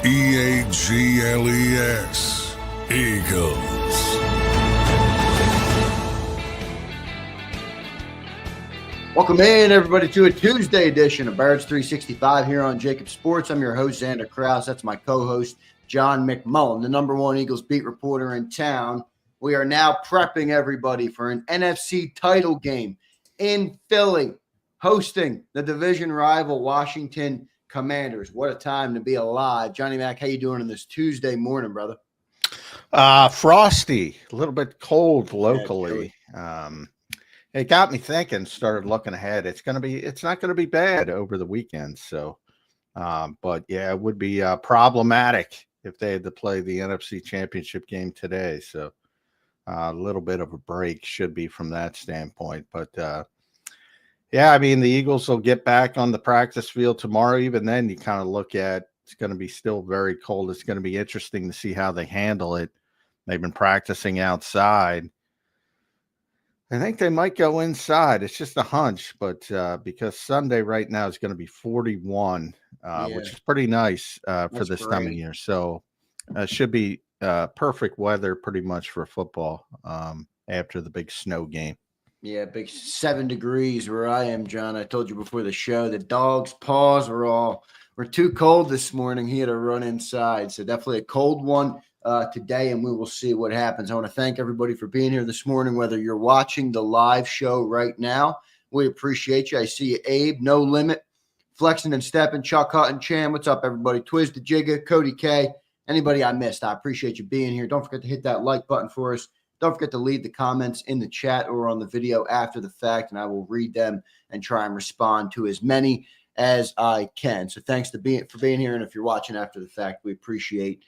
EAGLES, Eagles. Welcome in, everybody, to a Tuesday edition of Birds 365 here on JAKIB Sports. I'm your host, Zander Krause. That's my co-host, John McMullen, the #1 Eagles beat reporter in town. We are now prepping everybody for an NFC title game in Philly, hosting the division rival Washington Commanders. What a time to be alive. Johnny Mac, how you doing on this Tuesday morning, brother? Frosty, a little bit cold locally. It got me thinking, started looking ahead. It's not going to be bad over the weekend. So, but yeah, it would be problematic if they had to play the NFC Championship game today. So a little bit of a break should be from that standpoint. But yeah, I mean, the Eagles will get back on the practice field tomorrow. Even then, you kind of look at it's going to be still very cold. It's going to be interesting to see how they handle it. They've been practicing outside. I think they might go inside. It's just a hunch, but because Sunday right now is going to be 41, which is pretty nice for this time of year. So it should be perfect weather pretty much for football after the big snow game. Yeah, big 7 degrees where I am, John. I told you before the show, the dog's paws were too cold this morning. He had to run inside. So definitely a cold one today, and we will see what happens. I want to thank everybody for being here this morning, whether you're watching the live show right now. We appreciate you. I see you, Abe, No Limit, Flexing and Stepping, Chuck Hutton, Chan. What's up, everybody? Twiz the Jigga, Cody K. Anybody I missed, I appreciate you being here. Don't forget to hit that like button for us. Don't forget to leave the comments in the chat or on the video after the fact, and I will read them and try and respond to as many as I can. So thanks for being here, and if you're watching after the fact, we appreciate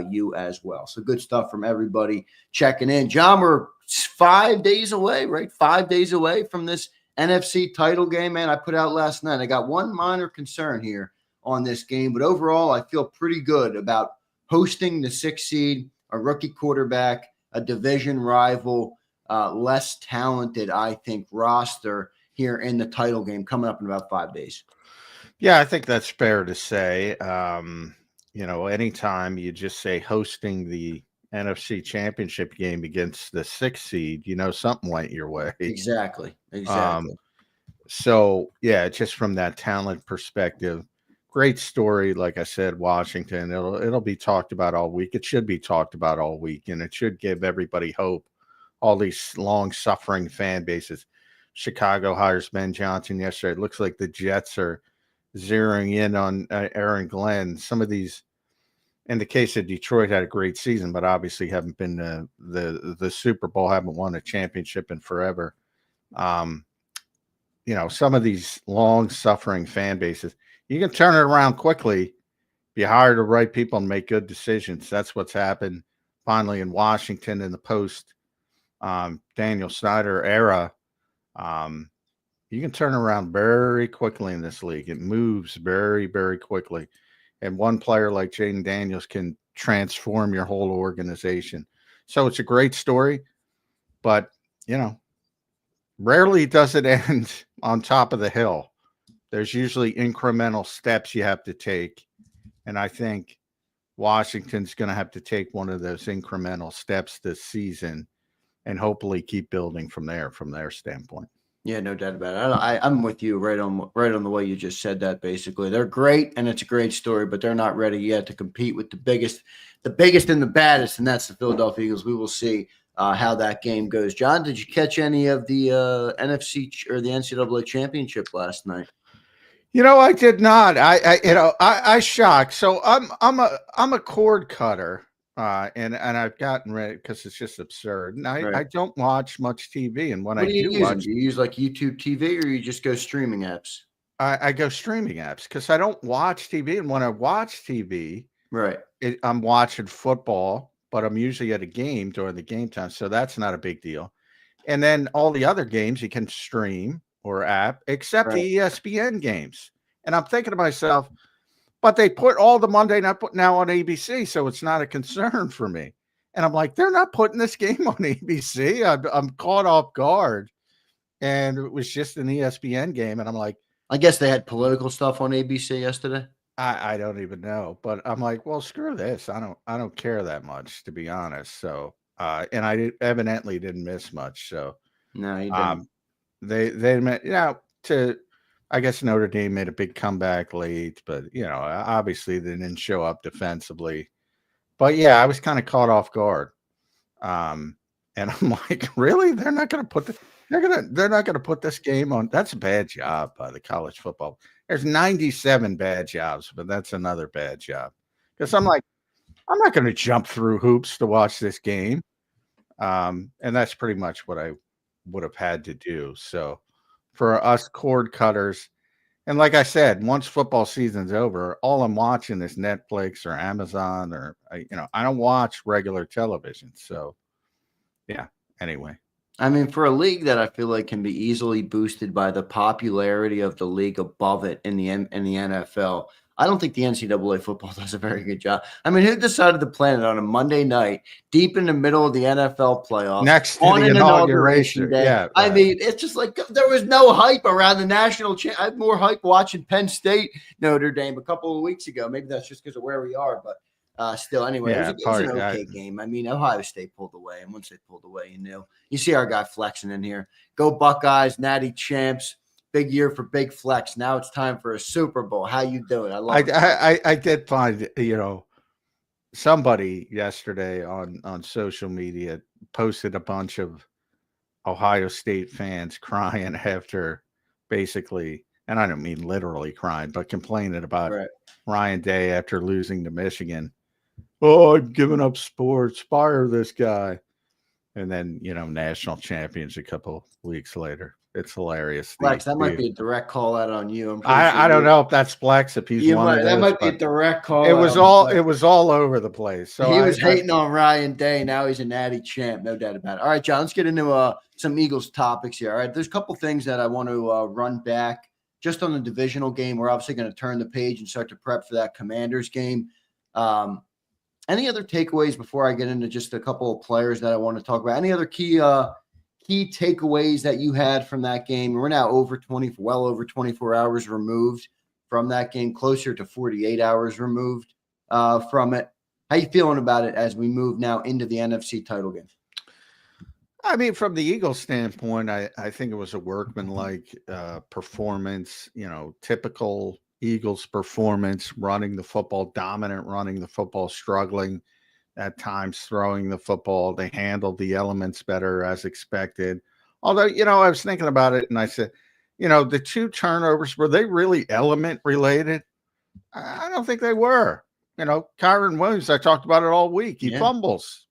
you as well. So good stuff from everybody checking in. John, we're 5 days away, right? 5 days away from this NFC title game, man. I put out last night. I got one minor concern here on this game, but overall, I feel pretty good about hosting the 6th seed, a rookie quarterback, a division rival, less talented, I think, roster here in the title game coming up in about 5 days. Yeah, I think that's fair to say. Anytime you just say hosting the NFC Championship game against the 6th seed, something went your way. Exactly. So, yeah, just from that talent perspective, great story. Like I said, Washington, it'll be talked about all week. It should be talked about all week, and it should give everybody hope. All these long-suffering fan bases. Chicago hires Ben Johnson yesterday. It looks like the Jets are zeroing in on Aaron Glenn. Some of these, in the case of Detroit, had a great season, but obviously haven't been the Super Bowl, haven't won a championship in forever. Some of these long-suffering fan bases, you can turn it around quickly if you hire the right people and make good decisions. That's what's happened finally in Washington in the post Daniel Snyder era. You can turn around very quickly in this league. It moves very, very quickly. And one player like Jaden Daniels can transform your whole organization. So it's a great story, but, rarely does it end on top of the hill. There's usually incremental steps you have to take. And I think Washington's going to have to take one of those incremental steps this season and hopefully keep building from their standpoint. Yeah, no doubt about it. I'm with you right on the way you just said that. Basically, they're great, and it's a great story, but they're not ready yet to compete with the biggest and the baddest, and that's the Philadelphia Eagles. We will see how that game goes. John, did you catch any of the NFC or the NCAA Championship last night? I did not. I shocked. So I'm a cord cutter. And I've gotten ready because it's just absurd. And I don't watch much TV. And when I do watch, do you use like YouTube TV or you just go streaming apps? I go streaming apps because I don't watch TV. And when I watch TV, I'm watching football, but I'm usually at a game during the game time. So that's not a big deal. And then all the other games you can stream or app, except the ESPN games. And I'm thinking to myself, but they put all the Monday Night now on ABC, so it's not a concern for me. And I'm like, they're not putting this game on ABC. I'm caught off guard. And it was just an ESPN game. And I'm like, I guess they had political stuff on ABC yesterday. I don't even know, but I'm like, well, screw this. I don't care that much, to be honest. So, and evidently didn't miss much. So, No, you didn't. um, they met, to, I guess Notre Dame made a big comeback late, but obviously they didn't show up defensively. But yeah, I was kind of caught off guard. And I'm like, really? They're not gonna put this game on. That's a bad job by the college football. There's 97 bad jobs, but that's another bad job. Because I'm like, I'm not gonna jump through hoops to watch this game. And that's pretty much what I would have had to do. So for us cord cutters, and like I said, once football season's over, all I'm watching is Netflix or Amazon, or I don't watch regular television. So yeah. Anyway. I mean, for a league that I feel like can be easily boosted by the popularity of the league above it in the NFL, I don't think the NCAA football does a very good job. I mean, who decided to plan it on a Monday night, deep in the middle of the NFL playoffs, Next to on the an inauguration day? Yeah, I right. mean, it's just like there was no hype around the national. I had more hype watching Penn State Notre Dame a couple of weeks ago. Maybe that's just because of where we are, but. Still, anyway, Yeah, it was an okay game. I mean, Ohio State pulled away, and once they pulled away, you see our guy flexing in here. Go Buckeyes, natty champs. Big year for big flex. Now it's time for a Super Bowl. How you doing? I love it. I did find somebody yesterday on social media posted a bunch of Ohio State fans crying after, basically, and I don't mean literally crying, but complaining about Ryan Day after losing to Michigan. Oh, I'm giving up sports. Fire this guy. And then, national champions a couple weeks later. It's hilarious. Flex, that might be a direct call out on you. I don't know if that's Flex, if he's one of those. That might be a direct call. It was all over the place. So he was hating on Ryan Day. Now he's a natty champ, no doubt about it. All right, John, let's get into some Eagles topics here. All right, there's a couple things that I want to run back just on the divisional game. We're obviously going to turn the page and start to prep for that Commanders game. Any other takeaways before I get into just a couple of players that I want to talk about? Any other key takeaways that you had from that game? We're now well over 24 hours removed from that game, closer to 48 hours removed from it. How you feeling about it as we move now into the NFC title game? I mean, from the Eagles standpoint, I think it was a workmanlike performance, typical Eagles performance, running the football, dominant running the football, struggling at times throwing the football. They handled the elements better as expected. Although, I was thinking about it and I said, the 2 turnovers, were they really element related? I don't think they were. Kyron Williams, I talked about it all week. He fumbles.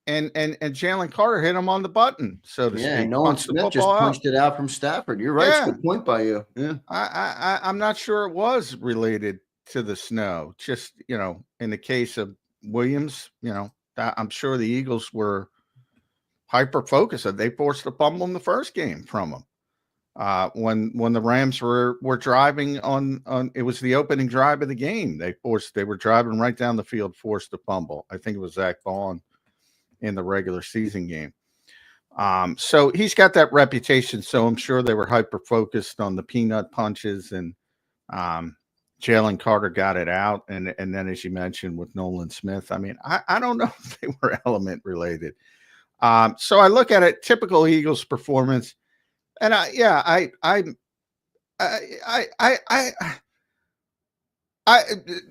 And Jalen Carter hit him on the button, so to speak. Nolan Smith just punched it out from Stafford. You're right. It's a good point by you. Yeah. I'm not sure it was related to the snow. Just, in the case of Williams, I'm sure the Eagles were hyper focused. They forced a fumble in the first game from him. When the Rams were driving on it was the opening drive of the game. They were driving right down the field, forced a fumble. I think it was Zach Vaughn in the regular season game. So he's got that reputation. So I'm sure they were hyper focused on the peanut punches, and Jalen Carter got it out. And then, as you mentioned, with Nolan Smith, I mean, I don't know if they were element related. So I look at it, typical Eagles performance. And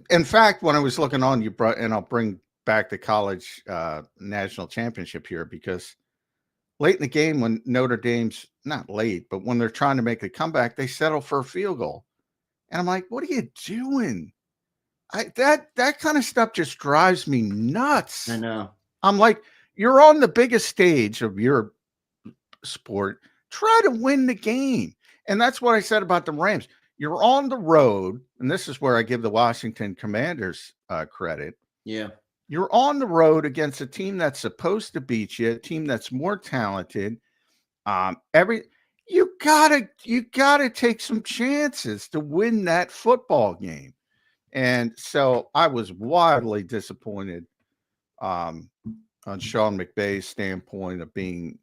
in fact, when I was looking on, and I'll bring back the college national championship here, because late in the game, when Notre Dame's not late, but when they're trying to make a comeback, they settle for a field goal. And I'm like, what are you doing? That kind of stuff just drives me nuts. I know. I'm like, you're on the biggest stage of your sport. Try to win the game. And that's what I said about the Rams. You're on the road, and this is where I give the Washington Commanders credit. Yeah. You're on the road against a team that's supposed to beat you, a team that's more talented. You gotta take some chances to win that football game. And so I was wildly disappointed on Sean McVay's standpoint of being,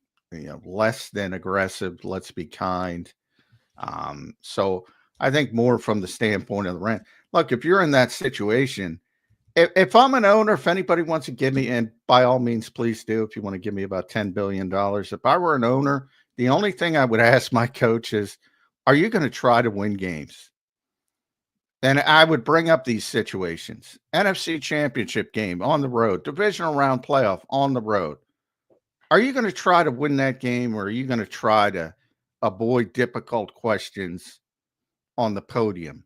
less than aggressive. Let's be kind. So I think more from the standpoint of the rent. Look, if you're in that situation, if I'm an owner, if anybody wants to give me, and by all means, please do, if you want to give me about $10 billion. If I were an owner, the only thing I would ask my coach is, are you going to try to win games? And I would bring up these situations. NFC Championship game on the road, divisional round playoff on the road. Are you going to try to win that game, or are you going to try to avoid difficult questions on the podium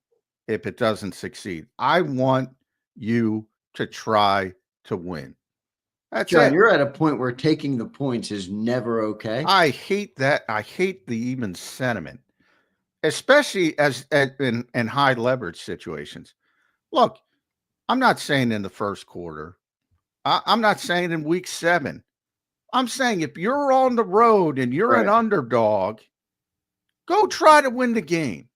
if it doesn't succeed? I want you to try to win. That's John, it. you're at a point where taking the points is never okay. I hate that. I hate the even sentiment, especially in high leverage situations. Look, I'm not saying in the first quarter. I'm not saying in week 7. I'm saying if you're on the road and you're an underdog, go try to win the game.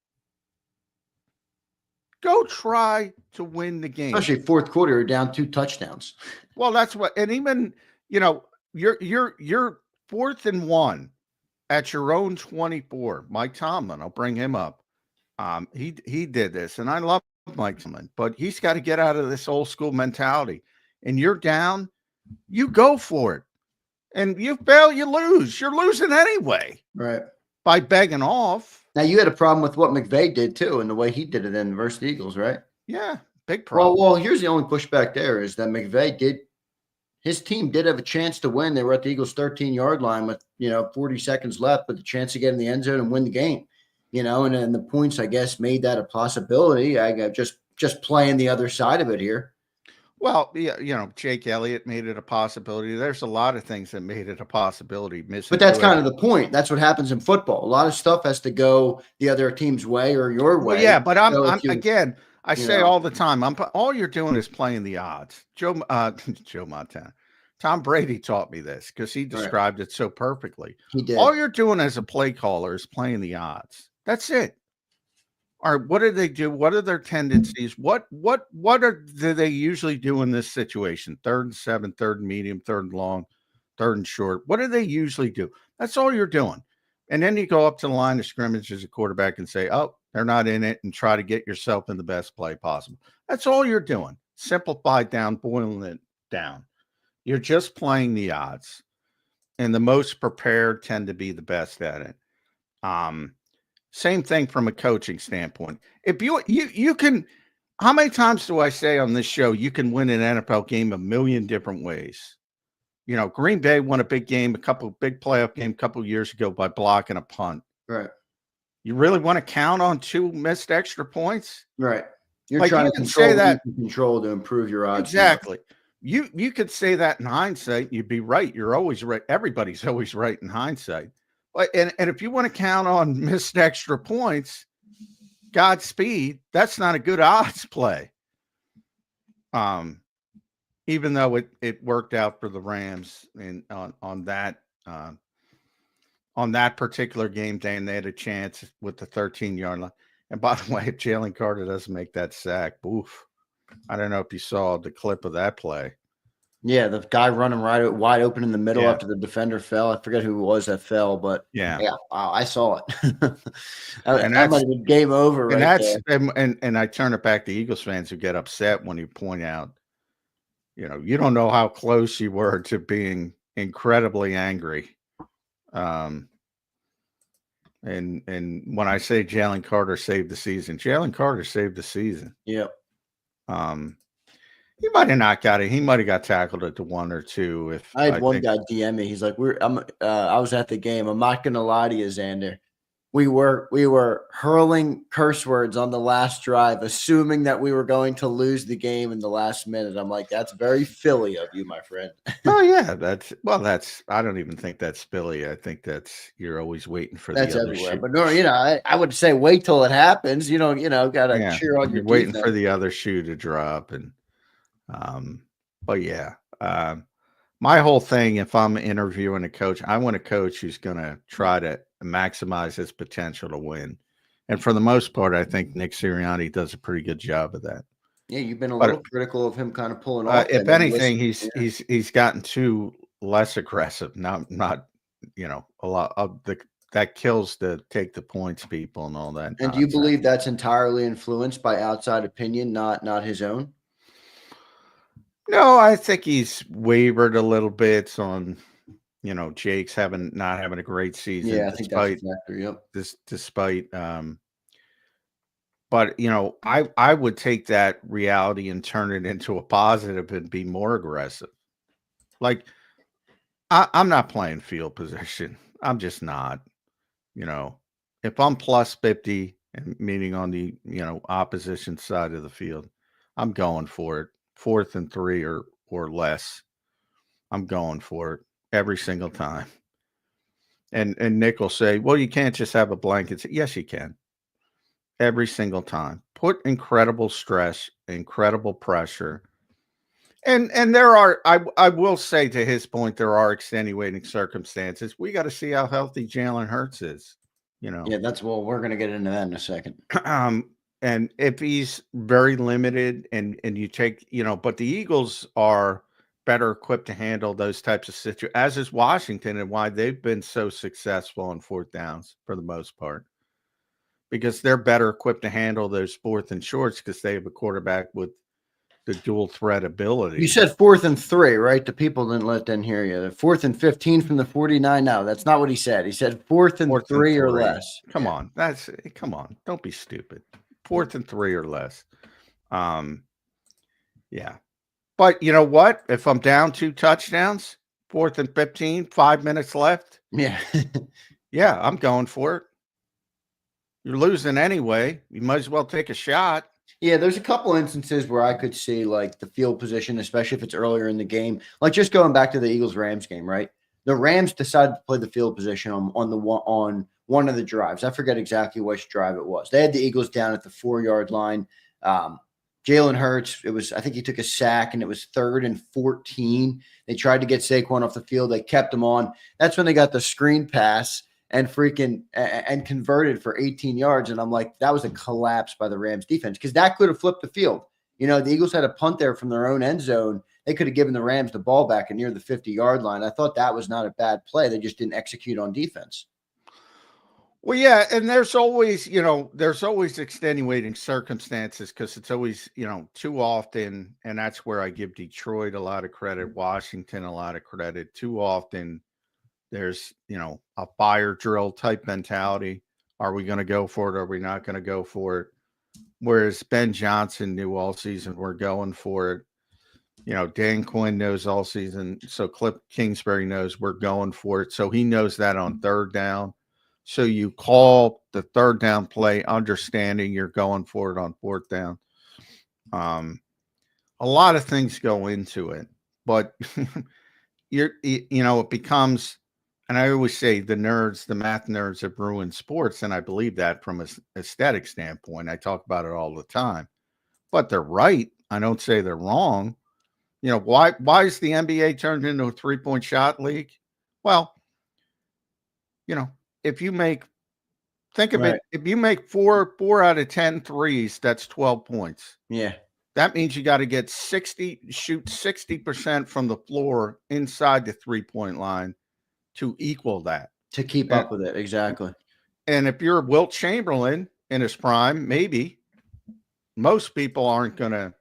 Go try to win the game. Especially fourth quarter, you're down 2 touchdowns. Well, that's what, and even, you're 4th and 1 at your own 24. Mike Tomlin, I'll bring him up. He did this, and I love Mike Tomlin, but he's got to get out of this old school mentality. And you're down, you go for it. And you fail, you lose. You're losing anyway. Right. By begging off. Now, you had a problem with what McVay did, too, and the way he did it in versus the Eagles, right? Yeah, big problem. Well, here's the only pushback there is that McVay his team did have a chance to win. They were at the Eagles' 13-yard line with, 40 seconds left, with the chance to get in the end zone and win the game, and the points, I guess, made that a possibility. I got just playing the other side of it here. Well, yeah, Jake Elliott made it a possibility. There's a lot of things that made it a possibility. But that's kind of the point. That's what happens in football. A lot of stuff has to go the other team's way or your way. Well, yeah, but I say all the time, all you're doing is playing the odds. Joe Montana. Tom Brady taught me this because he described it so perfectly. He did. All you're doing as a play caller is playing the odds. That's it. All right, what do they do? What are their tendencies? What do they usually do in this situation? 3rd and 7, 3rd and medium, 3rd and long, 3rd and short. What do they usually do? That's all you're doing. And then you go up to the line of scrimmage as a quarterback and say, oh, they're not in it, and try to get yourself in the best play possible. That's all you're doing. Simplified down, boiling it down. You're just playing the odds. And the most prepared tend to be the best at it. Same thing from a coaching standpoint. If you can, how many times do I say on this show, you can win an NFL game a million different ways? Green Bay won a big game, big playoff game a couple years ago by blocking a punt. Right. You really want to count on 2 missed extra points? Right. You're trying to control to improve your odds. Exactly. You could say that in hindsight, you'd be right. You're always right. Everybody's always right in hindsight. And if you want to count on missed extra points, Godspeed. That's not a good odds play. Even though it worked out for the Rams on that particular game day, and they had a chance with the 13-yard line. And by the way, if Jalen Carter doesn't make that sack, oof. I don't know if you saw the clip of that play. Yeah, the guy running wide open in the middle after the defender fell. I forget who it was that fell, but yeah, I saw it. And that might have been game over. And I turn it back to Eagles fans who get upset when you point out, you don't know how close you were to being incredibly angry. And when I say Jalen Carter saved the season, Jalen Carter saved the season. Yep. He might have not got it. He might have got tackled at the 1 or 2. I had one guy DM me. He's like, I was at the game. I'm not gonna lie to you, Zander. We were hurling curse words on the last drive, assuming that we were going to lose the game in the last minute. I'm like, that's very Philly of you, my friend. Oh yeah, that's. I don't even think that's Philly. I think you're always waiting for the other everywhere. shoe. But no, I would say wait till it happens. Gotta cheer on your waiting defense. for the other shoe to drop. And but yeah, my whole thing, if I'm interviewing a coach, I want a coach who's going to try to maximize his potential to win. And for the most part, I think Nick Sirianni does a pretty good job of that. Yeah, you've been a little critical of him kind of pulling off. If anything, he's gotten too less aggressive. Not a lot of the that kills the take the points people and all that. And do you believe that's entirely influenced by outside opinion, not his own? No, I think he's wavered a little bit on, Jake's not having a great season. Yeah, I think that's a factor. Yep. Despite but I would take that reality and turn it into a positive and be more aggressive. Like I'm not playing field position. I'm just not. If I'm plus 50 and meaning on the opposition side of the field, I'm going for it. 4th and 3 or less. I'm going for it every single time. And Nick will say, well, you can't just have a blanket. Yes, you can. Every single time. Put incredible stress, incredible pressure. And there are, I will say to his point, there are extenuating circumstances. We got to see how healthy Jalen Hurts is. Yeah, we're going to get into that in a second. And if he's very limited and you take, but the Eagles are better equipped to handle those types of situations, as is Washington, and why they've been so successful on 4th downs for the most part, because they're better equipped to handle those 4th and shorts because they have a quarterback with the dual threat ability. You said 4th and 3, right? The people didn't hear you. The 4th and 15 from the 49. No, that's not what he said. He said 4th and 3 or less. Come on. Come on. Don't be stupid. 4th and 3 or less. Yeah. But you know what? If I'm down 2 touchdowns, 4th and 15, 5 minutes left. Yeah. Yeah, I'm going for it. You're losing anyway. You might as well take a shot. Yeah, there's a couple instances where I could see like the field position, especially if it's earlier in the game. Like just going back to the Eagles-Rams game, right? The Rams decided to play the field position on one of the drives. I forget exactly which drive it was. They had the Eagles down at the 4-yard line. Jalen Hurts, I think he took a sack, and it was 3rd and 14. They tried to get Saquon off the field. They kept him on. That's when they got the screen pass and converted for 18 yards. And I'm like, that was a collapse by the Rams defense, because that could have flipped the field. The Eagles had a punt there from their own end zone. They could have given the Rams the ball back at near the 50-yard line. I thought that was not a bad play. They just didn't execute on defense. Well, yeah, and there's always extenuating circumstances, because it's always, too often, and that's where I give Detroit a lot of credit, Washington a lot of credit. Too often there's, a fire drill type mentality. Are we going to go for it? Are we not going to go for it? Whereas Ben Johnson knew all season we're going for it. Dan Quinn knows all season. So Cliff Kingsbury knows we're going for it. So he knows that on 3rd down. So you call the 3rd down play, understanding you're going for it on 4th down. A lot of things go into it, but it becomes, and I always say the math nerds have ruined sports. And I believe that from an aesthetic standpoint. I talk about it all the time, but they're right. I don't say they're wrong. Why is the NBA turned into a 3-point shot league? Well, if you make, think of it, if you make 4 out of 10 threes, that's 12 points. Yeah. That means you got to shoot 60% from the floor inside the 3-point line to equal that. To keep up with it. Exactly. And if you're Wilt Chamberlain in his prime, maybe most people aren't going to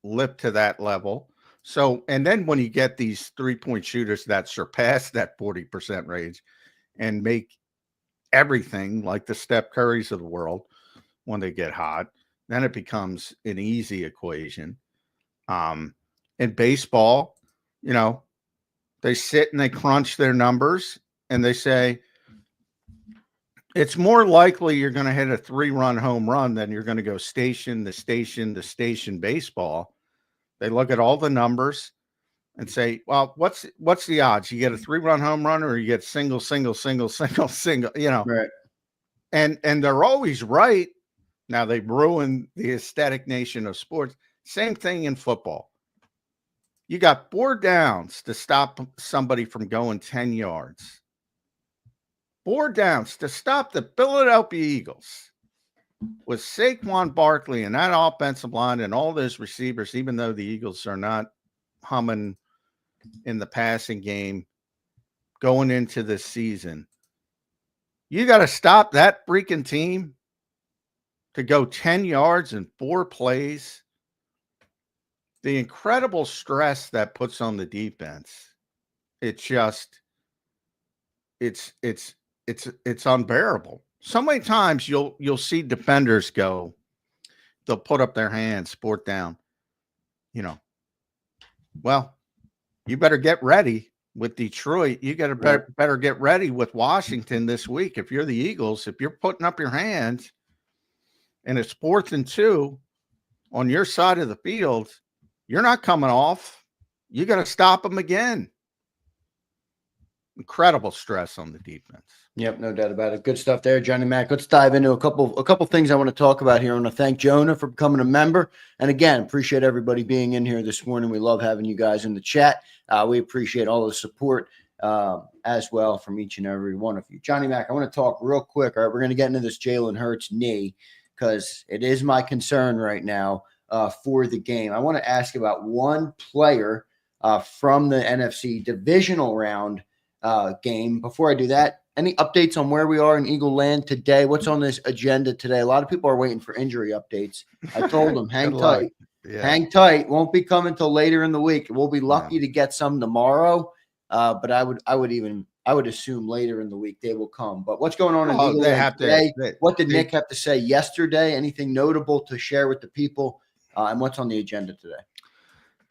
live to that level. So, and then when you get these 3-point shooters that surpass that 40% range and make everything like the Steph Currys of the world when they get hot, then it becomes an easy equation. In baseball, they sit and they crunch their numbers and they say, it's more likely you're going to hit a 3-run home run than you're going to go station to station to station baseball. They look at all the numbers and say, well, what's the odds? You get a 3-run home run or you get single, Right. And they're always right. Now they ruin the aesthetic nation of sports. Same thing in football. You got 4 downs to stop somebody from going 10 yards. 4 downs to stop the Philadelphia Eagles with Saquon Barkley and that offensive line and all those receivers, even though the Eagles are not humming in the passing game going into this season. You got to stop that freaking team to go 10 yards in 4 plays. The incredible stress that puts on the defense. It's just it's unbearable. So many times you'll see defenders go, they'll put up their hands, sport down. You know, well, you better get ready with Detroit. You got to better get ready with Washington this week. If you're the Eagles, if you're putting up your hands and it's 4th and 2 on your side of the field, you're not coming off. You got to stop them again. Incredible stress on the defense. Yep, no doubt about it. Good stuff there, Johnny Mac. Let's dive into a couple things I want to talk about here. I want to thank Jonah for becoming a member. And again, appreciate everybody being in here this morning. We love having you guys in the chat. We appreciate all the support as well from each and every one of you. Johnny Mac, I want to talk real quick. All right, we're going to get into this Jalen Hurts knee because it is my concern right now for the game. I want to ask about one player from the NFC divisional round game. Before I do that, any updates on where we are in Eagle Land today? What's on this agenda today? A lot of people are waiting for injury updates. I told them, hang tight. Yeah. Hang tight. Won't be coming till later in the week. We'll be lucky to get some tomorrow. But I would assume later in the week they will come. But what's going on in Eagle Land today? What did Nick have to say yesterday? Anything notable to share with the people? And what's on the agenda today?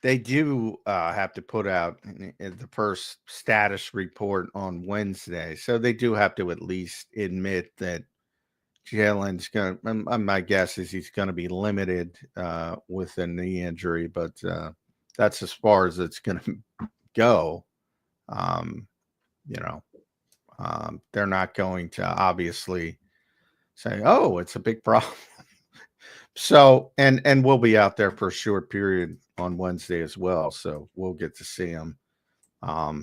They do have to put out the first status report on Wednesday. So they do have to at least admit that Jalen's going to, my guess is he's going to be limited with a knee injury, but that's as far as it's going to go. They're not going to obviously say, oh, it's a big problem. So, and we'll be out there for a short period on Wednesday as well. So we'll get to see him. I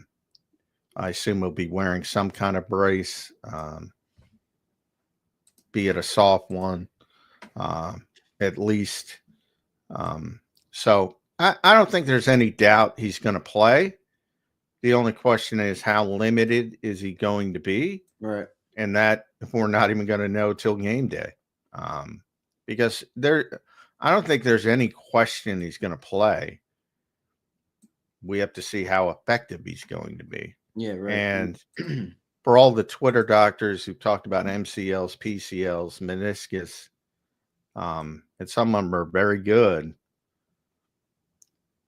assume we'll be wearing some kind of brace, be it a soft one, at least. So I don't think there's any doubt he's going to play. The only question is how limited is he going to be? Right. And that we're not even going to know till game day. Because I don't think there's any question he's going to play. We have to see how effective he's going to be. Yeah, right. And for all the Twitter doctors who've talked about MCLs, PCLs, meniscus, and some of them are very good,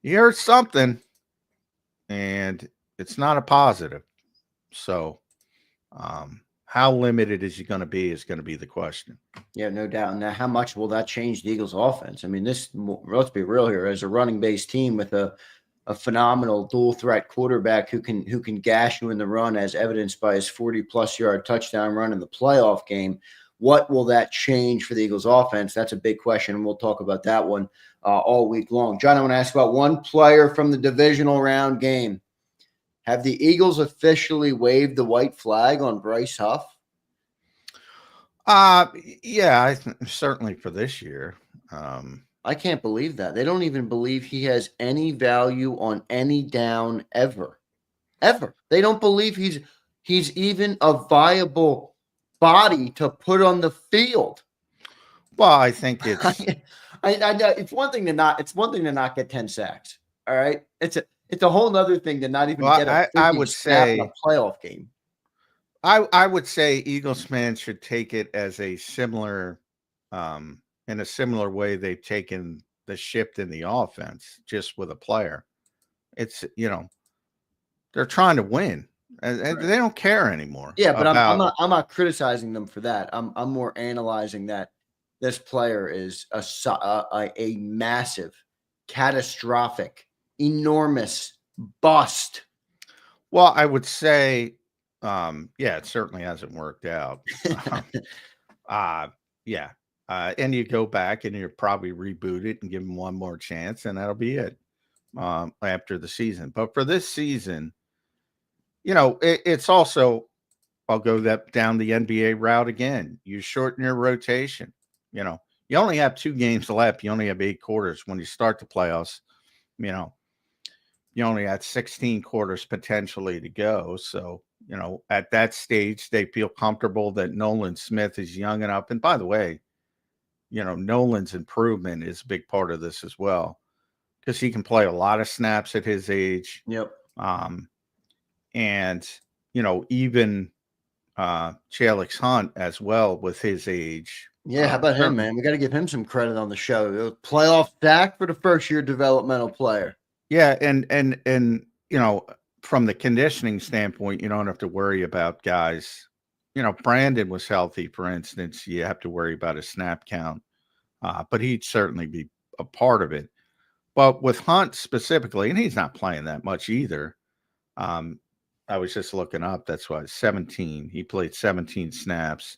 you heard something, and it's not a positive. So, how limited is he going to be the question. Yeah, no doubt. Now, how much will that change the Eagles' offense? I mean, let's be real here. As a running-based team with a phenomenal dual-threat quarterback who can gash you in the run, as evidenced by his 40-plus yard touchdown run in the playoff game, what will that change for the Eagles' offense? That's a big question, and we'll talk about that one all week long. John, I want to ask about one player from the divisional round game. Have the Eagles officially waved the white flag on Bryce Huff? Yeah, certainly for this year. I can't believe that. They don't even believe he has any value on any down ever. Ever. They don't believe he's even a viable body to put on the field. Well, I think it's it's one thing to not get 10 sacks. All right. It's a whole nother thing to not even get I would say a playoff game. I would say Eagles fans should take it as a similar in a similar way they've taken the shift in the offense just with a player. It's, they're trying to win and right. They don't care anymore. Yeah, but I'm not criticizing them for that. I'm more analyzing that this player is a massive, catastrophic, enormous bust. Well, I would say, it certainly hasn't worked out. And you go back and you probably reboot it and give him one more chance, and that'll be it after the season. But for this season, it's also, I'll go down the NBA route again. You shorten your rotation. You only have 2 games left. You only have 8 quarters. When you start the playoffs, you only had 16 quarters potentially to go. So at that stage, they feel comfortable that Nolan Smith is young enough. And by the way, Nolan's improvement is a big part of this as well, because he can play a lot of snaps at his age. Yep. And, even Chalix Hunt as well with his age. Yeah, how about him, man? We got to give him some credit on the show. Playoff stack for the first-year developmental player. Yeah, and from the conditioning standpoint, you don't have to worry about guys. Brandon was healthy, for instance. You have to worry about a snap count, but he'd certainly be a part of it. But with Hunt specifically, and he's not playing that much either. I was just looking up. That's why 17. He played 17 snaps.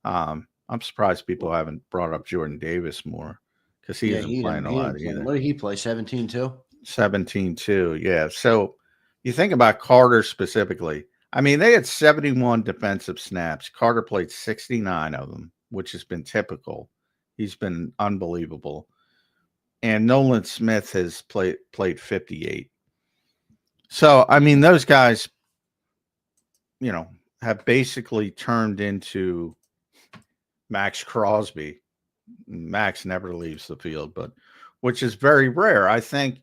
I'm surprised people haven't brought up Jordan Davis more, because he isn't playing a lot either. What did he play? 17 too? 17 too. Yeah. So you think about Carter specifically. I mean, they had 71 defensive snaps. Carter played 69 of them, which has been typical. He's been unbelievable. And Nolan Smith has played 58. So, I mean, those guys, have basically turned into Max Crosby. Max never leaves the field, but which is very rare. I think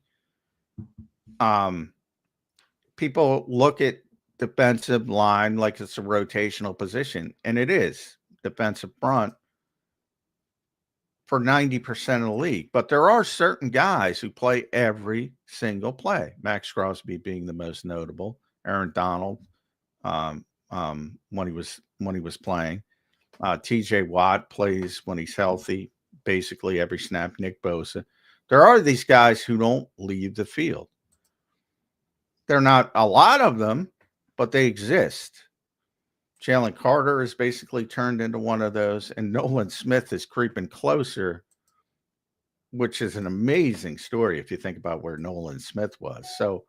people look at defensive line like it's a rotational position, and it is defensive front for 90% of the league. But there are certain guys who play every single play. Max Crosby being the most notable. Aaron Donald, when he was playing. T.J. Watt plays when he's healthy, basically every snap. Nick Bosa. There are these guys who don't leave the field. They're not a lot of them, but they exist. Jalen Carter is basically turned into one of those, and Nolan Smith is creeping closer, which is an amazing story if you think about where Nolan Smith was. So,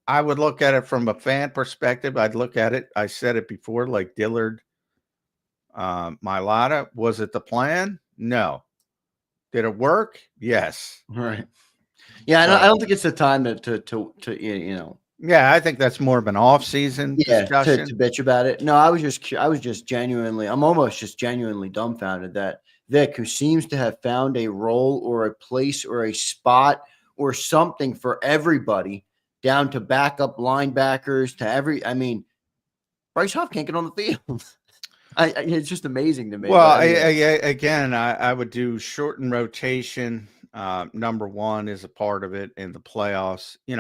I would look at it from a fan perspective. I'd look at it, I said it before, like Dillard, Mailata. Was it the plan? No. Did it work? Yes. Right. Yeah, I don't think it's the time to Yeah, I think that's more of an off-season discussion. To bitch about it. No, I was just genuinely, I'm almost just genuinely dumbfounded that Vic, who seems to have found a role or a place or a spot or something for everybody, down to backup linebackers to Bryce Huff can't get on the field. It's just amazing to me. Well, I would do shortened rotation. Number one is a part of it in the playoffs. We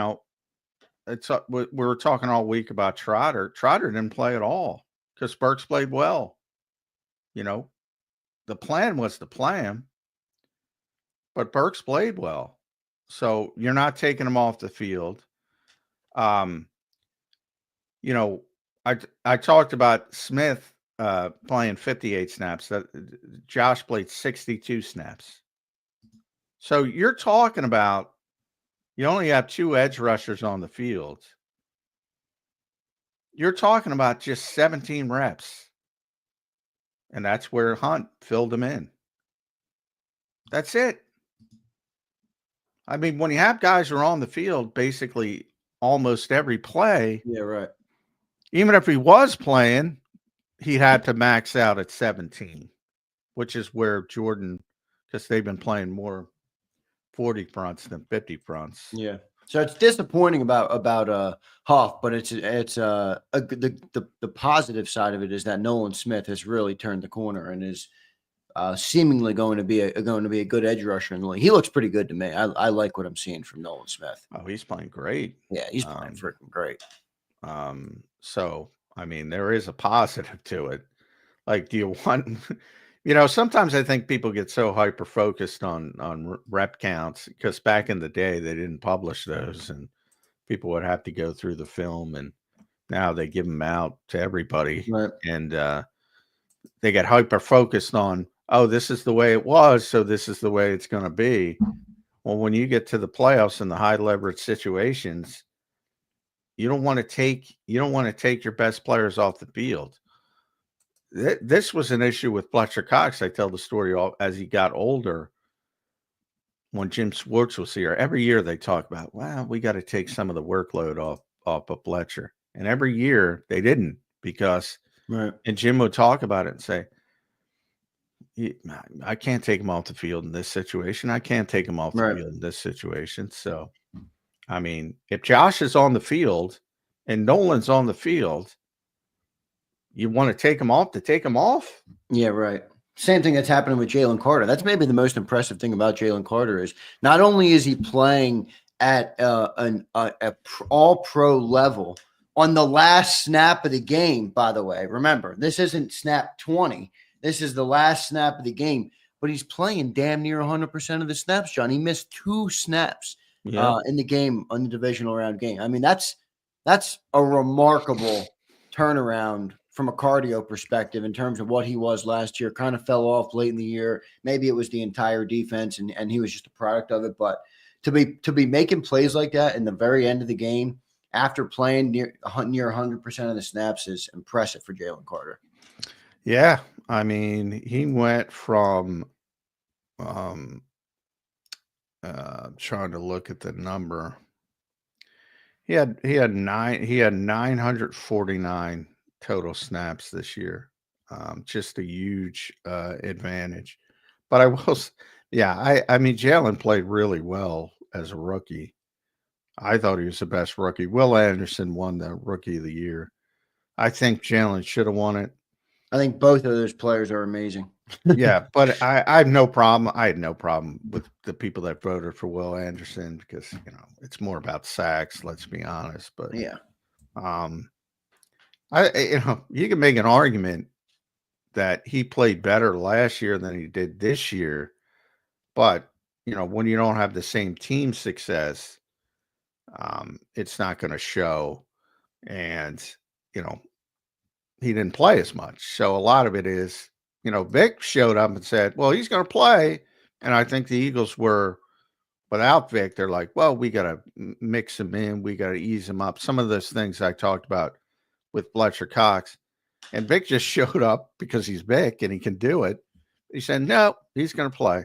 were talking all week about Trotter. Trotter didn't play at all because Burks played well. The plan was the plan, but Burks played well. So you're not taking him off the field. I talked about Smith playing 58 snaps. That Josh played 62 snaps. So you're talking about you only have 2 edge rushers on the field. You're talking about just 17 reps. And that's where Hunt filled them in. That's it. I mean, when you have guys who are on the field basically almost every play. Yeah, right. Even if he was playing, he had to max out at 17, which is where Jordan, because they've been playing more 40 fronts than 50 fronts. Yeah. So it's disappointing about Huff, but it's the positive side of it is that Nolan Smith has really turned the corner and is seemingly going to be a good edge rusher in the league. He looks pretty good to me. I like what I'm seeing from Nolan Smith. Oh, he's playing great. Yeah, he's playing freaking great. So I mean, there is a positive to it. Like, do you want? Sometimes I think people get so hyper focused on rep counts because back in the day they didn't publish those, and people would have to go through the film, and now they give them out to everybody, right. And they get hyper focused on, oh, this is the way it was, so this is the way it's going to be. Well, when you get to the playoffs and the high leverage situations, you don't want to take your best players off the field. This was an issue with Fletcher Cox. I tell the story as he got older. When Jim Schwartz was here, every year they talk about, well, we got to take some of the workload off of Fletcher. And every year they didn't, because Right. and Jim would talk about it and say, I can't take him off the field in this situation. I can't take him off the Right. field in this situation. So, I mean, if Josh is on the field and Nolan's on the field, you want to take him off to take him off? Yeah, right. Same thing that's happening with Jalen Carter. That's maybe the most impressive thing about Jalen Carter is not only is he playing at an all-pro level on the last snap of the game, by the way. Remember, this isn't snap 20. This is the last snap of the game. But he's playing damn near 100% of the snaps, John. He missed 2 snaps in the game, on the divisional round game. I mean, that's a remarkable turnaround from a cardio perspective in terms of what he was last year. Kind of fell off late in the year. Maybe it was the entire defense and he was just a product of it. But to be making plays like that in the very end of the game after playing near 100% of the snaps is impressive for Jalen Carter. Yeah. I mean, he went from trying to look at the number. He had 949 total snaps this year. Just a huge advantage. But I mean, Jalen played really well as a rookie. I thought he was the best rookie. Will Anderson won the Rookie of the Year. I think Jalen should have won it. I think both of those players are amazing. Yeah, but I have no problem. I had no problem with the people that voted for Will Anderson because, it's more about sacks, let's be honest. But yeah, you can make an argument that he played better last year than he did this year. But, when you don't have the same team success, it's not going to show. And, he didn't play as much. So a lot of it is, Vic showed up and said, well, he's going to play. And I think the Eagles were, without Vic, they're like, well, we got to mix him in. We got to ease him up. Some of those things I talked about with Fletcher Cox. And Vic just showed up because he's Vic and he can do it. He said, no, he's going to play.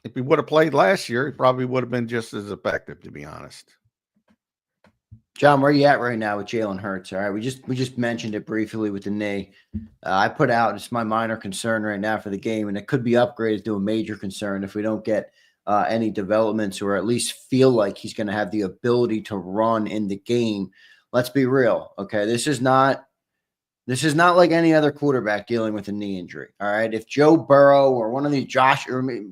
If he would have played last year, he probably would have been just as effective, to be honest. John, where are you at right now with Jalen Hurts? All right, we just mentioned it briefly with the knee. I put out, it's my minor concern right now for the game, and it could be upgraded to a major concern if we don't get any developments or at least feel like he's going to have the ability to run in the game. Let's be real, okay? This is not like any other quarterback dealing with a knee injury. All right, if Joe Burrow or one of these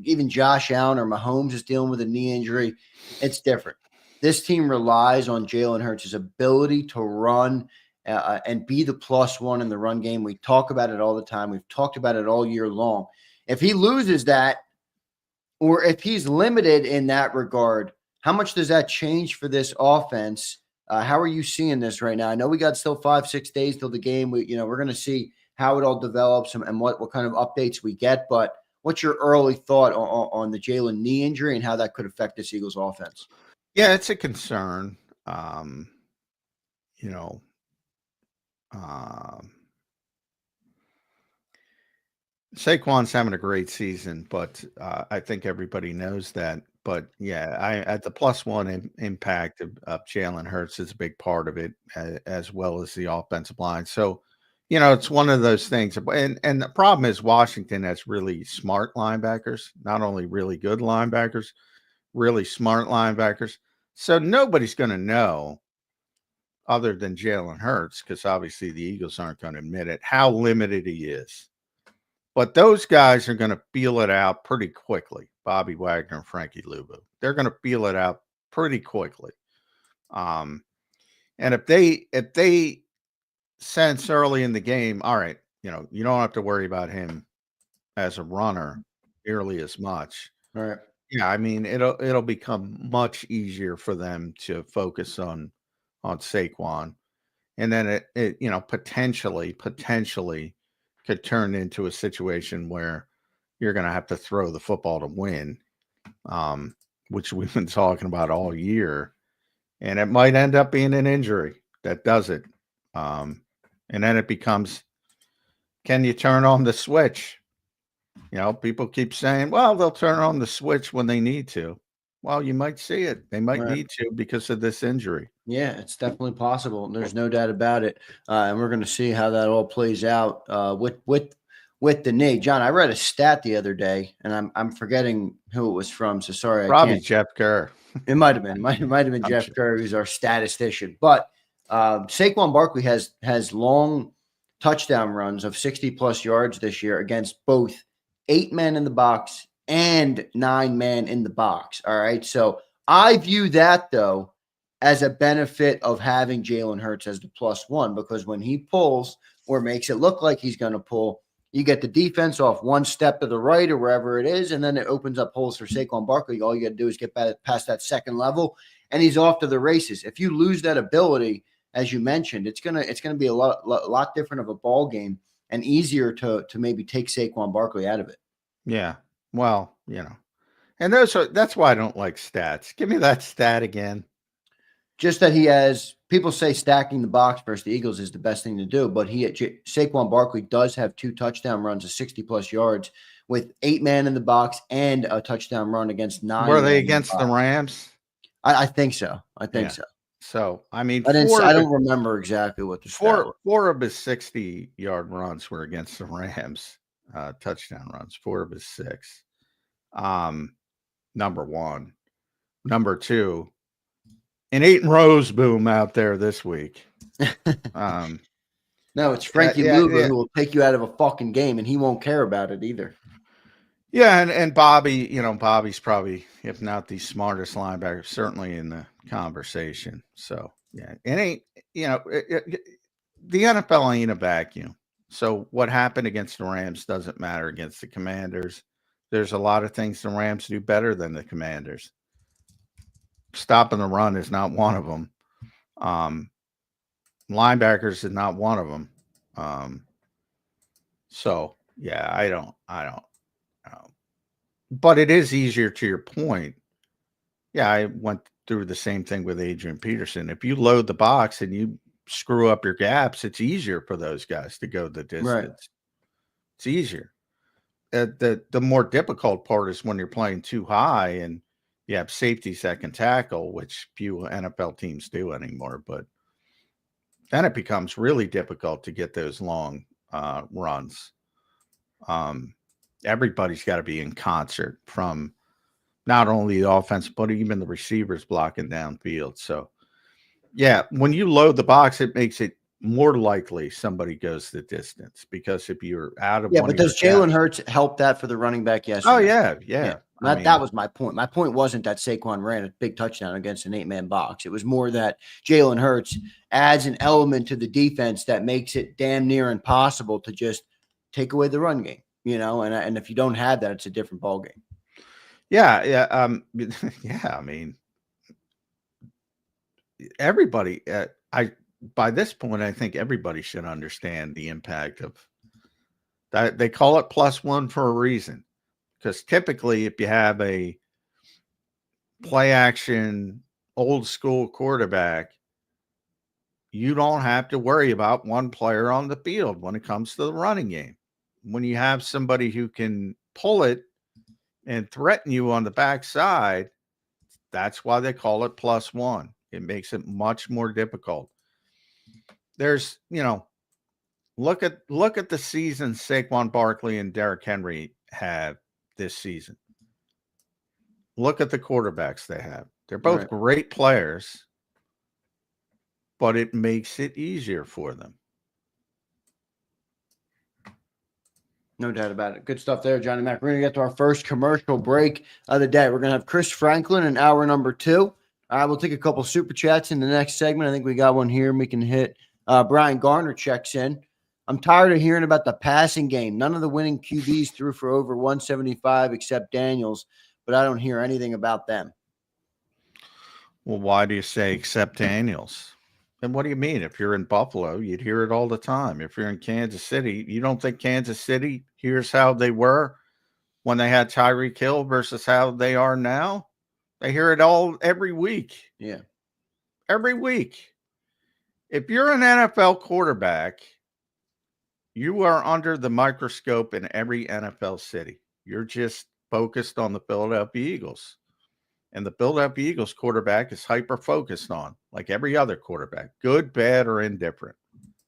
even Josh Allen or Mahomes is dealing with a knee injury, it's different. This team relies on Jalen Hurts' ability to run and be the +1 in the run game. We talk about it all the time. We've talked about it all year long. If he loses that, or if he's limited in that regard, how much does that change for this offense? How are you seeing this right now? I know we got still 5-6 days till the game. We're going to see how it all develops and what kind of updates we get. But what's your early thought on the Jalen knee injury and how that could affect this Eagles offense? Yeah, it's a concern. Saquon's having a great season, but I think everybody knows that. But yeah, at the +1 impact of Jalen Hurts is a big part of it, as well as the offensive line. So, it's one of those things. And the problem is Washington has really smart linebackers, not only really good linebackers, really smart linebackers. So nobody's going to know other than Jalen Hurts, because obviously the Eagles aren't going to admit it, how limited he is. But those guys are going to feel it out pretty quickly. Bobby Wagner and Frankie Luvu. They're going to feel it out pretty quickly. And if they sense early in the game, all right, you don't have to worry about him as a runner nearly as much. All right. Yeah, I mean, it'll become much easier for them to focus on Saquon. And then it potentially could turn into a situation where you're going to have to throw the football to win, which we've been talking about all year. And it might end up being an injury that does it. And then it becomes, can you turn on the switch? People keep saying, well, they'll turn on the switch when they need to. Well, you might see it. They might Right. need to because of this injury. Yeah, it's definitely possible. There's no doubt about it. And we're going to see how that all plays out with the knee. John, I read a stat the other day, and I'm forgetting who it was from. So sorry, I Probably can't. Jeff Kerr. It might have been. It might have been I'm Jeff sure. Curry, who's our statistician. But Saquon Barkley has long touchdown runs of 60+ yards this year against both 8 men in the box and 9 men in the box. All right. So I view that though as a benefit of having Jalen Hurts as the +1, because when he pulls or makes it look like he's going to pull, you get the defense off one step to the right or wherever it is, and then it opens up holes for Saquon Barkley. All you got to do is get past that second level, and he's off to the races. If you lose that ability, as you mentioned, it's gonna be a lot different of a ball game and easier to maybe take Saquon Barkley out of it. Yeah. Well, and that's why I don't like stats. Give me that stat again. Just that he has, people say stacking the box versus the Eagles is the best thing to do, but Saquon Barkley does have 2 touchdown runs of 60+ yards with 8 men in the box and a touchdown run against 9. Were they against the Rams? I think so. I think so. So, I mean, I don't remember exactly what the stat was. 4 of his 60-yard runs were against the Rams, touchdown runs. 4 of his 6. Number one. Number two, an 8 Rose boom out there this week. No, it's Frankie Luger who will take you out of a fucking game, and he won't care about it either. Yeah, and Bobby, Bobby's probably, if not the smartest linebacker, certainly in the conversation. So, yeah, it ain't, the NFL ain't a vacuum. So what happened against the Rams doesn't matter against the Commanders. There's a lot of things the Rams do better than the Commanders. Stopping the run is not one of them. Linebackers is not one of them. So, yeah, I don't. But it is easier, to your point. Yeah, I went through the same thing with Adrian Peterson. If you load the box and you screw up your gaps, it's easier for those guys to go the distance. Right. It's easier. The more difficult part is when you're playing too high and you have safeties that can tackle, which few NFL teams do anymore. But then it becomes really difficult to get those long runs. Everybody's got to be in concert, from not only the offense, but even the receivers blocking downfield. So, yeah, when you load the box, it makes it more likely somebody goes the distance, because if you're out of but does Jalen Hurts help that for the running back? Yes. Oh, yeah. That was my point. My point wasn't that Saquon ran a big touchdown against an 8-man box. It was more that Jalen Hurts adds an element to the defense that makes it damn near impossible to just take away the run game. And if you don't have that, it's a different ball game. Yeah. Yeah. I mean, everybody, by this point, I think everybody should understand the impact of that. They call it +1 for a reason, because typically if you have a play action, old school quarterback, you don't have to worry about one player on the field when it comes to the running game. When you have somebody who can pull it and threaten you on the backside, that's why they call it +1. It makes it much more difficult. There's, look at the season Saquon Barkley and Derrick Henry have this season. Look at the quarterbacks they have. They're both great players, but it makes it easier for them. No doubt about it. Good stuff there, Johnny Mac. We're going to get to our first commercial break of the day. We're going to have Chris Franklin in hour number 2. We'll take a couple super chats in the next segment. I think we got one here, and we can hit. Brian Garner checks in. I'm tired of hearing about the passing game. None of the winning QBs threw for over 175 except Daniels, but I don't hear anything about them. Well, why do you say except Daniels? And what do you mean? If you're in Buffalo, you'd hear it all the time. If you're in Kansas City, you don't think Kansas City here's how they were when they had Tyreek Hill versus how they are now? They hear it all every week. Yeah. Every week. If you're an NFL quarterback, you are under the microscope in every NFL city. You're just focused on the Philadelphia Eagles. And the Philadelphia Eagles quarterback is hyper-focused on, like every other quarterback, good, bad, or indifferent.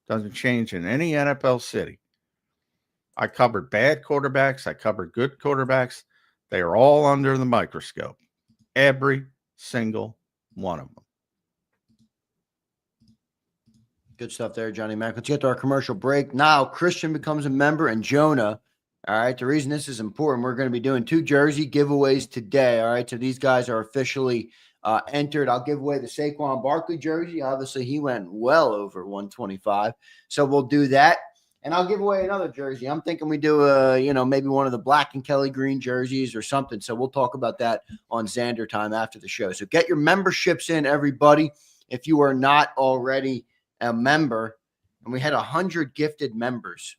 Doesn't change in any NFL city. I covered bad quarterbacks. I covered good quarterbacks. They are all under the microscope. Every single one of them. Good stuff there, Johnny Mac. Let's get to our commercial break. Now, Christian becomes a member and Jonah. All right. The reason this is important, we're going to be doing 2 jersey giveaways today. All right. So these guys are officially entered. I'll give away the Saquon Barkley jersey. Obviously, he went well over 125. So we'll do that. And I'll give away another jersey. I'm thinking we do maybe one of the black and Kelly green jerseys or something. So we'll talk about that on Zander time after the show. So get your memberships in, everybody. If you are not already a member, and we had 100 gifted members.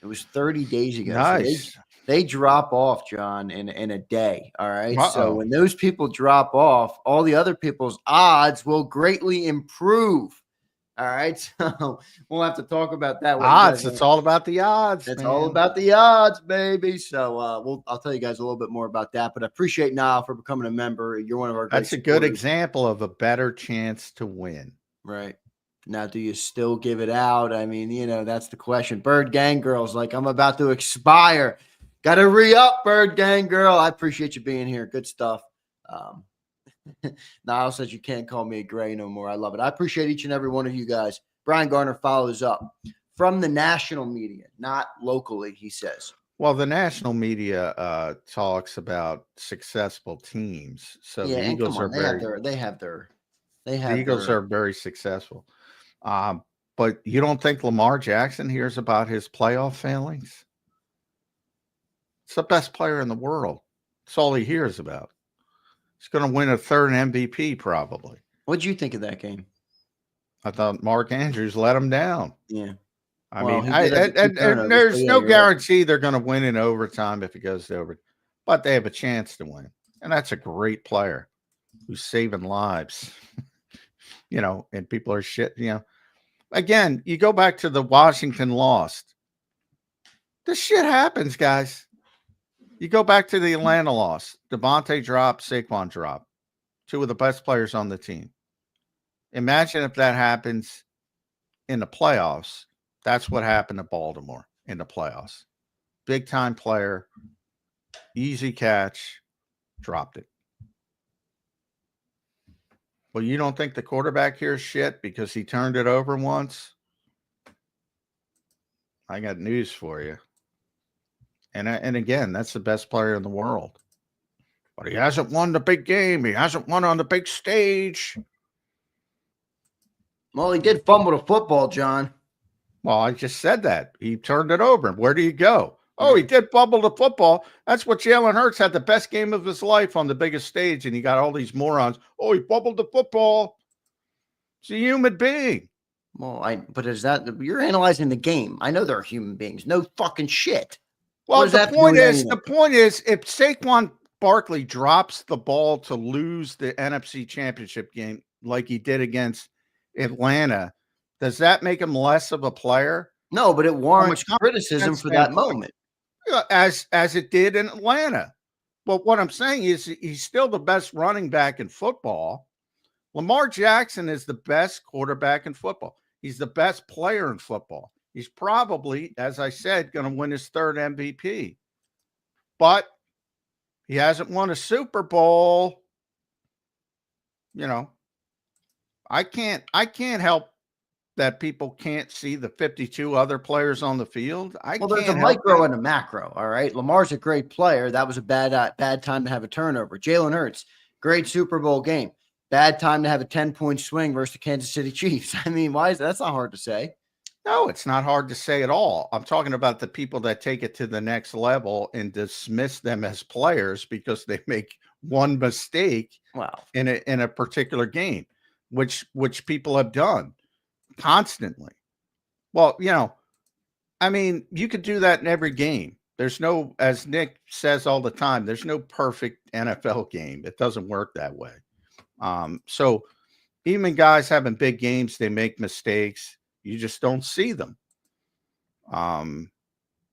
It was 30 days ago. Nice. So they drop off, John, in a day. All right. Uh-oh. So when those people drop off, all the other people's odds will greatly improve. All right. So we'll have to talk about that. Odds. It's all about the odds. It's all about the odds, baby. So I'll tell you guys a little bit more about that. But I appreciate Niall for becoming a member. You're one of our great That's a good example of a better chance to win. Right. Now, do you still give it out? I mean, that's the question. Bird Gang Girl's like, I'm about to expire. Got to re-up, Bird Gang Girl. I appreciate you being here. Good stuff. Niall says you can't call me a gray no more. I love it. I appreciate each and every one of you guys. Brian Garner follows up from the national media, not locally, he says. Well, the national media talks about successful teams. So Yeah, the Eagles are very very successful. But you don't think Lamar Jackson hears about his playoff failings? It's the best player in the world. That's all he hears about. He's going to win a 3rd MVP probably. What'd you think of that game? I thought Mark Andrews let him down. Yeah. I mean, there's no guarantee they're going to win in overtime if it goes to overtime, but they have a chance to win. And that's a great player who's saving lives, and people are shit, Again, you go back to the Washington lost. This shit happens, guys. You go back to the Atlanta loss. Devontae dropped, Saquon dropped. 2 of the best players on the team. Imagine if that happens in the playoffs. That's what happened to Baltimore in the playoffs. Big time player, easy catch, dropped it. Well, you don't think the quarterback here is shit because he turned it over once? I got news for you. And again, that's the best player in the world. But he hasn't won the big game. He hasn't won on the big stage. Well, he did fumble the football, John. Well, I just said that. He turned it over. Where do you go? Oh, he did fumble the football. That's what Jalen Hurts had the best game of his life on the biggest stage, and he got all these morons. Oh, he fumbled the football. He's a human being. Well, but is that you're analyzing the game? I know they're human beings. No fucking shit. Well, the point is, if Saquon Barkley drops the ball to lose the NFC Championship game like he did against Atlanta, does that make him less of a player? No, but it warrants criticism for that moment. As it did in Atlanta. But what I'm saying is he's still the best running back in football. Lamar Jackson is the best quarterback in football. He's the best player in football. He's probably, as I said, going to win his 3rd MVP. But he hasn't won a Super Bowl. I can't help that people can't see the 52 other players on the field. There's a micro and a macro, all right? Lamar's a great player. That was a bad time to have a turnover. Jalen Hurts, great Super Bowl game. Bad time to have a 10-point swing versus the Kansas City Chiefs. I mean, why is that's not hard to say? No, it's not hard to say at all. I'm talking about the people that take it to the next level and dismiss them as players because they make one mistake in a particular game, which people have done constantly. Well, I mean, you could do that in every game. There's no, as Nick says all the time, there's no perfect NFL game. It doesn't work that way. So even guys having big games, they make mistakes. You just don't see them.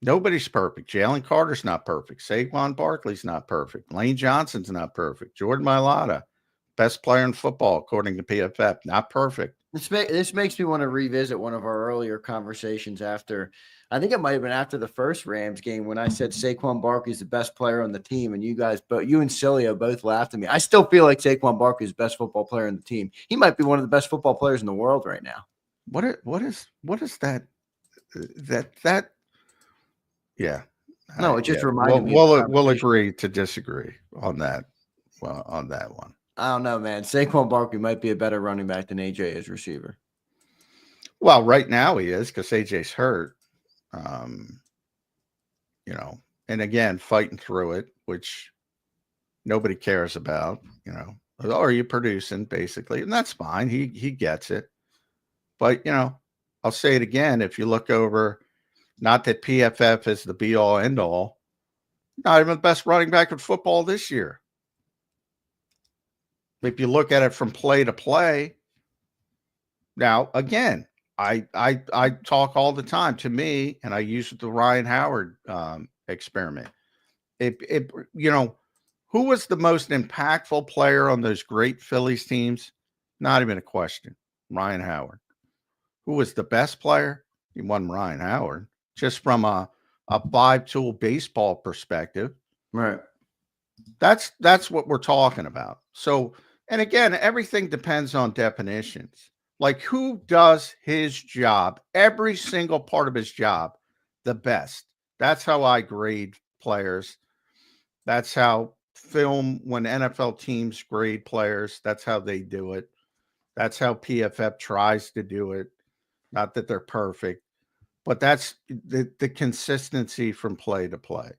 Nobody's perfect. Jalen Carter's not perfect. Saquon Barkley's not perfect. Lane Johnson's not perfect. Jordan Mailata, best player in football according to PFF, not perfect. This makes me want to revisit one of our earlier conversations after, I think it might have been after the first Rams game when I said Saquon Barkley is the best player on the team, and you and Cilio both laughed at me. I still feel like Saquon Barkley is the best football player on the team. He might be one of the best football players in the world right now. What is that? That yeah. No, it just yeah. reminded me. We'll agree to disagree on that. Well, on that one. I don't know, man. Saquon Barkley might be a better running back than AJ as receiver. Well, right now he is because AJ's hurt. And again, fighting through it, which nobody cares about, are you producing basically? And that's fine. He gets it. But, I'll say it again. If you look over, not that PFF is the be all end all, not even the best running back in football this year. If you look at it from play to play, now again, I talk all the time to me, and I use the Ryan Howard experiment. Who was the most impactful player on those great Phillies teams? Not even a question. Ryan Howard. Who was the best player? He wasn't Ryan Howard. Just from a 5-tool baseball perspective, right? That's what we're talking about. So. And again, everything depends on definitions. Like who does his job, every single part of his job, the best. That's how I grade players. That's how when NFL teams grade players, that's how they do it. That's how PFF tries to do it. Not that they're perfect, but that's the consistency from play to play.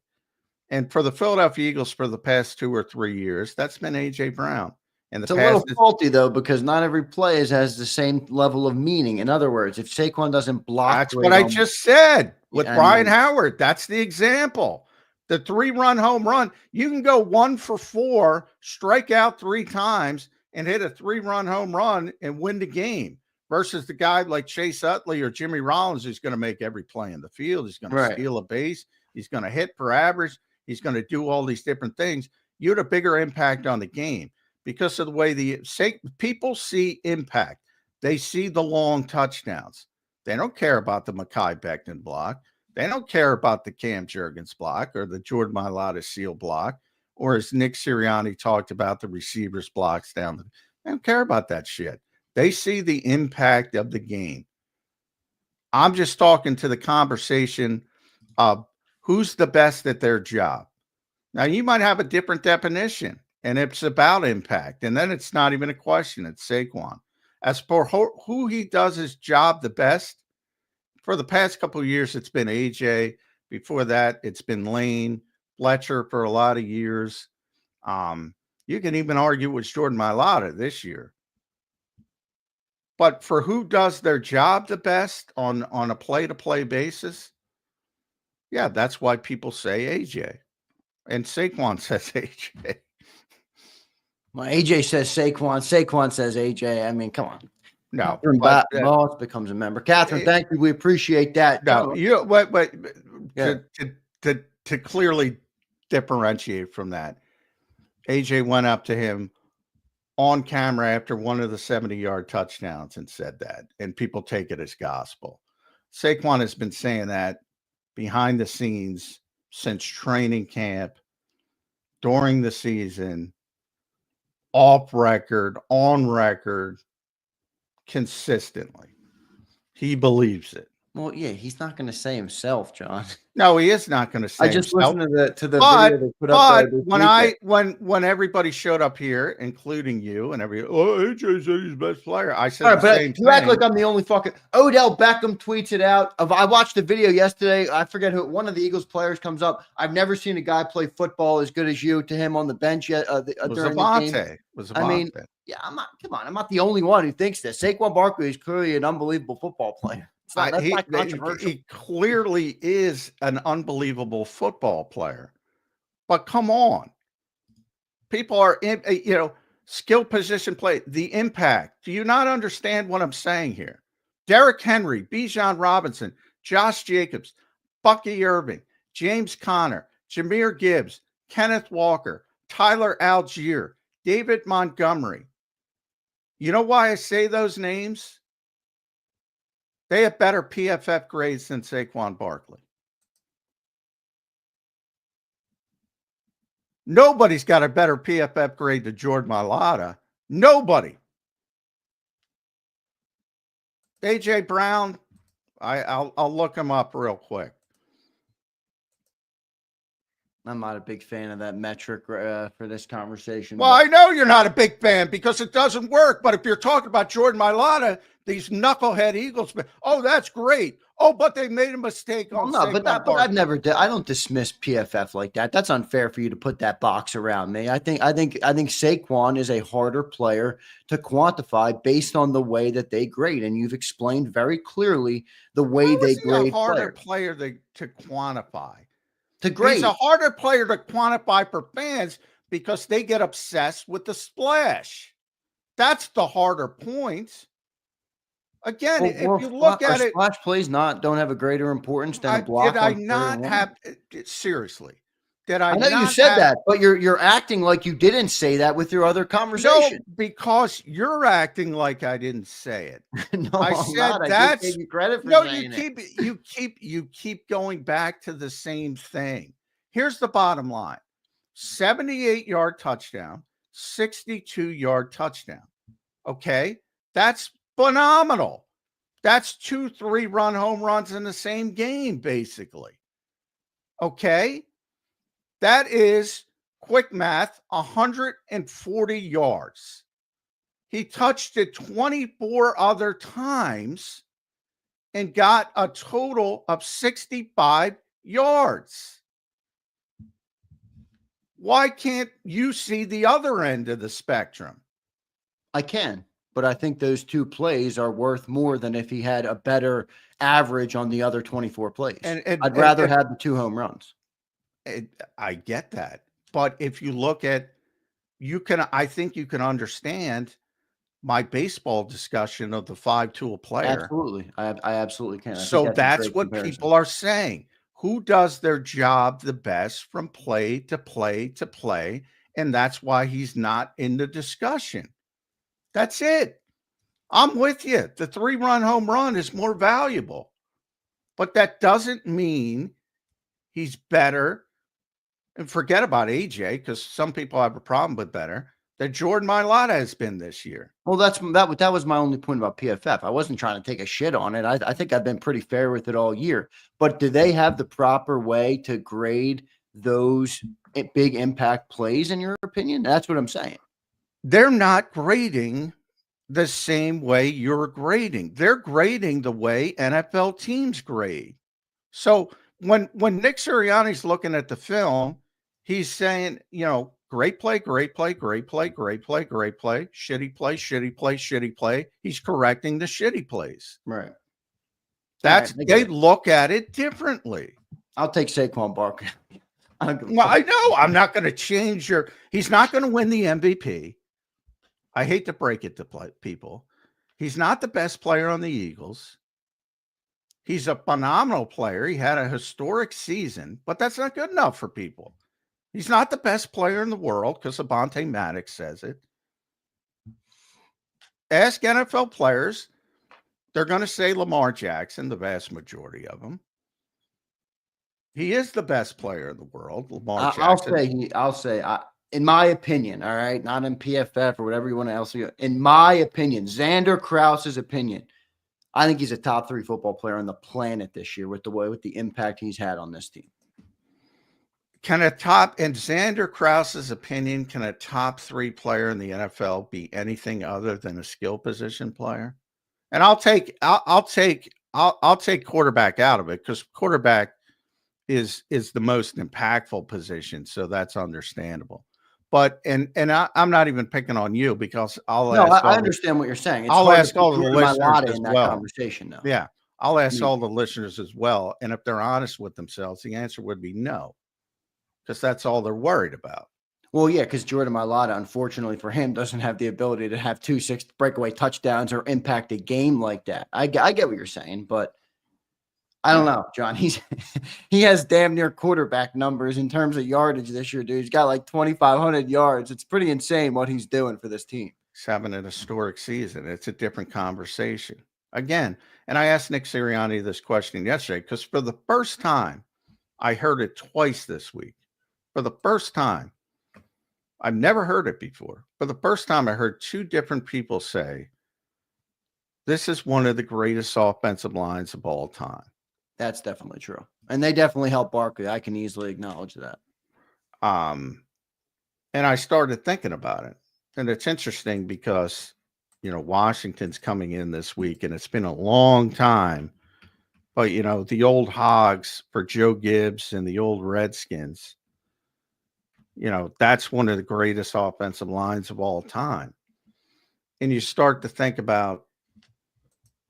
And for the Philadelphia Eagles for the past 2 or 3 years, that's been A.J. Brown. It's a little faulty, though, because not every play has the same level of meaning. In other words, if Saquon doesn't block, that's what I just said with Brian Howard. That's the example. The 3-run home run. You can go 1 for 4, strike out 3 times, and hit a 3-run home run and win the game. Versus the guy like Chase Utley or Jimmy Rollins who's going to make every play in the field. He's going to steal a base. He's going to hit for average. He's going to do all these different things. You had a bigger impact on the game. Because of the way people see impact. They see the long touchdowns. They don't care about the Mekhi Becton block. They don't care about the Cam Jurgens block or the Jordan Mailata seal block, or as Nick Sirianni talked about, the receivers blocks down. They don't care about that shit. They see the impact of the game. I'm just talking to the conversation of who's the best at their job. Now, you might have a different definition. And it's about impact. And then it's not even a question. It's Saquon. As for who he does his job the best, for the past couple of years, it's been AJ. Before that, it's been Lane, Fletcher for a lot of years. You can even argue with Jordan Mailata this year. But for who does their job the best on a play-to-play basis, yeah, that's why people say AJ. And Saquon says AJ. Well, AJ says Saquon. Saquon says AJ. I mean, come on. No, Boss becomes a member. Catherine, thank you. We appreciate that. No, to clearly differentiate from that, AJ went up to him on camera after one of the 70-yard touchdowns and said that, and people take it as gospel. Saquon has been saying that behind the scenes since training camp, during the season, off record, on record, consistently. He believes it. Well, yeah, he's not going to say himself, John. No, he is not going to say. I just himself. listened to the video they put up there. When everybody showed up here, including you and AJ said he's the best player. I said right, the same thing. You act like I'm the only fucking. Odell Beckham tweets it out. I watched the video yesterday. I forget who. One of the Eagles players comes up. I've never seen a guy play football as good as you. To him on the bench yet during the game. I mean, yeah, I'm not. Come on, I'm not the only one who thinks this. Saquon Barkley is clearly an unbelievable football player. That's not controversial. He clearly is an unbelievable football player. But come on. People are, skill position play, the impact. Do you not understand what I'm saying here? Derrick Henry, Bijan Robinson, Josh Jacobs, Bucky Irving, James Conner, Jahmyr Gibbs, Kenneth Walker, Tyler Algier, David Montgomery. You know why I say those names? They have better PFF grades than Saquon Barkley. Nobody's got a better PFF grade than Jordan Mailata. Nobody. A.J. Brown, I'll look him up real quick. I'm not a big fan of that metric for this conversation. Well, I know you're not a big fan because it doesn't work. But if you're talking about Jordan Mailata, these knucklehead Eagles, oh, that's great. Oh, but they made a mistake on. No, but I've never. I don't dismiss PFF like that. That's unfair for you to put that box around me. I think Saquon is a harder player to quantify based on the way that they grade, and you've explained very clearly the way they grade. A harder player to quantify. To grade. He's a harder player to quantify for fans because they get obsessed with the splash. That's the harder point. Again, if you look at it, splash plays don't have a greater importance than a block. Did I not have seriously? Did I? I know you said that, but you're acting like you didn't say that with your other conversation. No, because you're acting like I didn't say it. No, I said that's. I gave you credit for saying you keep going back to the same thing. Here's the bottom line: 78-yard touchdown, 62-yard touchdown. Okay, that's phenomenal. That's 2 3-run home runs in the same game, basically. Okay. That is, quick math, 140 yards. He touched it 24 other times and got a total of 65 yards. Why can't you see the other end of the spectrum? I can, but I think those 2 plays are worth more than if he had a better average on the other 24 plays. I'd rather have the 2 home runs. I get that. But if you look at, I think you can understand my baseball discussion of the 5-tool player. Absolutely. I absolutely can. So that's what people are saying. Who does their job the best from play to play to play? And that's why he's not in the discussion. That's it. I'm with you. The 3-run home run is more valuable. But that doesn't mean he's better. And forget about AJ, because some people have a problem with better, that Jordan Mailata has been this year. Well, that was my only point about PFF. I wasn't trying to take a shit on it. I think I've been pretty fair with it all year. But do they have the proper way to grade those big impact plays, in your opinion? That's what I'm saying. They're not grading the same way you're grading. They're grading the way NFL teams grade. So when Nick Sirianni's looking at the film, he's saying, great play, great play, great play, great play, great play, shitty play, shitty play, shitty play. He's correcting the shitty plays. Right. They look at it differently. I'll take Saquon Barkley. Well, I know I'm not going to change he's not going to win the MVP. I hate to break it to people. He's not the best player on the Eagles. He's a phenomenal player. He had a historic season, but that's not good enough for people. He's not the best player in the world because Avonte Maddox says it. Ask NFL players. They're going to say Lamar Jackson, the vast majority of them. He is the best player in the world, Lamar Jackson. I'll say, in my opinion, all right, not in PFF or whatever you want to else. In my opinion, Zander Krause's opinion, I think he's a top 3 football player on the planet this year with the impact he's had on this team. In Zander Krause's opinion, can a top 3 player in the NFL be anything other than a skill position player? And I'll take quarterback out of it because quarterback is the most impactful position, so that's understandable. But I'm not even picking on you because I understand what you're saying. I'll ask all the listeners as well. Conversation, though. Yeah, I'll ask all the listeners as well, and if they're honest with themselves, the answer would be no, because that's all they're worried about. Well, yeah, because Jordan Mailata, unfortunately for him, doesn't have the ability to have 2 6 breakaway touchdowns or impact a game like that. I get what you're saying, but I don't know, John. He has damn near quarterback numbers in terms of yardage this year, dude. He's got like 2,500 yards. It's pretty insane what he's doing for this team. He's having an historic season. It's a different conversation. Again, and I asked Nick Sirianni this question yesterday because for the first time, I heard it twice this week. For the first time, I've never heard it before. For the first time, I heard two different people say, this is one of the greatest offensive lines of all time. That's definitely true. And they definitely help Barkley. I can easily acknowledge that. And I started thinking about it. And it's interesting because, Washington's coming in this week, and it's been a long time. But, the old Hogs for Joe Gibbs and the old Redskins, that's one of the greatest offensive lines of all time. And you start to think about,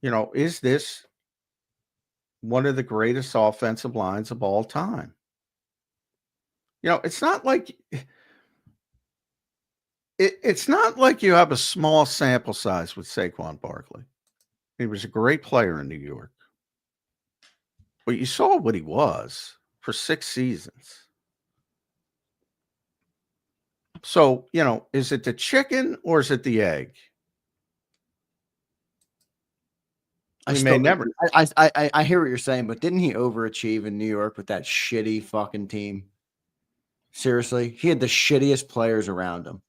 is this one of the greatest offensive lines of all time? It's not like it's not like you have a small sample size with Saquon Barkley. He was a great player in New York. But you saw what he was for 6 seasons. So, is it the chicken or is it the egg? I hear what you're saying, but didn't he overachieve in New York with that shitty fucking team? Seriously, he had the shittiest players around him.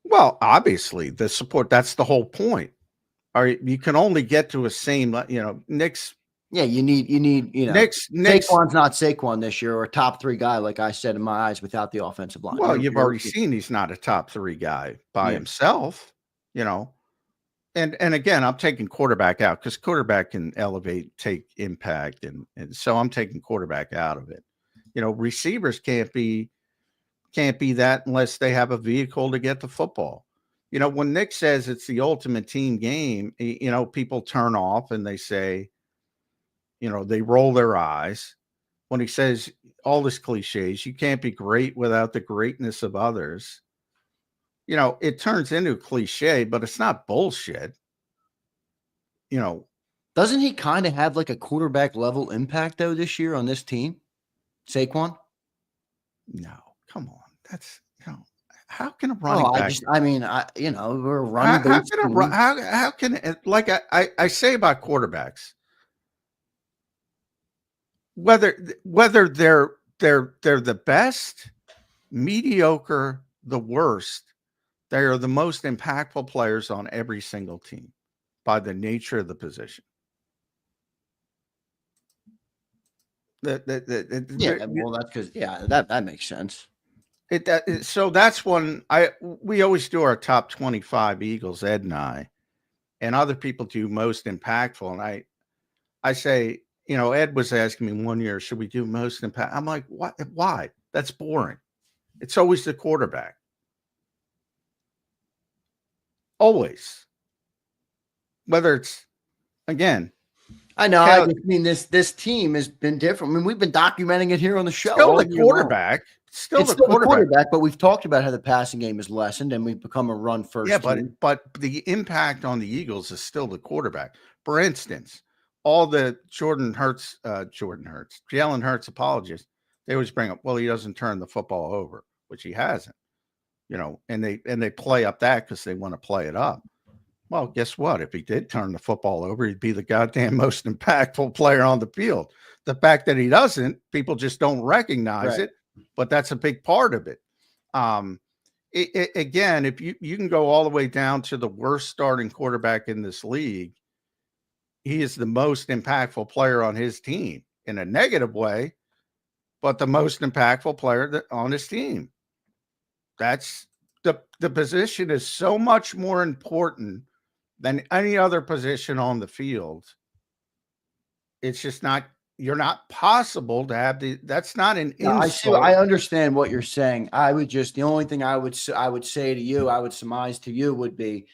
Well, obviously, the support, that's the whole point. All right, you can only get to a same, Nick's. Yeah, you need, Nick's Saquon's not Saquon this year, or a top 3 guy, like I said in my eyes, without the offensive line. Well, you've already seen he's not a top 3 guy by himself, And again, I'm taking quarterback out because quarterback can elevate, take impact, and so I'm taking quarterback out of it. Receivers can't be that unless they have a vehicle to get the football. When Nick says it's the ultimate team game, people turn off and they say, they roll their eyes when he says all this cliches. You can't be great without the greatness of others. It turns into a cliche, but it's not bullshit. Doesn't he kind of have like a quarterback level impact though this year on this team? Saquon? No, come on. That's, how can a running back? We're a running how can it, like I say about quarterbacks, whether they're the best, mediocre, the worst, they are the most impactful players on every single team by the nature of the position. Well, that's because that makes sense. So that's when we always do our top 25 Eagles, Ed and other people do most impactful. And I say, Ed was asking me one year, should we do most impact? I'm like, what? Why? That's boring. It's always the quarterback. Always. Whether it's, again, I know. I mean, this team has been different. I mean, we've been documenting it here on the show. Still the quarterback. Still the quarterback. But we've talked about how the passing game is lessened and we've become a run first. Yeah, but the impact on the Eagles is still the quarterback. For instance, all the Jalen Hurts apologists, they always bring up, well, he doesn't turn the football over, which he hasn't. And they play up that because they want to play it up. Well, guess what? If he did turn the football over, he'd be the goddamn most impactful player on the field. The fact that he doesn't, people just don't recognize it, but that's a big part of it. Again, if you can go all the way down to the worst starting quarterback in this league, he is the most impactful player on his team in a negative way, but the most impactful player on his team. That's the position is so much more important than any other position on the field. It's just not, you're not possible to have that's not an insult. I understand what you're saying. The only thing I would say to you, I would surmise to you would be,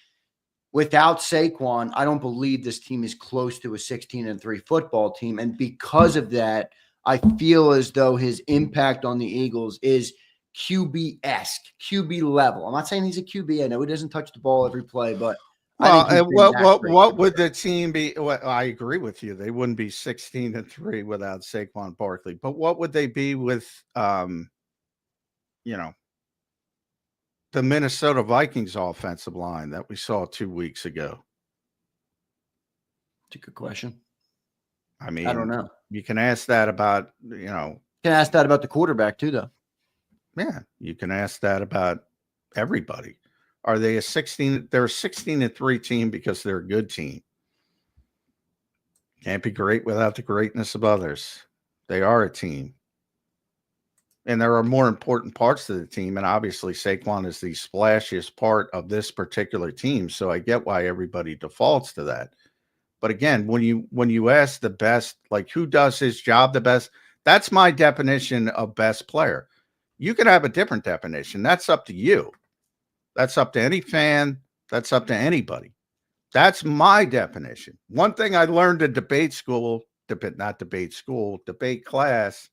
without Saquon, I don't believe this team is close to a 16-3 football team. And because of that, I feel as though his impact on the Eagles is QB-esque, QB level. I'm not saying he's a QB. I know he doesn't touch the ball every play, but Well, he's been that great. what would the team be? Well, I agree with you. They wouldn't be 16-3 without Saquon Barkley. But what would they be with, you know, the Minnesota Vikings offensive line that we saw 2 weeks ago? That's a good question. I mean, I don't know. You can ask that about, Can ask that about the quarterback too, though. Yeah, you can ask that about everybody. Are they a 16? They're a 16-3 team because they're a good team. Can't be great without the greatness of others. They are a team. And there are more important parts to the team. And obviously, Saquon is the splashiest part of this particular team. So I get why everybody defaults to that. But again, when you ask the best, like who does his job the best, that's my definition of best player. You can have a different definition. That's up to you. That's up to any fan. That's up to anybody. That's my definition. One thing I learned in debate class,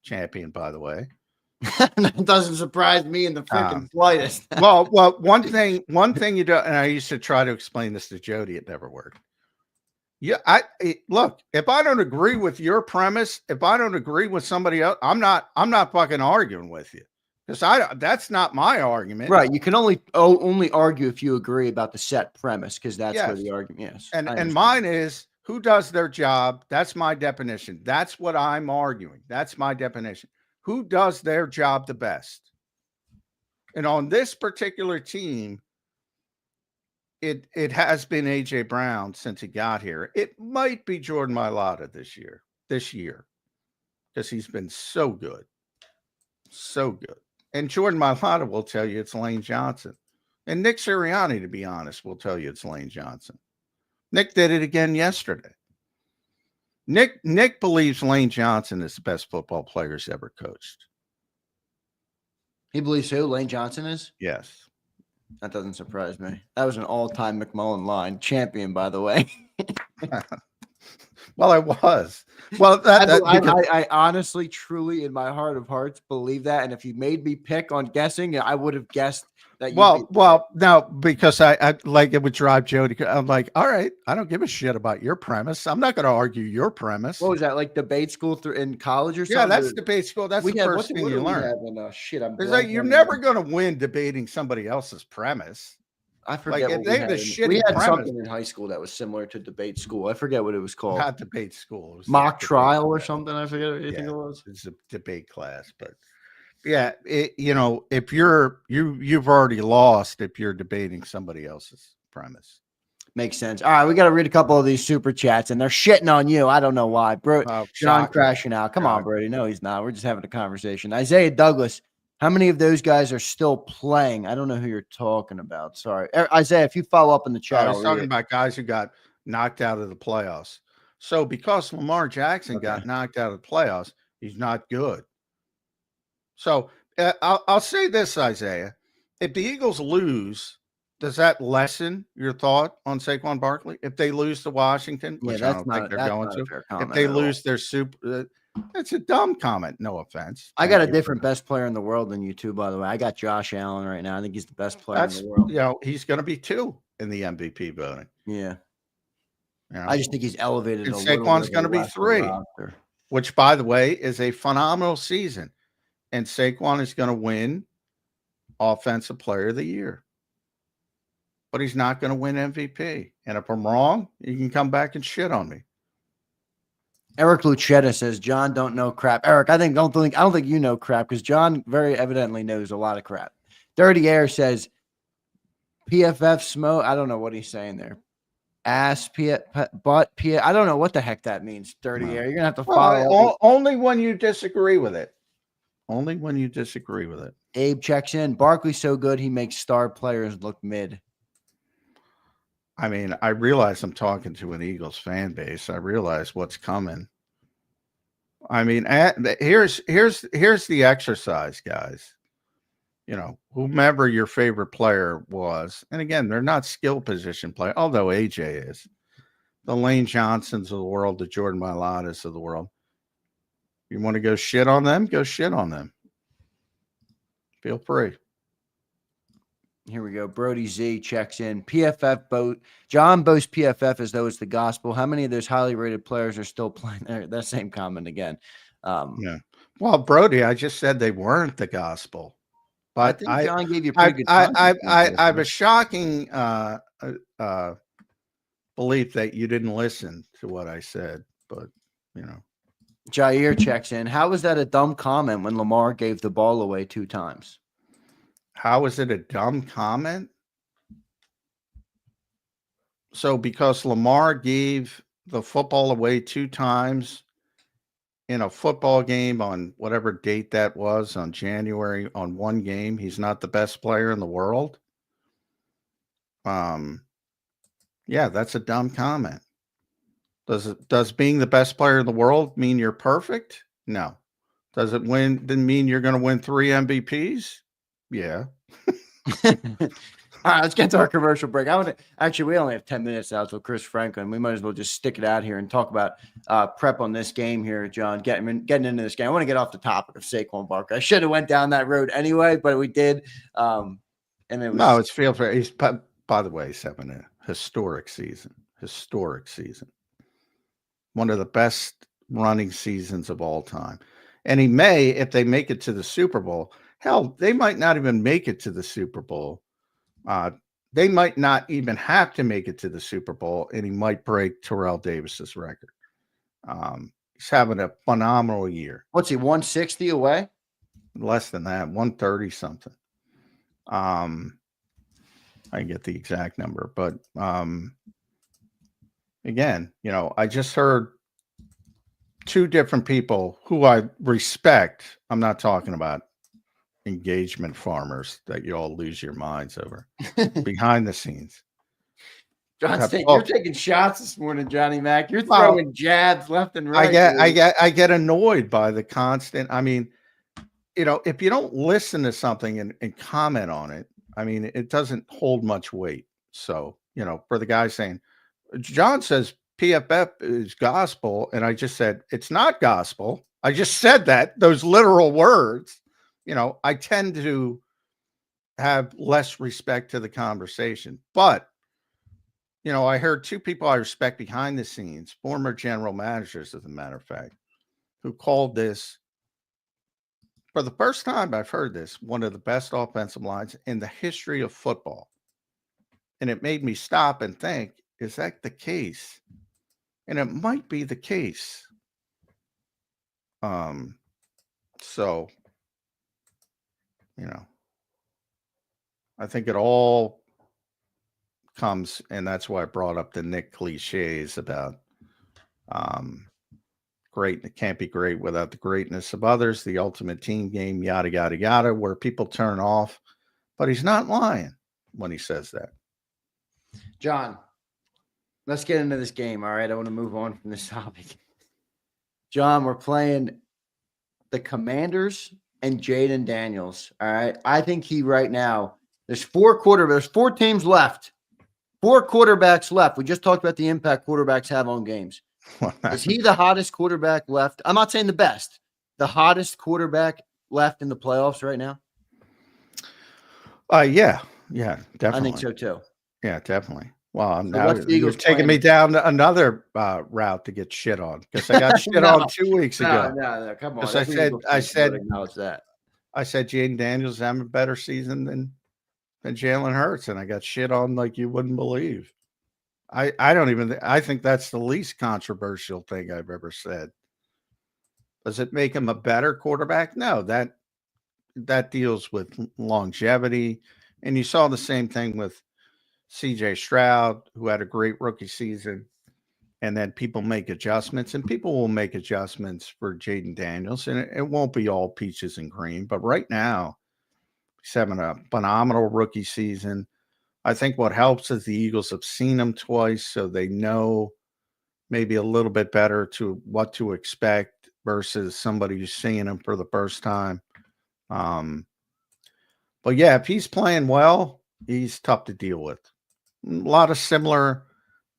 champion, by the way. That doesn't surprise me in the freaking slightest. well, one thing you do, and I used to try to explain this to Jody, it never worked. Yeah, look, if I don't agree with your premise, if I don't agree with somebody else, I'm not fucking arguing with you. Because that's not my argument. Right. You can only argue if you agree about the set premise, because that's where the argument is. And mine is who does their job. That's my definition. That's what I'm arguing. That's my definition. Who does their job the best? And on this particular team, it has been A.J. Brown since he got here. It might be Jordan Mailata this year, because he's been so good. So good. And Jordan Mailata will tell you it's Lane Johnson. And Nick Sirianni, to be honest, will tell you it's Lane Johnson. Nick did it again yesterday. Nick believes Lane Johnson is the best football player he's ever coached. He believes who? Lane Johnson is? Yes. That doesn't surprise me. That was an all-time McMullen line. Champion, by the way. Well, I was. Well, I honestly, truly, in my heart of hearts, believe that. And if you made me pick on guessing, I would have guessed that. No, because I like it would drive Jody. I'm like, all right, I don't give a shit about your premise. I'm not going to argue your premise. What was that, like debate school in college or something? Yeah, that's debate school. That's the first thing you learn. You're never going to win debating somebody else's premise. I forget. Like, we had something in high school that was similar to debate school. I forget what it was called. Not debate school. It was mock trial or something. I forget what you think it was. It's a debate class, but yeah, if you've already lost if you're debating somebody else's premise. Makes sense. All right, we got to read a couple of these super chats, and they're shitting on you. I don't know why, bro. John crashing out. Come on, Brody. No, he's not. We're just having a conversation. Isaiah Douglas. How many of those guys are still playing? I don't know who you're talking about. Sorry. Isaiah, if you follow up in the chat. I was talking about guys who got knocked out of the playoffs. So because Lamar Jackson got knocked out of the playoffs, he's not good. So I'll say this, Isaiah. If the Eagles lose, does that lessen your thought on Saquon Barkley? If they lose to Washington, which I don't think they're going to. If they lose their super it's a dumb comment. No offense. I got a different best player in the world than you two, by the way. I got Josh Allen right now. I think he's the best player in the world. He's going to be 2 in the MVP voting. Yeah. I just think he's elevated. And Saquon's going to be 3, which, by the way, is a phenomenal season. And Saquon is going to win Offensive Player of the Year. But he's not going to win MVP. And if I'm wrong, you can come back and shit on me. Eric Lucetta says, John don't know crap. Eric, I don't think you know crap, because John very evidently knows a lot of crap. Dirty Air says, PFF smoke. I don't know what he's saying there. Ass, butt, I don't know what the heck that means. Dirty Air. You're going to have to follow. Only when you disagree with it. Only when you disagree with it. Abe checks in. Barkley's so good, he makes star players look mid. I mean, I realize I'm talking to an Eagles fan base. I realize what's coming. I mean, here's the exercise, guys. Whomever your favorite player was, and again, they're not skill position play, although AJ is. The Lane Johnsons of the world, the Jordan Mailatas of the world. You want to go shit on them? Go shit on them. Feel free. Here we go. Brody Z checks in. PFF boat. John boasts PFF as though it's the gospel. How many of those highly rated players are still playing there? That same comment again. Yeah. Well, Brody, I just said they weren't the gospel, I but think John gave you a pretty good context. I have a shocking belief that you didn't listen to what I said, but you know. Jair checks in. How was that a dumb comment when Lamar gave the ball away 2 times? How is it a dumb comment? So because Lamar gave the football away 2 times in a football game on whatever date that was on January on one game, he's not the best player in the world. Yeah, that's a dumb comment. Does being the best player in the world mean you're perfect? No. Does it mean you're going to win 3 MVPs? Yeah. All right, let's get to our commercial break. We only have 10 minutes out till Chris Franklin. We might as well just stick it out here and talk about prep on this game here, John. Getting into this game. I want to get off the topic of Saquon Barkley. I should have went down that road anyway, but we did. And it was it's feel fair. He's by the way, he's having a historic season. Historic season. One of the best running seasons of all time. And he may, if they make it to the Super Bowl, hell, they might not even make it to the Super Bowl. They might not even have to make it to the Super Bowl, and he might break Terrell Davis's record. He's having a phenomenal year. What's he, 160 away? Less than that, 130 something. I can get the exact number, but again, I just heard 2 different people who I respect. I'm not talking about engagement farmers that you all lose your minds over behind the scenes. John State, you're taking shots this morning, Johnny Mac. You're throwing jabs left and right. I get annoyed by the constant. I mean, if you don't listen to something and comment on it, I mean, it doesn't hold much weight. So, for the guy saying, John says PFF is gospel, and I just said, it's not gospel. I just said those literal words. I tend to have less respect to the conversation. But, I heard 2 people I respect behind the scenes, former general managers, as a matter of fact, who called this, for the first time I've heard this, one of the best offensive lines in the history of football. And it made me stop and think, is that the case? And it might be the case. So, I think it all comes, and that's why I brought up the Nick cliches about great. It can't be great without the greatness of others, the ultimate team game, yada, yada, yada, where people turn off. But he's not lying when he says that. John, let's get into this game. All right. I want to move on from this topic. John, we're playing the Commanders and Jaden Daniels. All right. I think right now, there's 4 teams left. 4 quarterbacks left. We just talked about the impact quarterbacks have on games. Is he the hottest quarterback left? I'm not saying the best. The hottest quarterback left in the playoffs right now? Yeah, definitely. I think so too. Yeah, definitely. Well, now you're taking me down another route to get shit on, because I got shit on 2 weeks ago. No, come on. I said acknowledge that. I said Jaden Daniels having a better season than Jalen Hurts, and I got shit on like you wouldn't believe. I think that's the least controversial thing I've ever said. Does it make him a better quarterback? No, that deals with longevity. And you saw the same thing with CJ Stroud, who had a great rookie season. And then people make adjustments, and people will make adjustments for Jaden Daniels. And it won't be all peaches and cream. But right now, he's having a phenomenal rookie season. I think what helps is the Eagles have seen him twice, so they know maybe a little bit better to what to expect versus somebody who's seeing him for the first time. But yeah, if he's playing well, he's tough to deal with. A lot of similar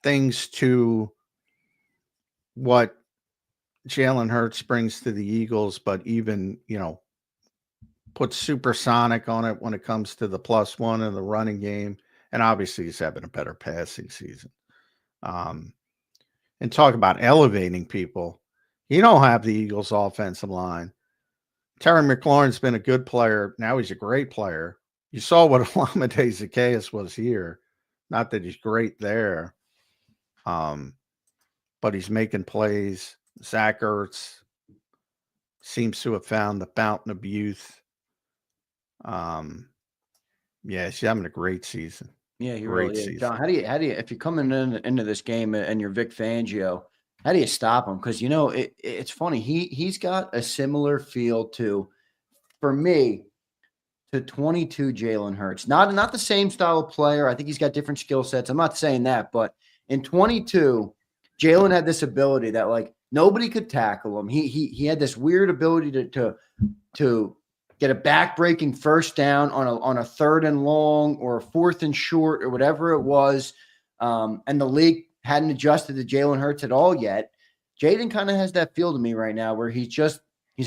things to what Jalen Hurts brings to the Eagles, but even, put supersonic on it when it comes to the +1 in the running game. And obviously he's having a better passing season. And talk about elevating people. You don't have the Eagles offensive line. Terry McLaurin's been a good player. Now he's a great player. You saw what Olamide Zaccheaus was here. Not that he's great there. But he's making plays. Zach Ertz seems to have found the fountain of youth. Yeah, he's having a great season. Yeah, he Great really is. season. John, how do you if you're coming into this game and you're Vic Fangio, how do you stop him? Because it's funny. He's got a similar feel for me, to 22 Jalen Hurts. Not the same style of player. I think he's got different skill sets. I'm not saying that, but in 22, Jalen had this ability that like nobody could tackle him. He had this weird ability to get a back-breaking first down on a 3rd and long or a 4th and short or whatever it was. And the league hadn't adjusted to Jalen Hurts at all yet. Jaden kind of has that feel to me right now where he's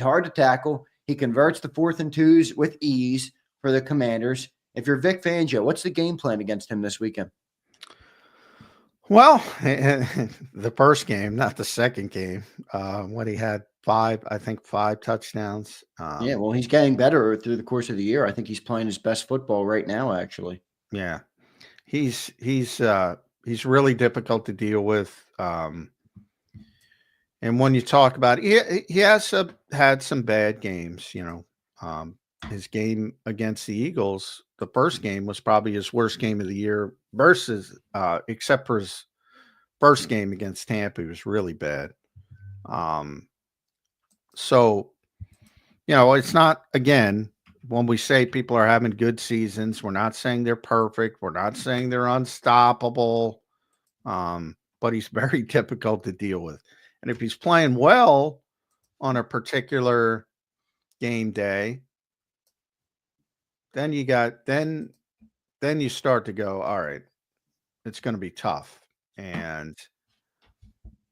hard to tackle. He converts the 4th and 2s with ease for the Commanders. If you're Vic Fangio, what's the game plan against him this weekend? Well, the first game, not the second game, when he had 5 touchdowns. Yeah, well, he's getting better through the course of the year. I think he's playing his best football right now, actually. Yeah, he's really difficult to deal with. And when you talk about it, he has had some bad games. His game against the Eagles, the first game was probably his worst game of the year versus, except for his first game against Tampa, he was really bad. So, it's not, again, when we say people are having good seasons, we're not saying they're perfect. We're not saying they're unstoppable. But he's very difficult to deal with. And if he's playing well on a particular game day, then then you start to go, all right, it's going to be tough. And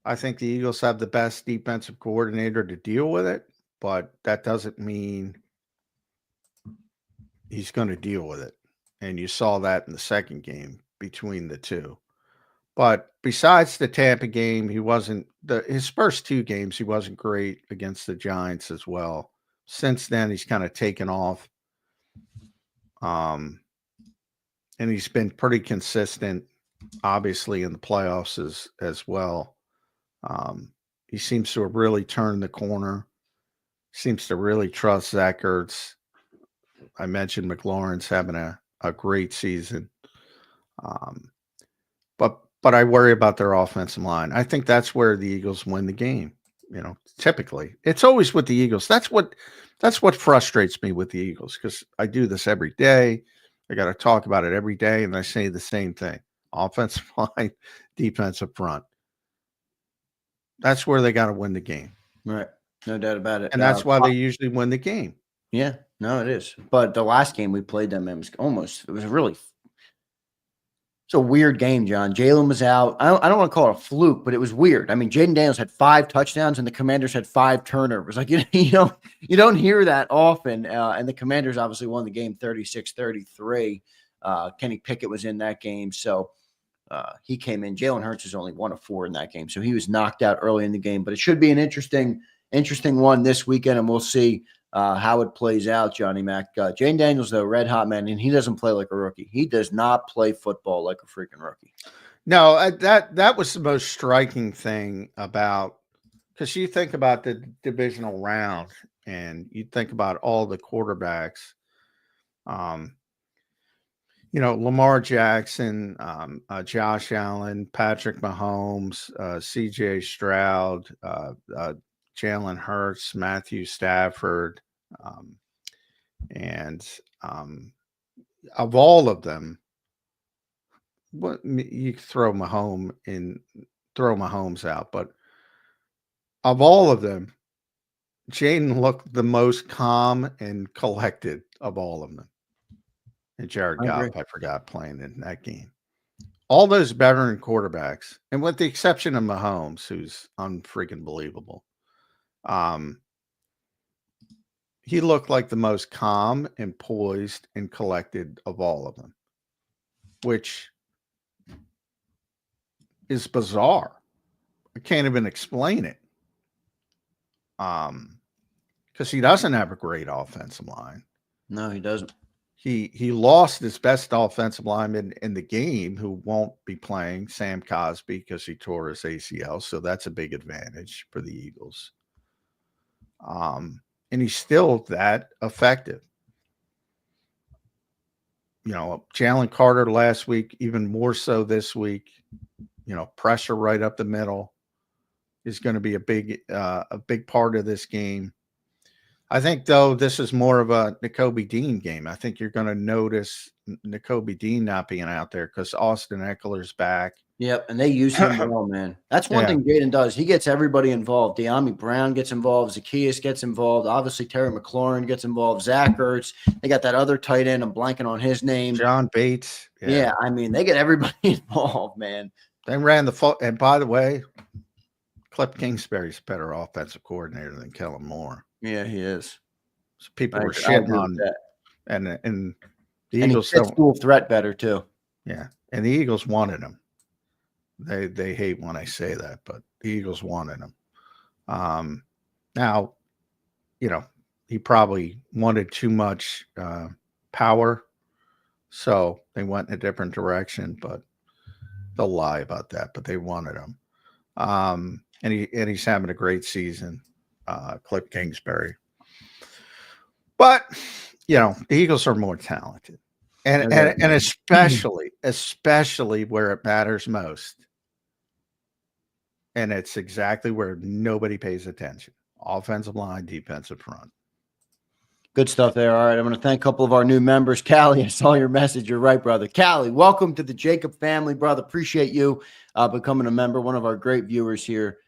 I think the Eagles have the best defensive coordinator to deal with it, but that doesn't mean he's going to deal with it. And you saw that in the second game between the two. But besides the Tampa game, his first 2 games, he wasn't great against the Giants as well. Since then, he's kind of taken off. And he's been pretty consistent, obviously, in the playoffs as well. He seems to have really turned the corner, seems to really trust Zach Ertz. I mentioned McLaurin's having a great season. But I worry about their offensive line. I think that's where the Eagles win the game. Typically. It's always with the Eagles. That's what frustrates me with the Eagles, because I do this every day. I got to talk about it every day, and I say the same thing. Offensive line, defensive front. That's where they got to win the game. Right. No doubt about it. And that's why they usually win the game. Yeah, no, it is. But the last game we played them, it was it's a weird game, John. Jalen was out. I don't want to call it a fluke, but it was weird. I mean, Jaden Daniels had 5 touchdowns and the Commanders had 5 turnovers. Like, you don't hear that often. And the Commanders obviously won the game 36-33. Kenny Pickett was in that game. So he came in. Jalen Hurts is only 1 of 4 in that game. So he was knocked out early in the game. But it should be an interesting one this weekend, and we'll see how it plays out, Johnny Mac. Jane Daniels, though, red hot man, and he doesn't play like a rookie. He does not play football like a freaking rookie. No, that was the most striking thing about, because you think about the divisional round and you think about all the quarterbacks, Lamar Jackson, Josh Allen, Patrick Mahomes, CJ Stroud, Jalen Hurts, Matthew Stafford, and of all of them, you throw Mahomes out, but of all of them, Jaden looked the most calm and collected of all of them. And Jared Goff, I forgot, playing in that game. All those veteran quarterbacks, and with the exception of Mahomes, who's unfreaking believable, he looked like the most calm and poised and collected of all of them, which is bizarre. I can't even explain it. Because he doesn't have a great offensive line. No, he doesn't. He lost his best offensive lineman in the game, who won't be playing, Sam Cosby, because he tore his ACL. So that's a big advantage for the Eagles. And he's still that effective. You know, Jalen Carter last week, even more so this week. You know, pressure right up the middle is going to be a big part of this game. I think, though, this is more of a Nakobe Dean game. I think you're going to notice Nakobe Dean not being out there because Austin Eckler's back. Yep, and they use him well, man. That's one thing Jaden does. He gets everybody involved. De'Ami Brown gets involved. Zacchaeus gets involved. Obviously, Terry McLaurin gets involved. Zach Ertz. They got that other tight end. I'm blanking on his name. John Bates. Yeah, I mean, they get everybody involved, man. They ran the – and by the way, Cliff Kingsbury's a better offensive coordinator than Kellen Moore. Yeah, he is. So people were shitting on that. And the Eagles he fits dual threat better too. Yeah, and the Eagles wanted him. They hate when I say that, but the Eagles wanted him. Now, you know, he probably wanted too much power, so they went in a different direction. But they'll lie about that. But they wanted him, and he's having a great season, Cliff Kingsbury. But you know, the Eagles are more talented, and especially where it matters most. And it's exactly where nobody pays attention. Offensive line, defensive front. Good stuff there. All right, I'm going to thank a couple of our new members. Callie, I saw your message. You're right, brother. Callie, welcome to the JAKIB family, brother. Appreciate you becoming a member, one of our great viewers here,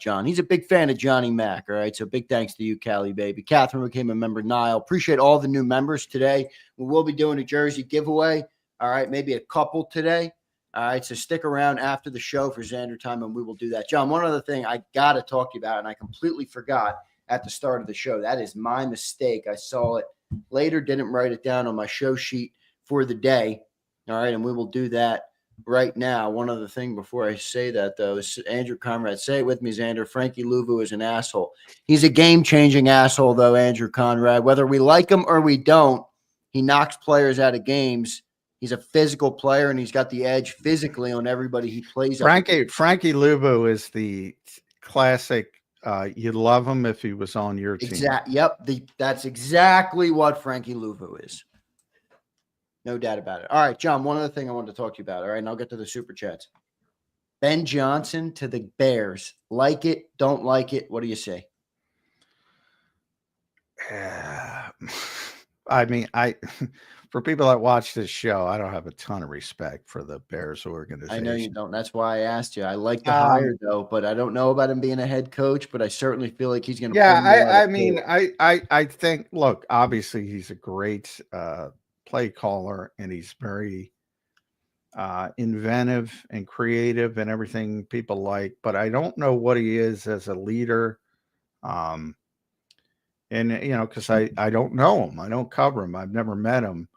John. He's a big fan of Johnny Mac, all right? So big thanks to you, Callie, baby. Catherine became a member. Niall, appreciate all the new members today. We will be doing a jersey giveaway, all right? Maybe a couple today. All right, so stick around after the show for Zander time, and we will do that. John, one other thing I got to talk to you about, and I completely forgot at the start of the show. That is my mistake. I saw it later, didn't write it down on my show sheet for the day. All right, and we will do that right now. One other thing before I say that, though, is Andrew Conrad. Say it with me, Zander. Frankie Louvu is an asshole. He's a game-changing asshole, though, Andrew Conrad. Whether we like him or we don't, he knocks players out of games. He's a physical player, and he's got the edge physically on everybody he plays. Frankie Louvu is the classic. You'd love him if he was on your team. Yep. That's exactly what Frankie Louvu is. No doubt about it. All right, John, one other thing I wanted to talk to you about. All right, and I'll get to the super chats. Ben Johnson to the Bears. Like it, don't like it. What do you say? I mean, for people that watch this show, I don't have a ton of respect for the Bears organization. I know you don't. That's why I asked you. I like the hire, though, but I don't know about him being a head coach, but I certainly feel like he's going to. Yeah, I think, look, obviously he's a great play caller, and he's very inventive and creative and everything people like, but I don't know what he is as a leader. And, you know, because I don't know him. I don't cover him. I've never met him.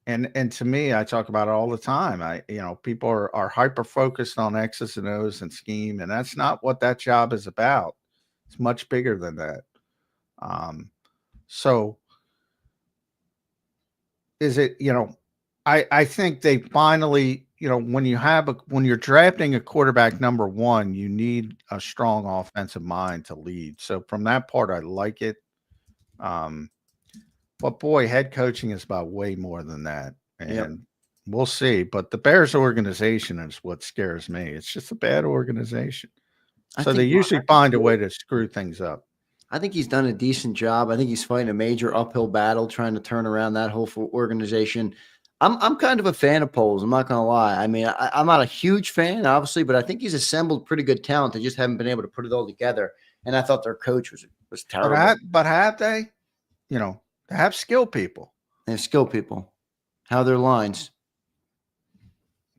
And to me, I talk about it all the time. People are hyper-focused on X's and O's and scheme, and that's not what that job is about. It's much bigger than that. So is it, I think they finally, when you're drafting a quarterback number one, you need a strong offensive mind to lead. So from that part, I like it. But boy, head coaching is about way more than that. And we'll see. But the Bears organization is what scares me. It's just a bad organization. So they usually find a way to screw things up. I think he's done a decent job. I think he's fighting a major uphill battle trying to turn around that whole organization. I'm kind of a fan of Poles. I'm not going to lie. I mean, I'm not a huge fan, obviously, but I think he's assembled pretty good talent. They just haven't been able to put it all together. And I thought their coach was terrible. But have they? They have skilled people. They have skilled people. How are their lines?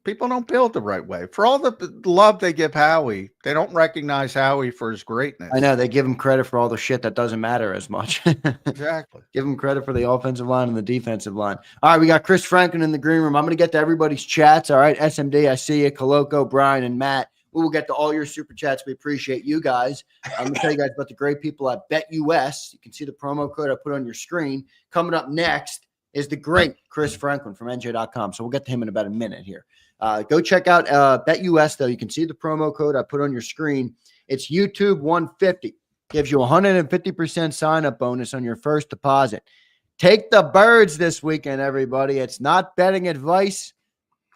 People don't build the right way. For all the love they give Howie, they don't recognize Howie for his greatness. I know they give him credit for all the shit that doesn't matter as much. Exactly. Give him credit for the offensive line and the defensive line. All right, we got Chris Franklin in the green room. I'm going to get to everybody's chats. All right, SMD, I see you. Coloco, Brian, and Matt. We will get to all your super chats. We appreciate you guys. I'm going to tell you guys about the great people at BetUS. You can see the promo code I put on your screen. Coming up next is the great Chris Franklin from NJ.com. So we'll get to him in about a minute here. Go check out BetUS, though. You can see the promo code I put on your screen. It's YouTube 150. Gives you 150% sign-up bonus on your first deposit. Take the birds this weekend, everybody. It's not betting advice,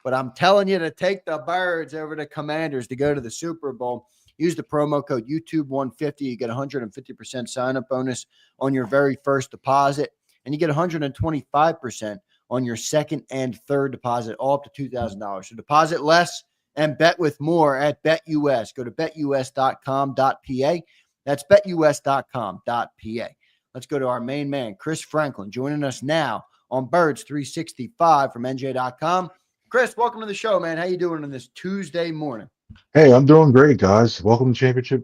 but I'm telling you to take the birds over to Commanders to go to the Super Bowl. Use the promo code YouTube150. You get 150% sign-up bonus on your very first deposit, and you get 125% on your second and third deposit, all up to $2,000. So deposit less and bet with more at BetUS. Go to betus.com.pa. That's betus.com.pa. Let's go to our main man, Chris Franklin, joining us now on Birds 365 from NJ.com. Chris, welcome to the show, man. How you doing on this Tuesday morning? Hey, I'm doing great, guys. Welcome to championship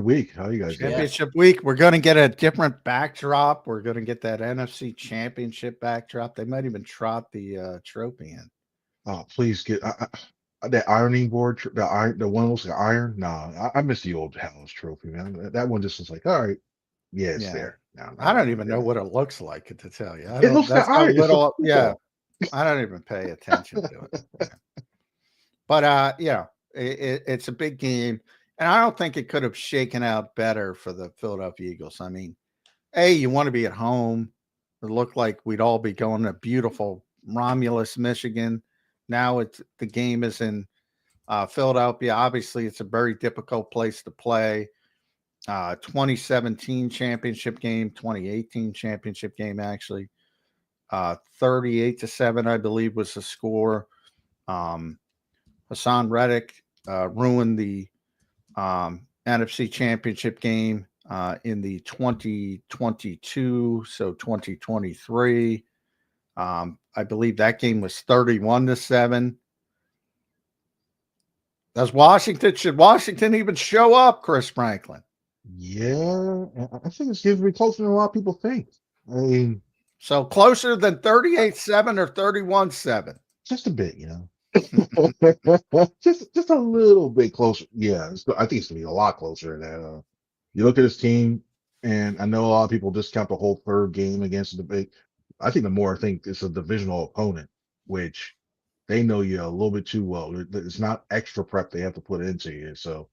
week. How are you guys doing? Championship week. We're going to get a different backdrop. We're going to get that NFC Championship backdrop. They might even trot the trophy in. Oh, please get that ironing board, the one looks like iron. Nah, I miss the old Hallows trophy, man. That one just was like, all right, yeah, it's there. No, I don't even know what it looks like, to tell you. It looks like iron. Yeah, I don't even pay attention to it. Yeah. But it's a big game, and I don't think it could have shaken out better for the Philadelphia Eagles. I mean, you want to be at home. It looked like we'd all be going to beautiful Romulus, Michigan. Now the game is in Philadelphia. Obviously, it's a very difficult place to play. 2017 championship game, 2018 championship game, actually. 38-7, I believe, was the score. Hassan Reddick ruined the NFC Championship game in the 2022, so 2023. I believe that game was 31-7. Should Washington even show up, Chris Franklin? Yeah, I think it's going to be closer than a lot of people think. I mean, so closer than 38-7 or 31-7? Just a bit, just a little bit closer. Yeah, I think it's going to be a lot closer than that. You look at this team, and I know a lot of people discount the whole third game against the big. I think it's a divisional opponent, which they know you a little bit too well. It's not extra prep they have to put into you. So,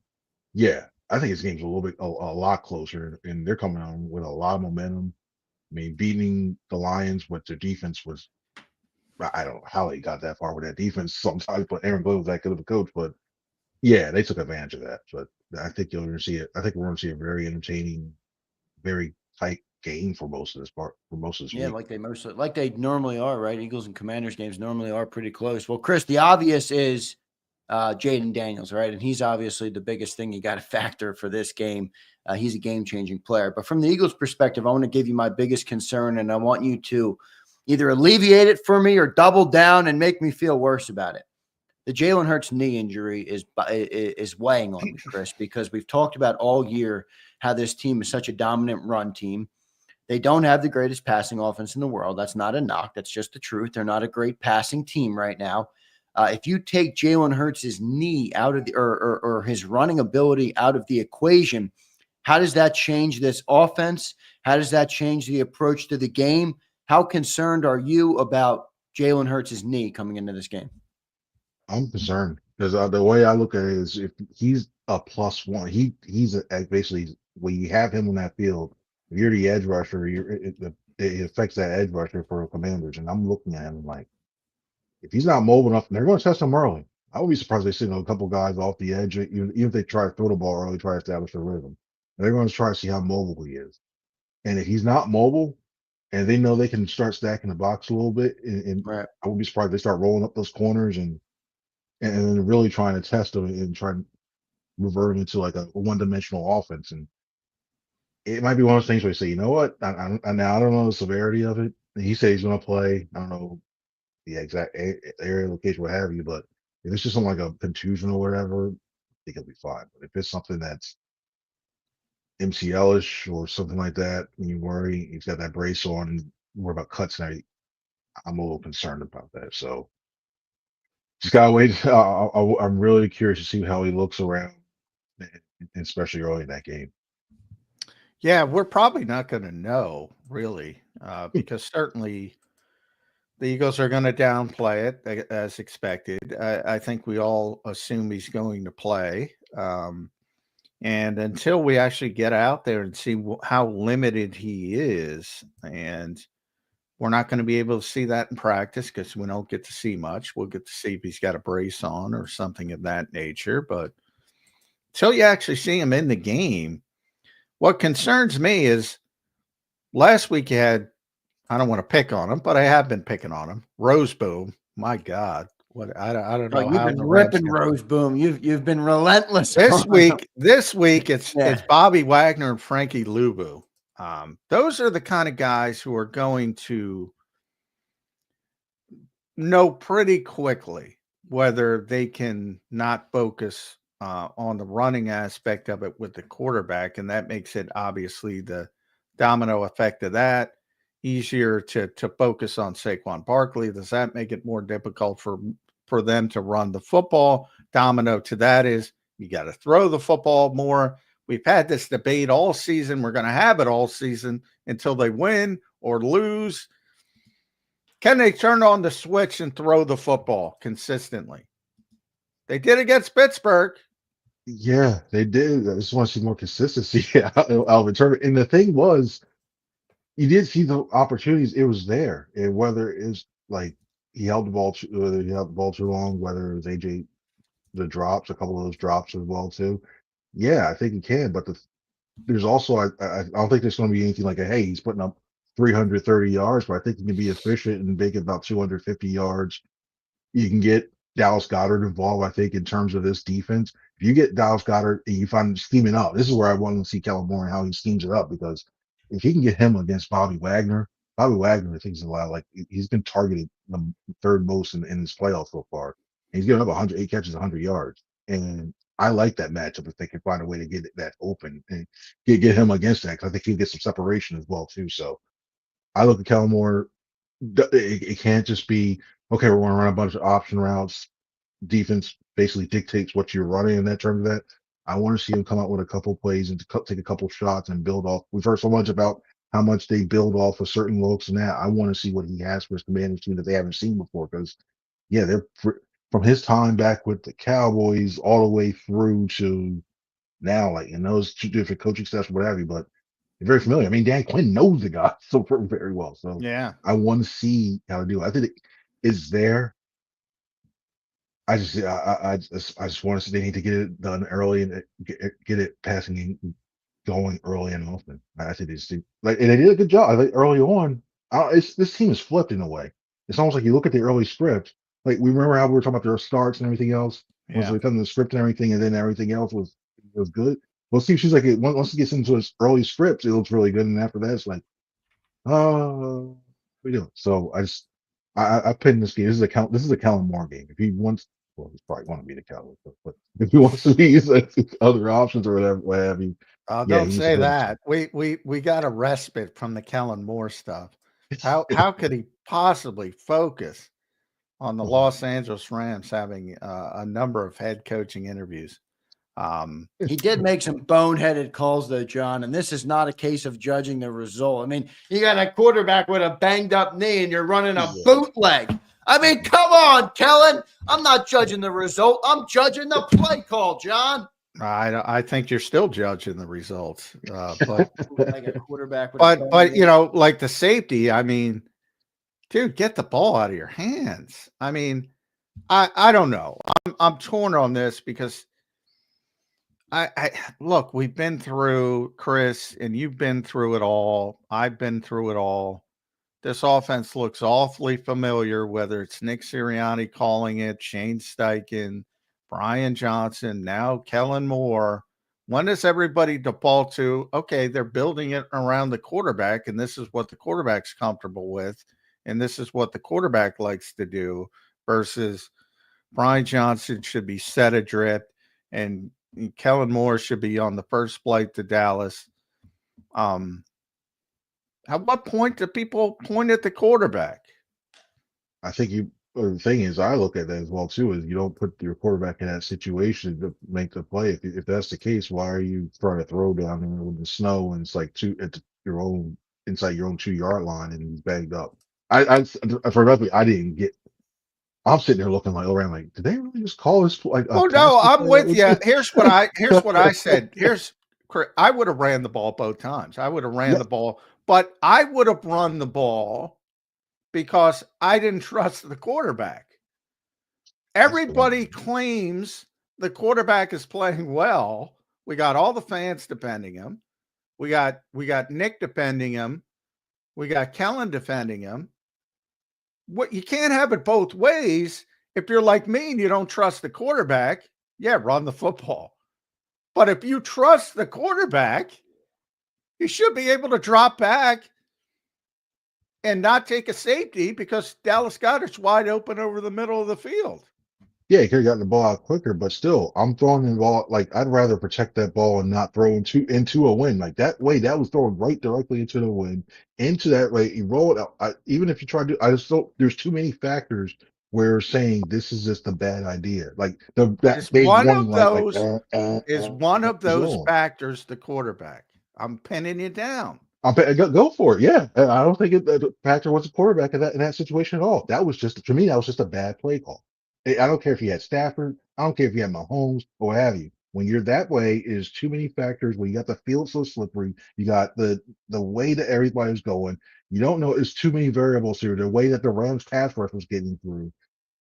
yeah, I think this game's a lot closer, and they're coming on with a lot of momentum. I mean, beating the Lions with their defense was, I don't know how they got that far with that defense sometimes, but Aaron Glenn was that good of a coach. But yeah, they took advantage of that. But I think you're going to see it. I think we're going to see a very entertaining, very tight game for most of this Yeah, week. like they normally are, right? Eagles and Commanders games normally are pretty close. Well, Chris, the obvious is Jaden Daniels, right? And he's obviously the biggest thing you got to factor for this game. He's a game-changing player. But from the Eagles' perspective, I want to give you my biggest concern, and I want you to either alleviate it for me or double down and make me feel worse about it. The Jalen Hurts knee injury is weighing on me, Chris, because we've talked about all year how this team is such a dominant run team. They don't have the greatest passing offense in the world. That's not a knock. That's just the truth. They're not a great passing team right now. If you take Jalen Hurts' knee out of the or his running ability out of the equation, how does that change this offense? How does that change the approach to the game? How concerned are you about Jalen Hurts' knee coming into this game? I'm concerned because the way I look at it is if he's a +1, he's basically when you have him on that field, if you're the edge rusher, it affects that edge rusher for Commanders. And I'm looking at him like, if he's not mobile enough, they're going to test him early. I would be surprised if they send a couple guys off the edge, even if they try to throw the ball early, try to establish a rhythm. They're going to try to see how mobile he is. And if he's not mobile, and they know they can start stacking the box a little bit, and Right. I would be surprised if they start rolling up those corners and really trying to test them and try to revert into like a one-dimensional offense. And it might be one of those things where you say, you know what? I don't know the severity of it. And he said he's going to play. I don't know the exact area, location, what have you. But if it's just something like a contusion or whatever, I think it'll be fine. But if it's something that's MCL-ish or something like that, and you worry, he's got that brace on and worry about cuts and everything, I'm a little concerned about that. So just gotta wait. I'm really curious to see how he looks around, especially early in that game. Yeah, we're probably not going to know really, because certainly the Eagles are going to downplay it as expected. I think we all assume he's going to play. And until we actually get out there and see how limited he is, and we're not going to be able to see that in practice because we don't get to see much. We'll get to see if he's got a brace on or something of that nature. But until you actually see him in the game, what concerns me is last week you had, I don't want to pick on him, but I have been picking on him. Roseboom, my God, what I don't know You've how been the ripping Rams Roseboom. You've been relentless. this week. This week it's Bobby Wagner and Frankie Luvu. Those are the kind of guys who are going to know pretty quickly whether they can not focus on the running aspect of it with the quarterback, and that makes it obviously the domino effect of that easier to focus on Saquon Barkley. Does that make it more difficult for them to run the football? Domino to that is you got to throw the football more. We've had this debate all season. We're going to have it all season until they win or lose. Can they turn on the switch and throw the football consistently? They did against Pittsburgh. Yeah, they did. I just want to see more consistency out of it. And the thing was, you did see the opportunities. It was there, and whether it's like whether he held the ball too long, whether it was AJ the drops, a couple of those drops as well too. Yeah, I think he can, but there's also I don't think there's going to be anything like hey, he's putting up 330 yards, but I think he can be efficient and make about 250 yards. You can get Dallas Goedert involved, I think, in terms of this defense. If you get Dallas Goedert and you find him scheming up, this is where I want to see Kellen Moore and how he schemes it up, because if he can get him against Bobby Wagner, I think he's a lot like he's been targeted the third most in his playoffs so far. And he's given up 108 catches, 100 yards. And I like that matchup if they can find a way to get that open and get him against that, because I think he'll get some separation as well, too. So I look at Kellen Moore. It can't just be, okay, we're going to run a bunch of option routes. Defense basically dictates what you're running in that terms of that. I want to see him come out with a couple plays and take a couple shots and build off. We've heard so much about how much they build off of certain looks and that. I want to see what he has for his commanding team that they haven't seen before, because, yeah, they're from his time back with the Cowboys all the way through to now, like in those two different coaching staffs, what have you, but they're very familiar. I mean, Dan Quinn knows the guy so very well. So Yeah. I want to see how to do it. I think it is there. I just want to see they need to get it done early and get it passing and going early and often. I think and they did a good job. I think early on, this team is flipped in a way. It's almost like you look at the early script. Like we remember how we were talking about their starts and everything else. Once they come to the script and everything, and then everything else was good. Well, see, she's like once it gets into its early scripts, it looks really good, and after that, it's like, oh, what are we doing? So I pinned this game. This is a Kellen Moore game. If he wants, well, he's probably want to be the Cowboys, but if he wants to use other options or whatever, have you? Don't say that. We got a respite from the Kellen Moore stuff. How could he possibly focus on the Los Angeles Rams having a number of head coaching interviews? He did make some boneheaded calls, though, John, and this is not a case of judging the result. I mean, you got a quarterback with a banged up knee and you're running a bootleg. I mean, come on, Kellen. I'm not judging the result. I'm judging the play call, John. I think you're still judging the results, but like a quarterback. But you know, like the safety. I mean, dude, get the ball out of your hands. I mean, I don't know. I'm torn on this because I look. We've been through, Chris, and you've been through it all. I've been through it all. This offense looks awfully familiar, whether it's Nick Sirianni calling it, Shane Steichen, Brian Johnson, now Kellen Moore. When does everybody default to, okay, they're building it around the quarterback, and this is what the quarterback's comfortable with, and this is what the quarterback likes to do, versus Brian Johnson should be set adrift, and Kellen Moore should be on the first flight to Dallas. At what point do people point at the quarterback? I think the thing is, I look at that as well too, is you don't put your quarterback in that situation to make the play. If that's the case, why are you trying to throw down there in the snow and it's like inside your own 2-yard line and he's bagged up? For me, I didn't get. I'm sitting there looking like around like, did they really just call this like? Oh no, I'm with you. Here's what I said. I would have ran the ball both times. I would have ran the ball, but I would have run the ball because I didn't trust the quarterback. Everybody claims the quarterback is playing well. We got all the fans defending him. We got Nick defending him. We got Kellen defending him. What, you can't have it both ways. If you're like me and you don't trust the quarterback, run the football. But if you trust the quarterback, you should be able to drop back and not take a safety because Dallas Goedert's wide open over the middle of the field. Yeah, he could have gotten the ball out quicker, but still, I'm throwing the ball. Like, I'd rather protect that ball and not throw into a wind. Like, that way, that was thrown right directly into the wind. Into that way, you roll it out. Even if you try to, there's too many factors where saying this is just a bad idea. Like, one of those factors the quarterback. I'm pinning you down. Go for it. Yeah. I don't think the factor was a quarterback in that situation at all. That was just, to me, that was just a bad play call. I don't care if you had Stafford. I don't care if you had Mahomes or what have you. When you're that way, it is too many factors. When you got the field so slippery, you got the way that everybody's going. You don't know. There's too many variables here. The way that the Rams pass rush was getting through.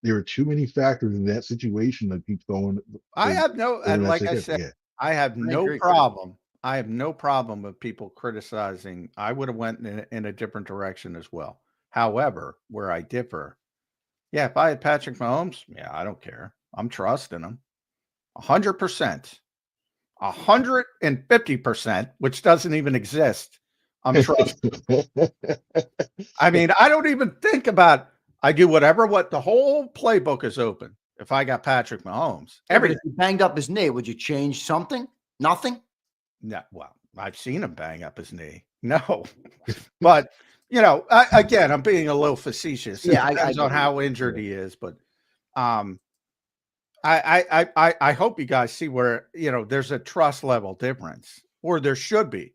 There are too many factors in that situation that keeps going. I have no, and like I said, I have no problem. I have no problem with people criticizing. I would have went in a different direction as well. However, where I differ, if I had Patrick Mahomes, I don't care. I'm trusting him 100%, 150%, which doesn't even exist. I'm trusting. I mean, I don't even think about. I do what the whole playbook is open. If I got Patrick Mahomes, everything. If he banged up his knee, would you change something? Nothing. No. Well, I've seen him bang up his knee. No, but. Again, I'm being a little facetious. It depends on how injured he is, but I hope you guys see where there's a trust level difference, or there should be.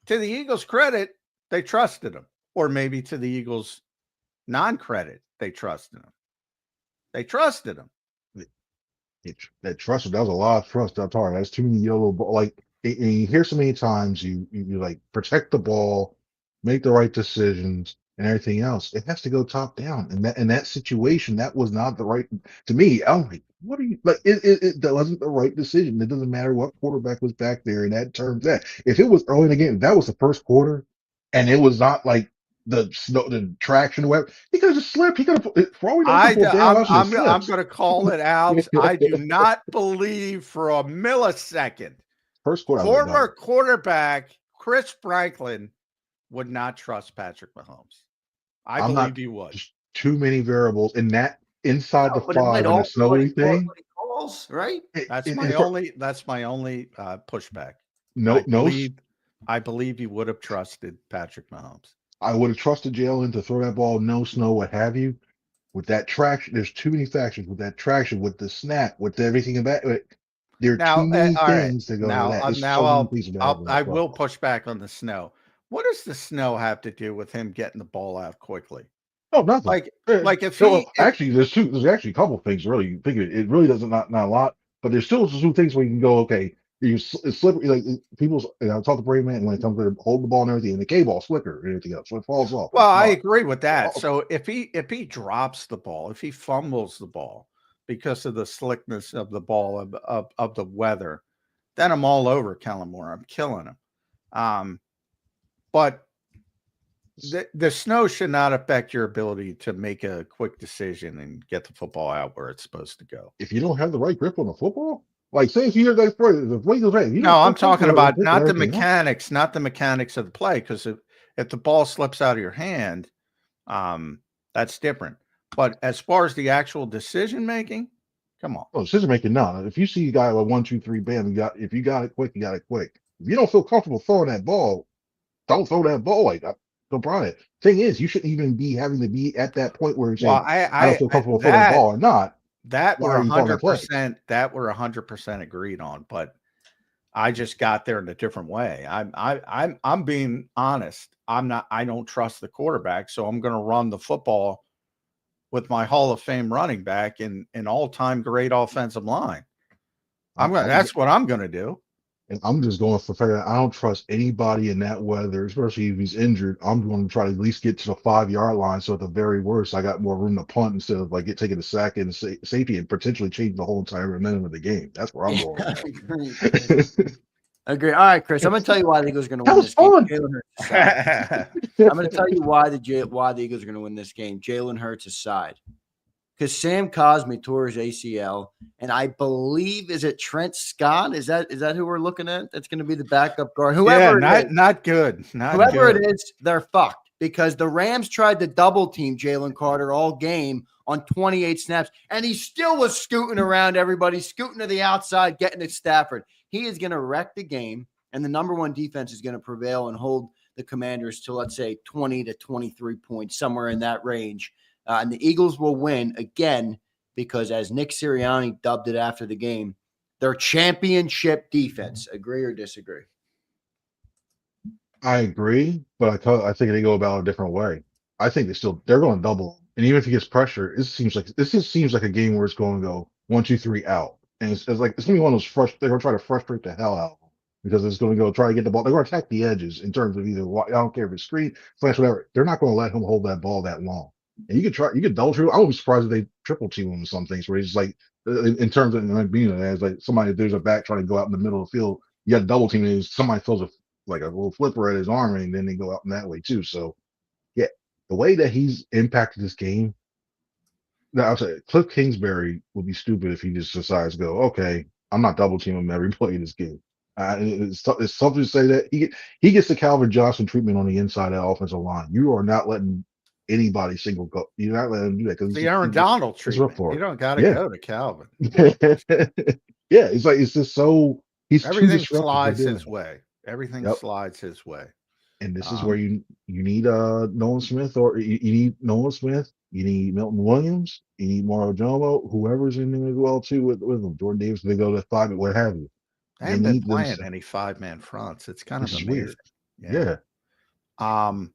To the Eagles' credit, they trusted him, or maybe to the Eagles' non-credit, they trusted him. They trusted him. That trust, that was a lot of trust. I'm sorry, that's too many yellow ball. Like, and you hear so many times, you like protect the ball, make the right decisions, and everything else. It has to go top down. And in that situation, that was not the right. To me, I'm like, what are you like? It wasn't the right decision. It doesn't matter what quarterback was back there in that terms. That if it was early in the game, if that was the first quarter, and it was not like the traction web, he could have just slipped. He could have thrown it. I'm going to call it out. I do not believe for a millisecond. First quarter, former quarterback Chris Franklin would not trust Patrick Mahomes. I believe he would. Too many variables in that inside the 5 and the snowy thing. Calls, right? That's my only pushback. I believe he would have trusted Patrick Mahomes. I would have trusted Jalen to throw that ball, no snow, what have you. With that traction, there's too many factors. With that traction, with the snap, with everything in that. There are too many things to go into that. I will push back on the snow. What does the snow have to do with him getting the ball out quickly? Oh, nothing. Like if he actually, there's actually a couple of things. Really, you think it really doesn't not a lot, but there's still some things where you can go. Okay, it's slippery. Like people's, I talk to Brave Man when it comes to hold the ball and everything, and the K ball slicker and everything else, so it falls off. Well, I agree with that. So if he drops the ball, if he fumbles the ball because of the slickness of the ball of the weather, then I'm all over Kellen Moore. I'm killing him. But the snow should not affect your ability to make a quick decision and get the football out where it's supposed to go. If you don't have the right grip on the football, like say if you're like the way goes right. No, I'm talking about not the mechanics of the play. Because if the ball slips out of your hand, That's different. But as far as the actual decision making, come on. Oh, decision making, no. If you see a guy with 1, 2, 3, bam, if you got it quick, you got it quick. If you don't feel comfortable throwing that ball, don't throw that ball like that. No problem. Thing is, you shouldn't even be having to be at that point where you're Well, saying, I don't feel comfortable throwing that ball or not. That Why we're are you calling that play? 100%. That we're 100% agreed on. But I just got there in a different way. I'm being honest. I don't trust the quarterback, so I'm going to run the football with my Hall of Fame running back and an all-time great offensive line. That's what I'm going to do. And I'm just going for fair. I don't trust anybody in that weather, especially if he's injured. I'm going to try to at least get to the 5-yard line. So at the very worst, I got more room to punt instead of like taking a sack and safety and potentially change the whole entire momentum of the game. That's where I'm going. Agree. All right, Chris. I'm going to tell you why the Eagles are going to win this game. Jalen Hurts aside. I'm going to tell you why the Eagles are going to win this game. Jalen Hurts aside. Because Sam Cosmi tore his ACL, and I believe, is it Trent Scott? Is that who we're looking at? That's going to be the backup guard. Whoever not good. Whoever it is, they're fucked because the Rams tried to double team Jalen Carter all game on 28 snaps, and he still was scooting around everybody, scooting to the outside, getting to Stafford. He is going to wreck the game, and the number one defense is going to prevail and hold the Commanders to, let's say, 20 to 23 points, somewhere in that range. And the Eagles will win again because, as Nick Sirianni dubbed it after the game, their championship defense. Agree or disagree? I agree, but I think they go about it a different way. I think they're going to double, and even if he gets pressure, this just seems like a game where it's going to go 1, 2, 3 out, and it's going to be one of those they're going to try to frustrate the hell out of them because it's going to go try to get the ball. They're going to attack the edges in terms of either I don't care if it's screen, flash, whatever. They're not going to let him hold that ball that long. And you could double team. I wouldn't be surprised if they triple team him with some things where he's like, in terms of like being as like somebody, there's a back trying to go out in the middle of the field. You got double team, and somebody throws a little flipper at his arm, and then they go out in that way too. So, yeah, the way that he's impacted this game, I'll say Cliff Kingsbury would be stupid if he just decides to go, okay, I'm not double teaming every play in this game. It's something to say that he gets the Calvin Johnson treatment on the inside of the offensive line. You are not letting anybody single go. You're not letting him do that because the Aaron Donald treatment. You don't got to go to Calvin. Yeah, it's just so everything slides his way. Everything slides his way. And this is where you need Nolan Smith, or you need Nolan Smith. You need Milton Williams. You need Mario Jomo. Whoever's in there as well too with them. Jordan Davis. They go to 5, what have you. They haven't been playing any 5-man fronts. It's kind of amazing. Weird. Yeah.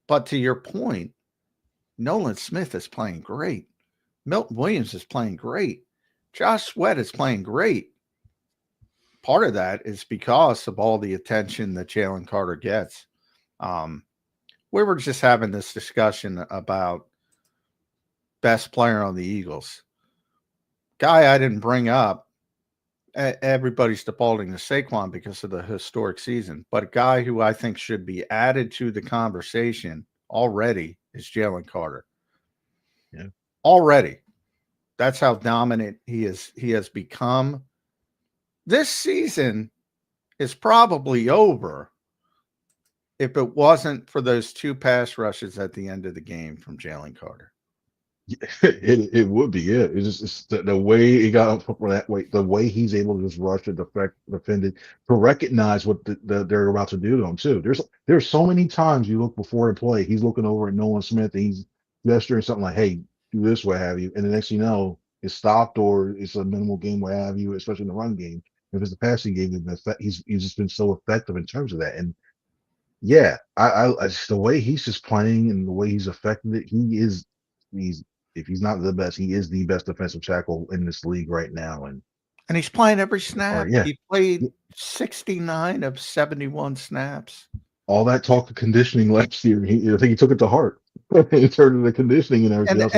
But to your point, Nolan Smith is playing great. Milton Williams is playing great. Josh Sweat is playing great. Part of that is because of all the attention that Jalen Carter gets. We were just having this discussion about best player on the Eagles. Guy I didn't bring up. Everybody's defaulting to Saquon because of the historic season, but a guy who I think should be added to the conversation already is Jalen Carter. Yeah, already. That's how dominant he has become. This season is probably over if it wasn't for those 2 pass rushes at the end of the game from Jalen Carter. It would be, yeah. It's the way he got up that way, the way he's able to just rush to defend it, to recognize what they're about to do to him too. There's so many times you look before a play, he's looking over at Nolan Smith and he's gesturing something like, "Hey, do this, what have you," and the next thing you know, it's stopped or it's a minimal game, what have you, especially in the run game. If it's a passing game, he's just been so effective in terms of that. And yeah, I just, the way he's just playing and the way he's affected it, he's if he's not the best, he is the best defensive tackle in this league right now. And he's playing every snap. Yeah. He played 69 of 71 snaps. All that talk of conditioning last year, I think he took it to heart in terms of the conditioning and everything else.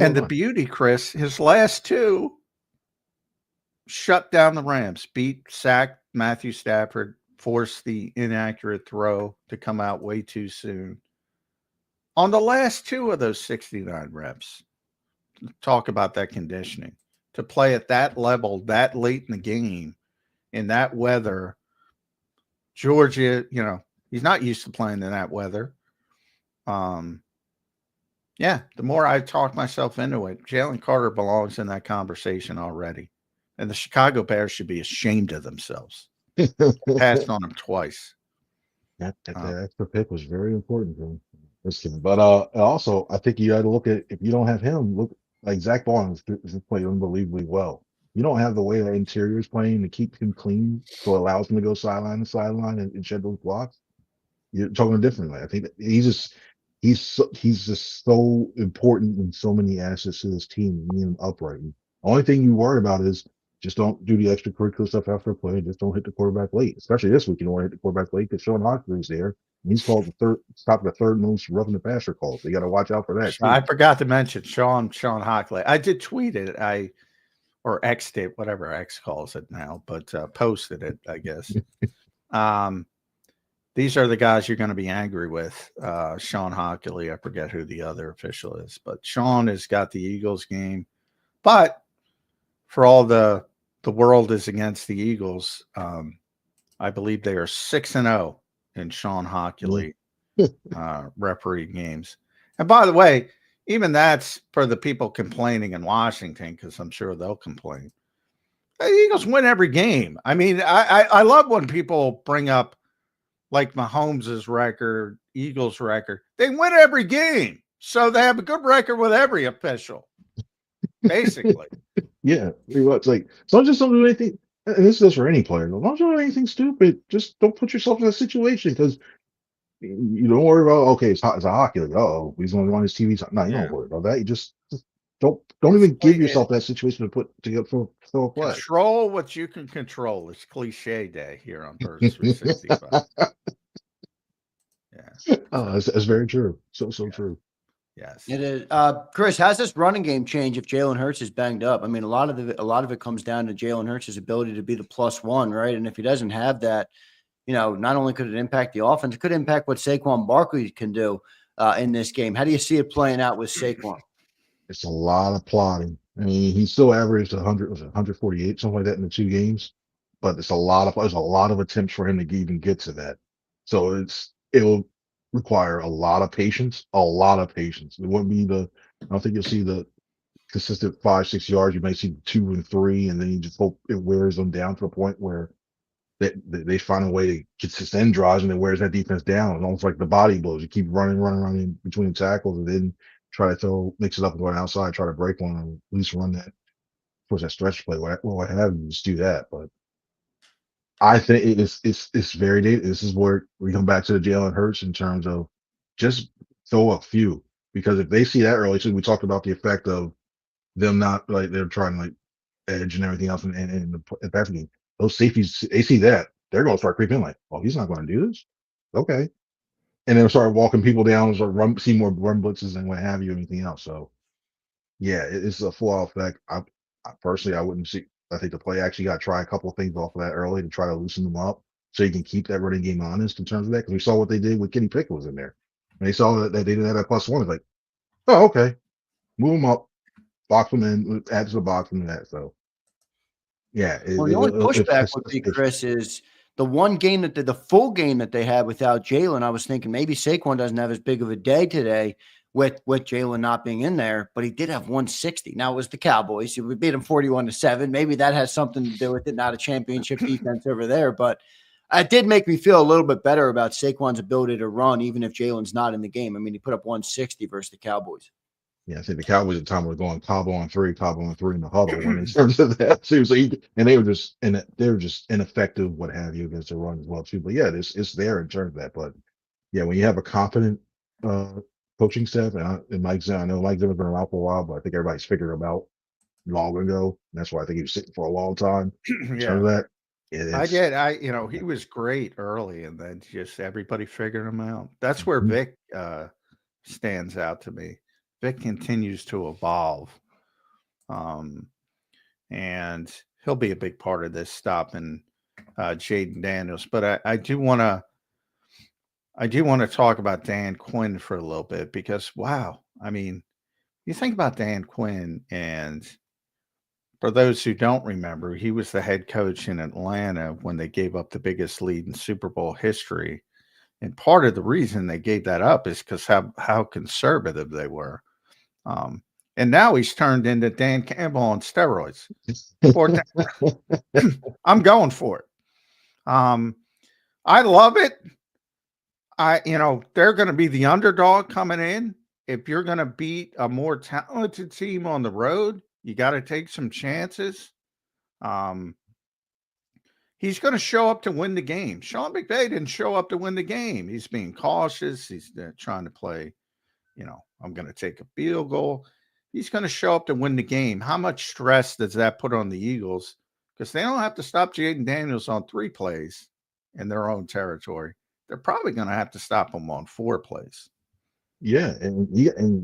And the beauty, Chris, his last 2 shut down the Rams, sacked Matthew Stafford, forced the inaccurate throw to come out way too soon. On the last 2 of those 69 reps, talk about that conditioning. To play at that level that late in the game, in that weather, Georgia, he's not used to playing in that weather. Yeah, the more I talk myself into it, Jalen Carter belongs in that conversation already. And the Chicago Bears should be ashamed of themselves. Passed on him twice. That extra pick was very important for him. Just kidding. But also, I think you got to look at, if you don't have him, look like Zach Bond has played unbelievably well. You don't have the way that interior is playing to keep him clean, so it allows him to go sideline to sideline and shed those blocks. You're talking differently. I think that he's just so important in so many assets to this team, being upright. The only thing you worry about is just don't do the extracurricular stuff after a play. Just don't hit the quarterback late, especially this week. You don't want to hit the quarterback late because Sean Hockley's there. And he's called the third most roughing the passer calls. So you got to watch out for that. I forgot to mention Sean Hockley. I did tweet it. Or X'd it, whatever X calls it now, but posted it, I guess. These are the guys you're going to be angry with. Sean Hockley, I forget who the other official is, but Sean has got the Eagles game. But for all the world is against the Eagles, I believe they are 6-0 in Sean Hockley referee games. And by the way, even that's for the people complaining in Washington, because I'm sure they'll complain. The Eagles win every game. I mean, I love when people bring up like Mahomes' record, Eagles' record. They win every game. So they have a good record with every official, basically. Yeah. It's like, so just don't do anything. And this is for any player. Don't do anything stupid. Just don't put yourself in a situation because you don't worry about, okay, it's a hockey. Like, oh, he's going to on his TV. No, you don't worry about that. You just don't even give yourself that situation to throw a play. Control what you can control. It's cliche day here on Birds 365. Yeah. Oh, that's very true. So true. Yes. It is. Chris, how's this running game change if Jalen Hurts is banged up? I mean, a lot of it comes down to Jalen Hurts' ability to be the +1, right? And if he doesn't have that, not only could it impact the offense, it could impact what Saquon Barkley can do in this game. How do you see it playing out with Saquon? It's a lot of plotting. I mean, he still averaged 148, something like that in the 2 games, but there's a lot of attempts for him to even get to that. So it will require a lot of patience. It wouldn't be I don't think you'll see the consistent 5-6 yards. You might see 2 and 3, and then you just hope it wears them down to a point where they find a way to get sustained drives and it wears that defense down. It's almost like the body blows. You keep running in between tackles and then try to mix it up and go outside, try to break one, or at least run that towards that stretch play. What have you, just do that. But I think it's very dated. This is where we come back to the Jalen Hurts in terms of just throw a few, because if they see that early, so we talked about the effect of them not like they're trying to like edge and everything else in the passing game. Those safeties, they see that, they're going to start creeping like, oh, he's not going to do this. Okay. And then start walking people down and start see more run blitzes and what have you, anything else. So, yeah, it's a full out effect. I personally, I wouldn't see. I think the play actually got to try a couple of things off of that early to try to loosen them up so you can keep that running game honest in terms of that. Because we saw what they did when Kenny Pickett was in there. And they saw that they didn't have that +1. It's like, oh, okay. Move them up, box them in, add to the box and that. So, yeah. The only pushback would be, Chris, is the one game the full game that they had without Jalen. I was thinking maybe Saquon doesn't have as big of a day today with Jalen not being in there, but he did have 160. Now it was the Cowboys. We beat them 41-7. Maybe that has something to do with it. Not a championship defense over there, but it did make me feel a little bit better about Saquon's ability to run, even if Jalen's not in the game. I mean, he put up 160 versus the Cowboys. Yeah, I think the Cowboys at the time were going Cabo on three in the huddle when they started that. Seriously, and they were just ineffective, what have you, against the run as well too. But yeah, it's there in terms of that. But yeah, when you have a confident coaching staff, and Mike Zimmer, I know Mike Zimmer's been around for a while, but I think everybody's figured him out long ago. That's why I think he was sitting for a long time. In terms of that. He was great early, and then just everybody figured him out. That's where Vic stands out to me. Vic continues to evolve, and he'll be a big part of this stopping Jaden Daniels. But I do want to talk about Dan Quinn for a little bit because, wow, I mean, you think about Dan Quinn, and for those who don't remember, he was the head coach in Atlanta when they gave up the biggest lead in Super Bowl history. And part of the reason they gave that up is because how conservative they were. And now he's turned into Dan Campbell on steroids. I'm going for it. I love it. They're going to be the underdog coming in. If you're going to beat a more talented team on the road, you got to take some chances. He's going to show up to win the game. Sean McVay didn't show up to win the game. He's being cautious. He's trying to play, I'm going to take a field goal. He's going to show up to win the game. How much stress does that put on the Eagles? Because they don't have to stop Jaden Daniels on 3 plays in their own territory. They're probably going to have to stop him on 4 plays. Yeah, and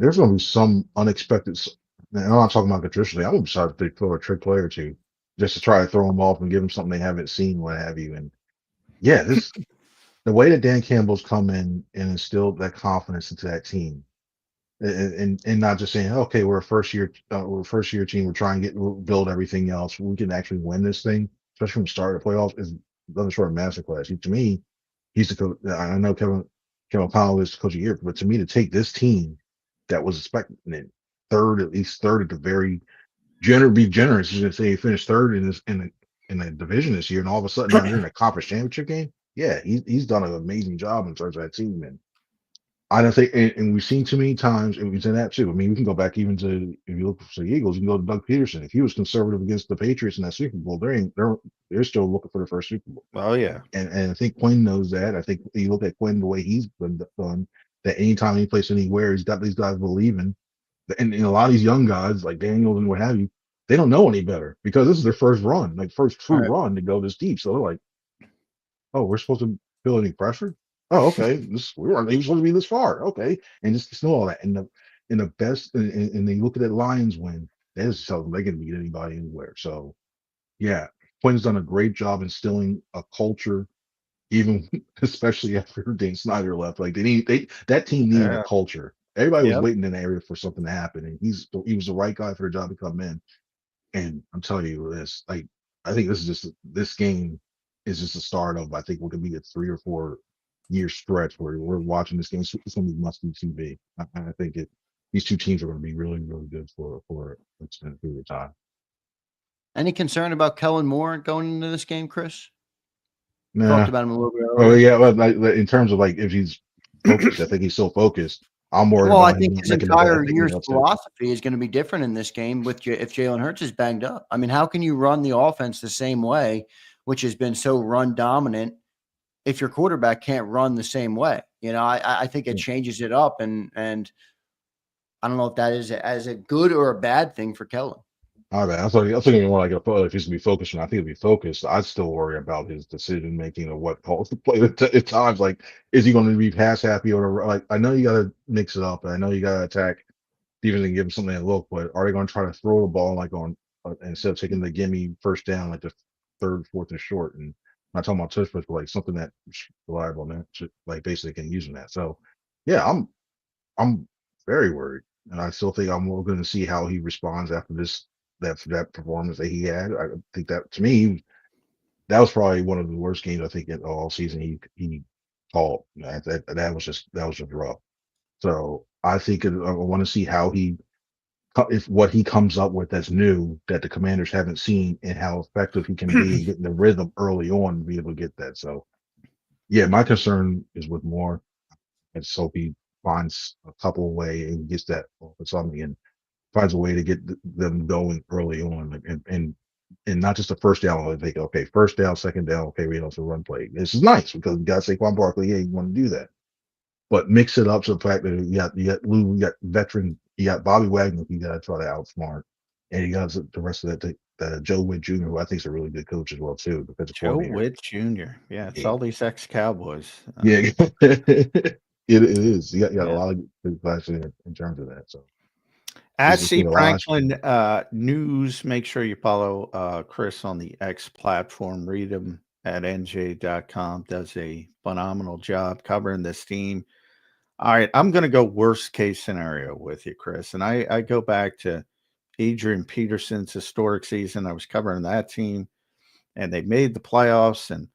there's going to be some unexpected. I'm not talking about the traditionally. I'm going to try to throw a trick play or two just to try to throw them off and give them something they haven't seen, what have you. And yeah, the way that Dan Campbell's come in and instilled that confidence into that team, and not just saying, okay, we're a first year team, we're trying to build everything else, we can actually win this thing, especially from the start of the playoffs, is nothing short of masterclass. To me, he's the coach. I know Kevin Powell is the coach of the year, but to me, to take this team that was expecting it at least third at the very be generous. He's going to say he finished third in the division this year, and all of a sudden now you're in a conference championship game. Yeah, he's done an amazing job in terms of that team, and I don't think, and we've seen too many times, and we've seen that too. I mean, we can go back even to, if you look for the Eagles, you can go to Doug Peterson. If he was conservative against the Patriots in that Super Bowl, they're still looking for the first Super Bowl. Oh yeah, and I think Quinn knows that. I think you look at Quinn, the way he's been done, that anytime he plays anywhere, he's got these guys believing. And a lot of these young guys like Daniels and what have you, they don't know any better because this is their first run, like first true run to go this deep. So they're like, oh, we're supposed to feel any pressure? Oh, okay. We weren't even supposed to be this far. Okay. And just know all that. And the best, and they look at that Lions win, that is something they can beat anybody anywhere. So yeah, Quinn's done a great job instilling a culture, even especially after Dan Snyder left. Like that team needed a culture. Everybody was waiting in the area for something to happen, and he was the right guy for the job to come in. And I'm telling you this, like, I think this game is just the start of, I think, what could be a 3 or 4 year stretch where we're watching this game. It's going to be must-see TV. I think these two teams are going to be really, really good for an extended period of time. Any concern about Kellen Moore going into this game, Chris? Nah. Talked about him a little bit earlier. Oh yeah, well, in terms of like if he's focused, I think he's so focused. I'm worried about I think his entire year's philosophy is going to be different in this game if Jalen Hurts is banged up. I mean, how can you run the offense the same way, which has been so run dominant, if your quarterback can't run the same way? I think it changes it up, and I don't know if that is as a good or a bad thing for Kellen. I was thinking more like if he's going to be focused, and I think he'll be focused. I'd still worry about his decision making of what calls to play at times. Like, is he going to be pass happy or like? I know you got to mix it up, and I know you got to attack defense and give him something to look. But are they going to try to throw the ball like on instead of taking the gimme first down, like the 3rd, 4th, and short? And I'm not talking about touch, but like something that reliable, man, like basically can use that. So yeah, I'm very worried, and I still think I'm going to see how he responds after that performance that he had. I think that, to me, that was probably one of the worst games I think in all season he called. That was just rough. So I think I want to see how what he comes up with that's new that the Commanders haven't seen, and how effective he can be in getting the rhythm early on to be able to get that. So yeah, my concern is with Moore. I just hope he finds a couple of ways and gets that or something and finds a way to get them going early on, and not just the first down. I think, okay, first down, second down, okay, we also run play. This is nice because you got Saquon Barkley. Yeah, you want to do that, but mix it up to the fact that you got Lou, you got veteran, you got Bobby Wagner. You got to try to outsmart, and you got the rest of that Joe Witt Jr., who I think is a really good coach as well too. Joe Witt Jr. Yeah, it's all these ex-Cowboys. Yeah, it is. You got a lot of good guys in terms of that. So. At C. Franklin News, make sure you follow Chris on the X platform. Read him at nj.com. Does a phenomenal job covering this team. All right, I'm going to go worst case scenario with you, Chris. And I go back to Adrian Peterson's historic season. I was covering that team, and they made the playoffs. And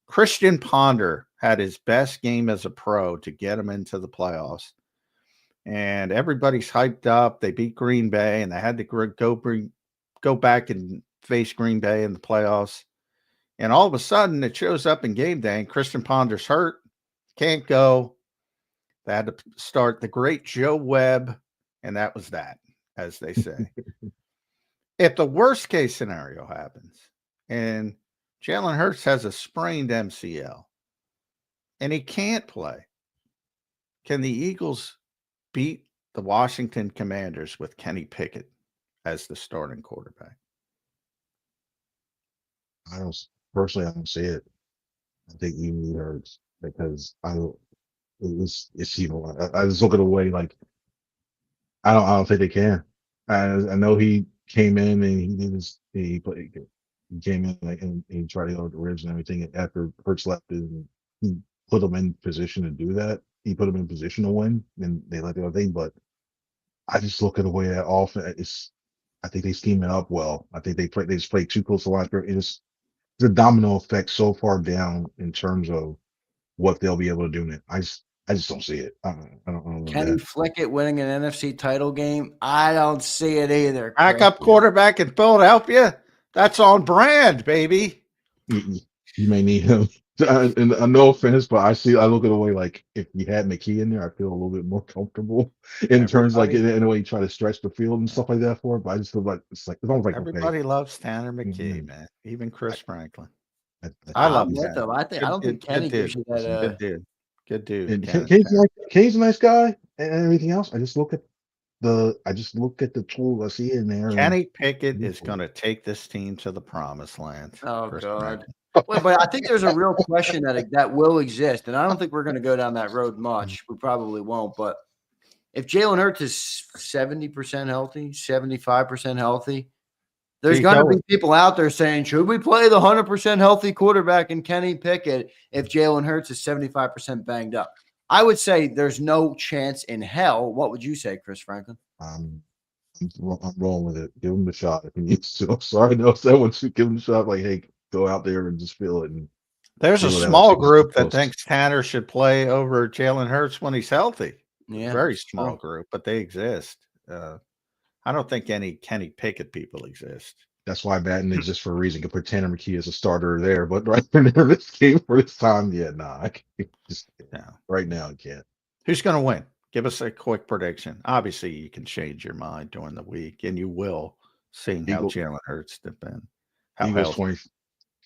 Christian Ponder had his best game as a pro to get him into the playoffs. and everybody's hyped up. They beat Green Bay, and they had to go back and face Green Bay in the playoffs. And all of a sudden, it shows up in game day, and Christian Ponder's hurt, can't go. They had to start the great Joe Webb, and that was that, as they say. If the worst case scenario happens, and Jalen Hurts has a sprained MCL, and he can't play, can the Eagles beat the Washington Commanders with Kenny Pickett as the starting quarterback? I don't personally. I don't see it. I think you need Hurts because I don't. It's I just look at the way like I don't think they can. I know he came in and he came in like and he tried to go with the ribs and everything after Hurts left and he put him in position to do that. He put him in position to win and they let the other thing. But I just look at the way that offense. I think they scheme it up well. I think they just play too close to line. It's the domino effect so far down in terms of what they'll be able to do. I just don't see it. I don't know. Kenny Flickett winning an NFC title game? I don't see it either. Backup quarterback in Philadelphia? That's on brand, baby. You may need him. And no offense, but I look at the way like if you had McKee in there, I feel a little bit more comfortable in terms like in the way you try to stretch the field and stuff like that for it. But I just feel like it's almost like everybody loves Tanner McKee, man. Even Chris Franklin. I love him. I don't think Kenny gives you that. Good dude. Good dude. And Kenny's a nice guy and everything else. I just look at the tool I see in there. Kenny Pickett is going to take this team to the promised land. Oh God. Well, but I think there's a real question that will exist, and I don't think we're going to go down that road much. We probably won't. But if Jalen Hurts is 70% healthy, 75% healthy, there's going to be people out there saying, should we play the 100% healthy quarterback in Kenny Pickett if Jalen Hurts is 75% banged up? I would say there's no chance in hell. What would you say, Chris Franklin? I'm rolling with it. Give him the shot if he needs to. I'm sorry, no, someone should give him the shot. Like, hey, go out there and just feel it. And there's a small group that thinks Tanner should play over Jalen Hurts when he's healthy. Yeah, very small group, but they exist. I don't think any Kenny Pickett people exist. That's why Madden exists for a reason. You can put Tanner McKee as a starter there, but right in this game for this time, I can't right now I can't. Who's going to win? Give us a quick prediction. Obviously, you can change your mind during the week, and you will, seeing how Jalen Hurts depend.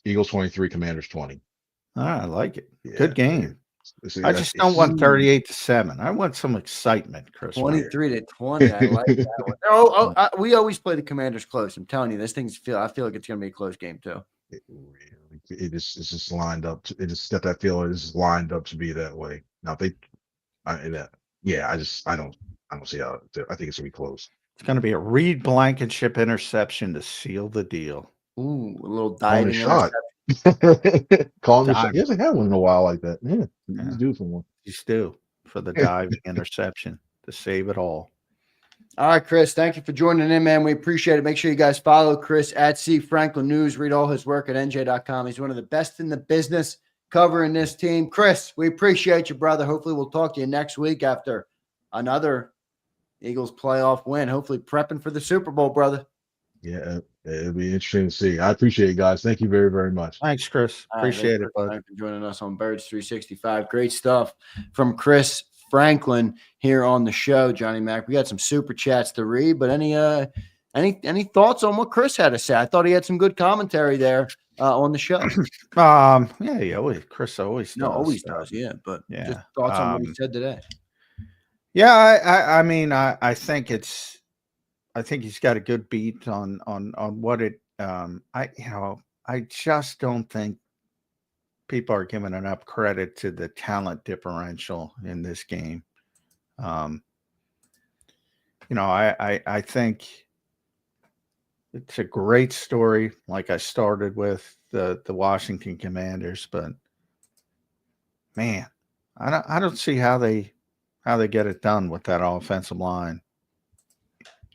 Eagles 23, Commanders 20. I like it. Yeah, good game. I just don't want 38-7. I want some excitement, Chris. 23-20. I like that one. We always play the Commanders close. I'm telling you, I feel like it's going to be a close game too. It's just lined up. It just got that feel. It's lined up to be that way. Now I don't see how. I think it's going to be close. It's going to be a Reed Blankenship interception to seal the deal. Ooh, a little diving shot. Calling the shot. He hasn't had one in a while like that. Yeah. He's due for one. He's due for the diving interception to save it all. All right, Chris, thank you for joining in, man. We appreciate it. Make sure you guys follow Chris at C Franklin News. Read all his work at NJ.com. He's one of the best in the business covering this team. Chris, we appreciate you, brother. Hopefully we'll talk to you next week after another Eagles playoff win. Hopefully prepping for the Super Bowl, brother. Yeah, it'll be interesting to see. I appreciate it, guys. Thank you very, very much. Thanks, Chris. Appreciate it, bud. Thanks for joining us on Birds 365. Great stuff from Chris Franklin here on the show, Johnny Mac. We got some super chats to read, but any thoughts on what Chris had to say? I thought he had some good commentary there on the show. Chris always does. Yeah, but just thoughts on what he said today. Yeah, I mean, I think he's got a good beat on what it. I just don't think people are giving enough credit to the talent differential in this game. I think it's a great story. Like I started with the Washington Commanders, but man, I don't see how they get it done with that offensive line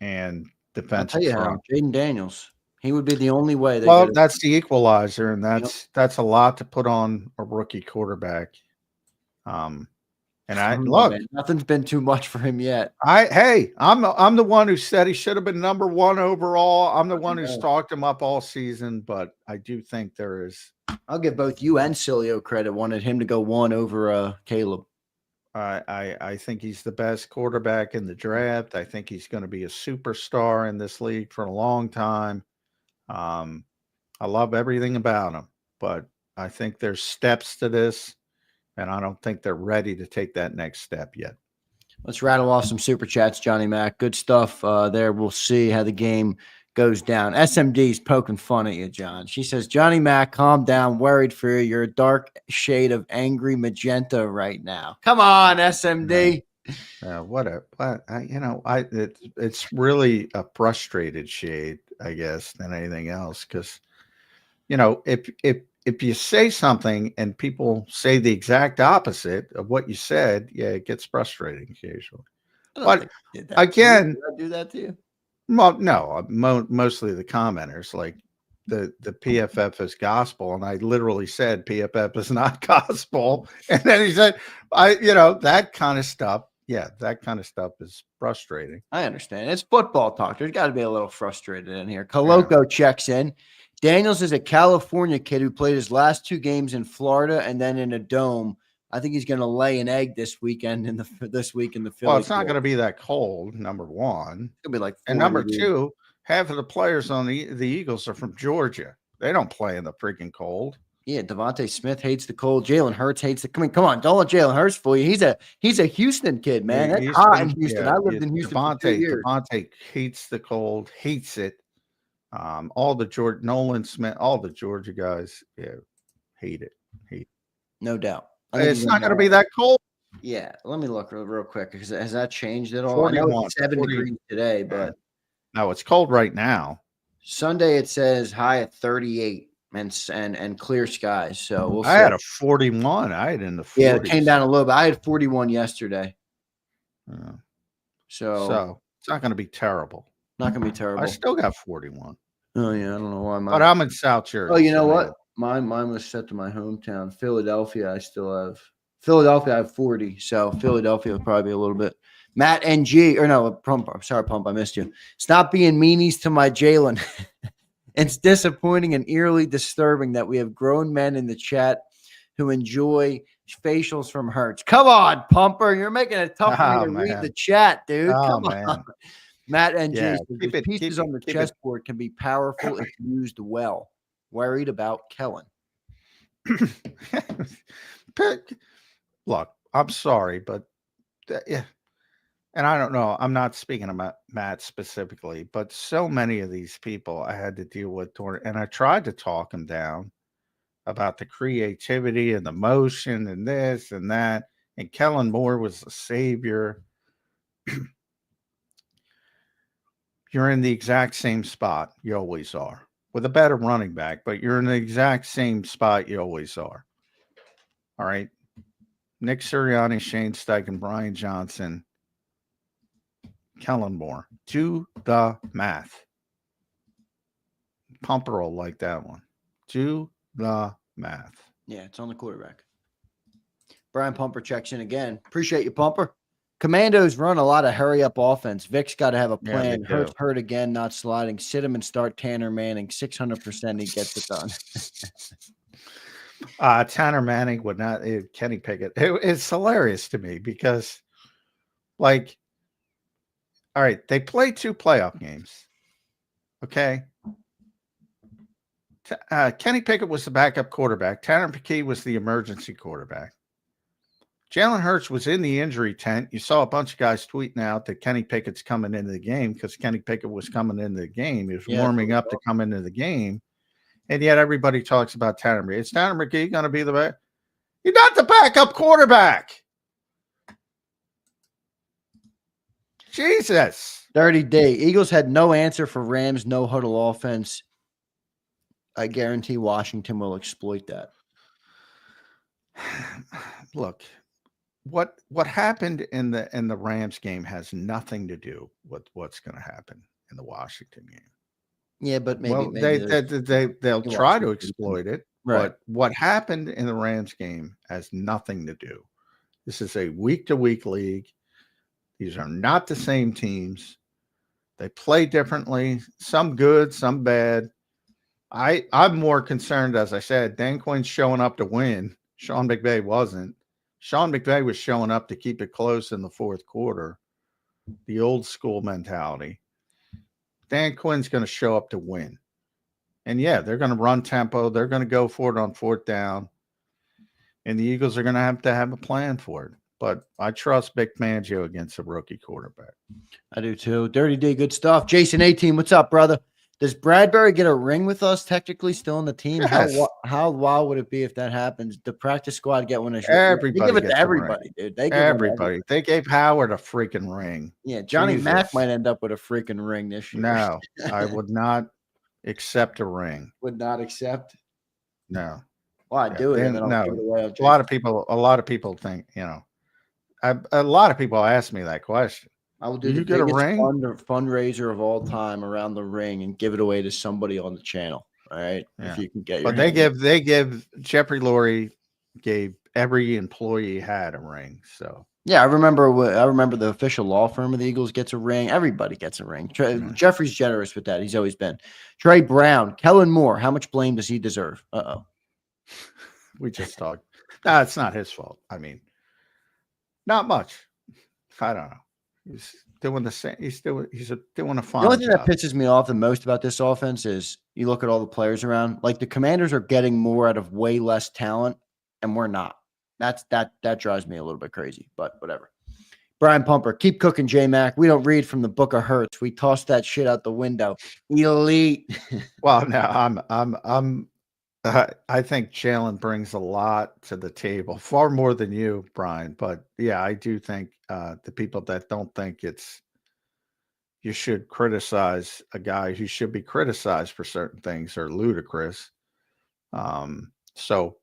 and defensive. I'll tell you how, Jaden Daniels. He would be the only way. That's the equalizer, and that's a lot to put on a rookie quarterback. And I I don't know, look, man. Nothing's been too much for him yet. I'm the one who said he should have been number 1 overall. I'm the one who's know. talked him up all season, but I do think there is. I'll give both you and Cilio credit. Wanted him to go 1 over Caleb. I think he's the best quarterback in the draft. I think he's going to be a superstar in this league for a long time. I love everything about him, but I think there's steps to this, and I don't think they're ready to take that next step yet. Let's rattle off some super chats, Johnny Mac. Good stuff there. We'll see how the game goes down. SMD's poking fun at you, John. She says, Johnny Mac, calm down. Worried for you. You're a dark shade of angry magenta right now. Come on, SMD. It's really a frustrated shade, I guess, than anything else. Because, if you say something and people say the exact opposite of what you said, yeah, it gets frustrating occasionally. But again, did I do that to you? Well, no, mostly the commenters, like the PFF is gospel, and I literally said PFF is not gospel, and then he said, that kind of stuff. Yeah, that kind of stuff is frustrating. I understand. It's football talk. There's got to be a little frustrated in here. Coloco checks in. Daniels is a California kid who played his last 2 games in Florida and then in a dome. I think he's going to lay an egg this weekend this week in the Philly. Well, it's not going to be that cold. Number 1, it's going to be like 40. And number 2, half of the players on the Eagles are from Georgia. They don't play in the freaking cold. Yeah, Devontae Smith hates the cold. Jalen Hurts hates the. Come on, don't let Jalen Hurts fool you. He's a Houston kid, man. That's hot in Houston. I lived in Houston for 2 years. Devontae hates the cold, hates it. All the Nolan Smith, all the Georgia guys, hate it. No doubt. It's not going to be that cold. Yeah, let me look real quick because has that changed at all? 41, I know it's 7 degrees today, but no, it's cold right now. Sunday it says high at 38 and clear skies. So we'll see. I had a 41. I had in the 40s. Yeah, it came down a little bit. I had 41 yesterday. So it's not going to be terrible. Not going to be terrible. I still got 41. Oh yeah, I don't know why. But I'm in South Jersey. Oh, you know what? Mine was set to my hometown, Philadelphia. I have 40. So Philadelphia will probably be a little bit. Matt NG or no, Pump. Sorry, Pump. I missed you. Stop being meanies to my Jalen. It's disappointing and eerily disturbing that we have grown men in the chat who enjoy facials from Hurts. Come on, Pumper. You're making it tough for me to read the chat, dude. Come on. Matt NG. Pieces on the chessboard can be powerful if used well. Worried about Kellen. Look, I'm sorry, but yeah. And I don't know. I'm not speaking about Matt specifically, but so many of these people I had to deal with, and I tried to talk him down about the creativity and the motion and this and that. And Kellen Moore was the savior. You're in the exact same spot you always are, with a better running back, but you're in the exact same spot you always are. All right. Nick Sirianni, Shane Steichen, Brian Johnson, Kellen Moore. Do the math. Pumper will like that one. Do the math. Yeah, it's on the quarterback. Brian Pumper checks in again. Appreciate you, Pumper. Commandos run a lot of hurry-up offense. Vic's got to have a plan. Yeah, Hurts hurt again, not sliding. Sit him and start Tanner Manning. 600% he gets it done. Tanner Manning would not. Kenny Pickett. It's hilarious to me because, like, all right, they played 2 playoff games. Okay. Kenny Pickett was the backup quarterback. Tanner McKee was the emergency quarterback. Jalen Hurts was in the injury tent. You saw a bunch of guys tweeting out that Kenny Pickett's coming into the game because Kenny Pickett was coming into the game. He was warming up to come into the game. And yet everybody talks about Tanner McKee. Is Tanner McKee going to be the back? You're not the backup quarterback. Jesus. Dirty day. Eagles had no answer for Rams' no-huddle offense. I guarantee Washington will exploit that. Look, what happened in the Rams game has nothing to do with what's going to happen in the Washington game. Yeah, but maybe they'll try to exploit it. Right. But what happened in the Rams game has nothing to do. This is a week-to-week league. These are not the same teams. They play differently, some good, some bad. I'm more concerned, as I said, Dan Quinn's showing up to win. Sean McVay wasn't. Sean McVay was showing up to keep it close in the fourth quarter. The old school mentality. Dan Quinn's going to show up to win. And yeah, they're going to run tempo. They're going to go for it on fourth down. And the Eagles are going to have a plan for it. But I trust Vic Fangio against a rookie quarterback. I do too. Dirty D, good stuff. Jason 18, what's up, brother? Does Bradbury get a ring with us technically still on the team? Yes. How wild would it be if that happens? The practice squad get one. Everybody they give it gets to a everybody, ring. dude. They give everybody. They gave Howard a freaking ring. Yeah, Johnny Jesus. Mack might end up with a freaking ring this year. No, I would not accept a ring. Would not accept. No. Well, I do it. And then I'll give it away. A lot of people think, a lot of people ask me that question. I will do the get a biggest ring? fundraiser of all time around the ring and give it away to somebody on the channel. All right, Yeah. if you can get your. But they give Jeffrey Lurie gave every employee had a ring. So yeah, I remember the official law firm of the Eagles gets a ring. Everybody gets a ring. Jeffrey's generous with that. He's always been. Trey Brown, Kellen Moore. How much blame does he deserve? We just talked. No, it's not his fault. I mean, not much. I don't know. He's doing the same. He's doing a fine The only thing job. that pisses me off the most about this offense is you look at all the players around. Like the Commanders are getting more out of way less talent, and we're not. That drives me a little bit crazy, but whatever. Brian Pumper, keep cooking, J-Mac. We don't read from the book of Hertz. We toss that shit out the window. Elite. Well, no, I think Jalen brings a lot to the table, far more than you, Brian. But yeah, I do think the people that don't think you should criticize a guy who should be criticized for certain things are ludicrous. So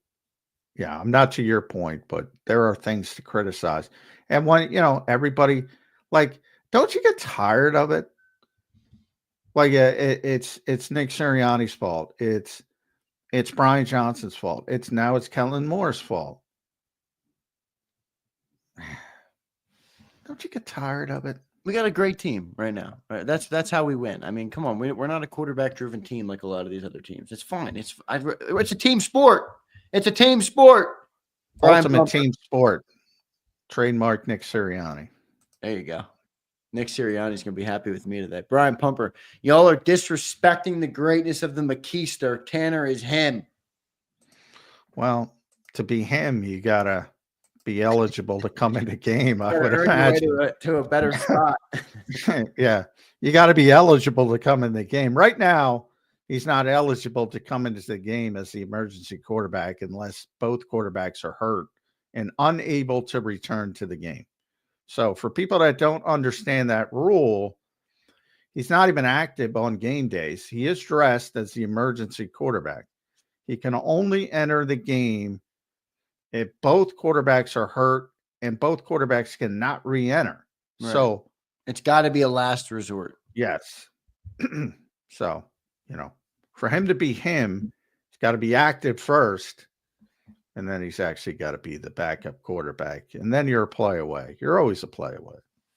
yeah, I'm not to your point, but there are things to criticize. And when, everybody, like, don't you get tired of it? Like, it's Nick Sirianni's fault. It's Brian Johnson's fault. It's Kellen Moore's fault. Don't you get tired of it? We got a great team right now. Right? That's how we win. I mean, come on. We're not a quarterback-driven team like a lot of these other teams. It's fine. It's a team sport. It's a team sport. Ultimate team sport. Trademark Nick Sirianni. There you go. Nick Sirianni's going to be happy with me today. Brian Pumper, y'all are disrespecting the greatness of the McKeister. Tanner is him. Well, to be him, you got to be eligible to come in the game, I would imagine. To a better spot. Yeah. You got to be eligible to come in the game. Right now, he's not eligible to come into the game as the emergency quarterback unless both quarterbacks are hurt and unable to return to the game. So for people that don't understand that rule, he's not even active on game days. He is dressed as the emergency quarterback. He can only enter the game if both quarterbacks are hurt and both quarterbacks cannot re-enter. Right. So it's got to be a last resort. Yes. So, for him to be him, he's got to be active first. And then he's actually got to be the backup quarterback. And then you're a play away. You're always a play away.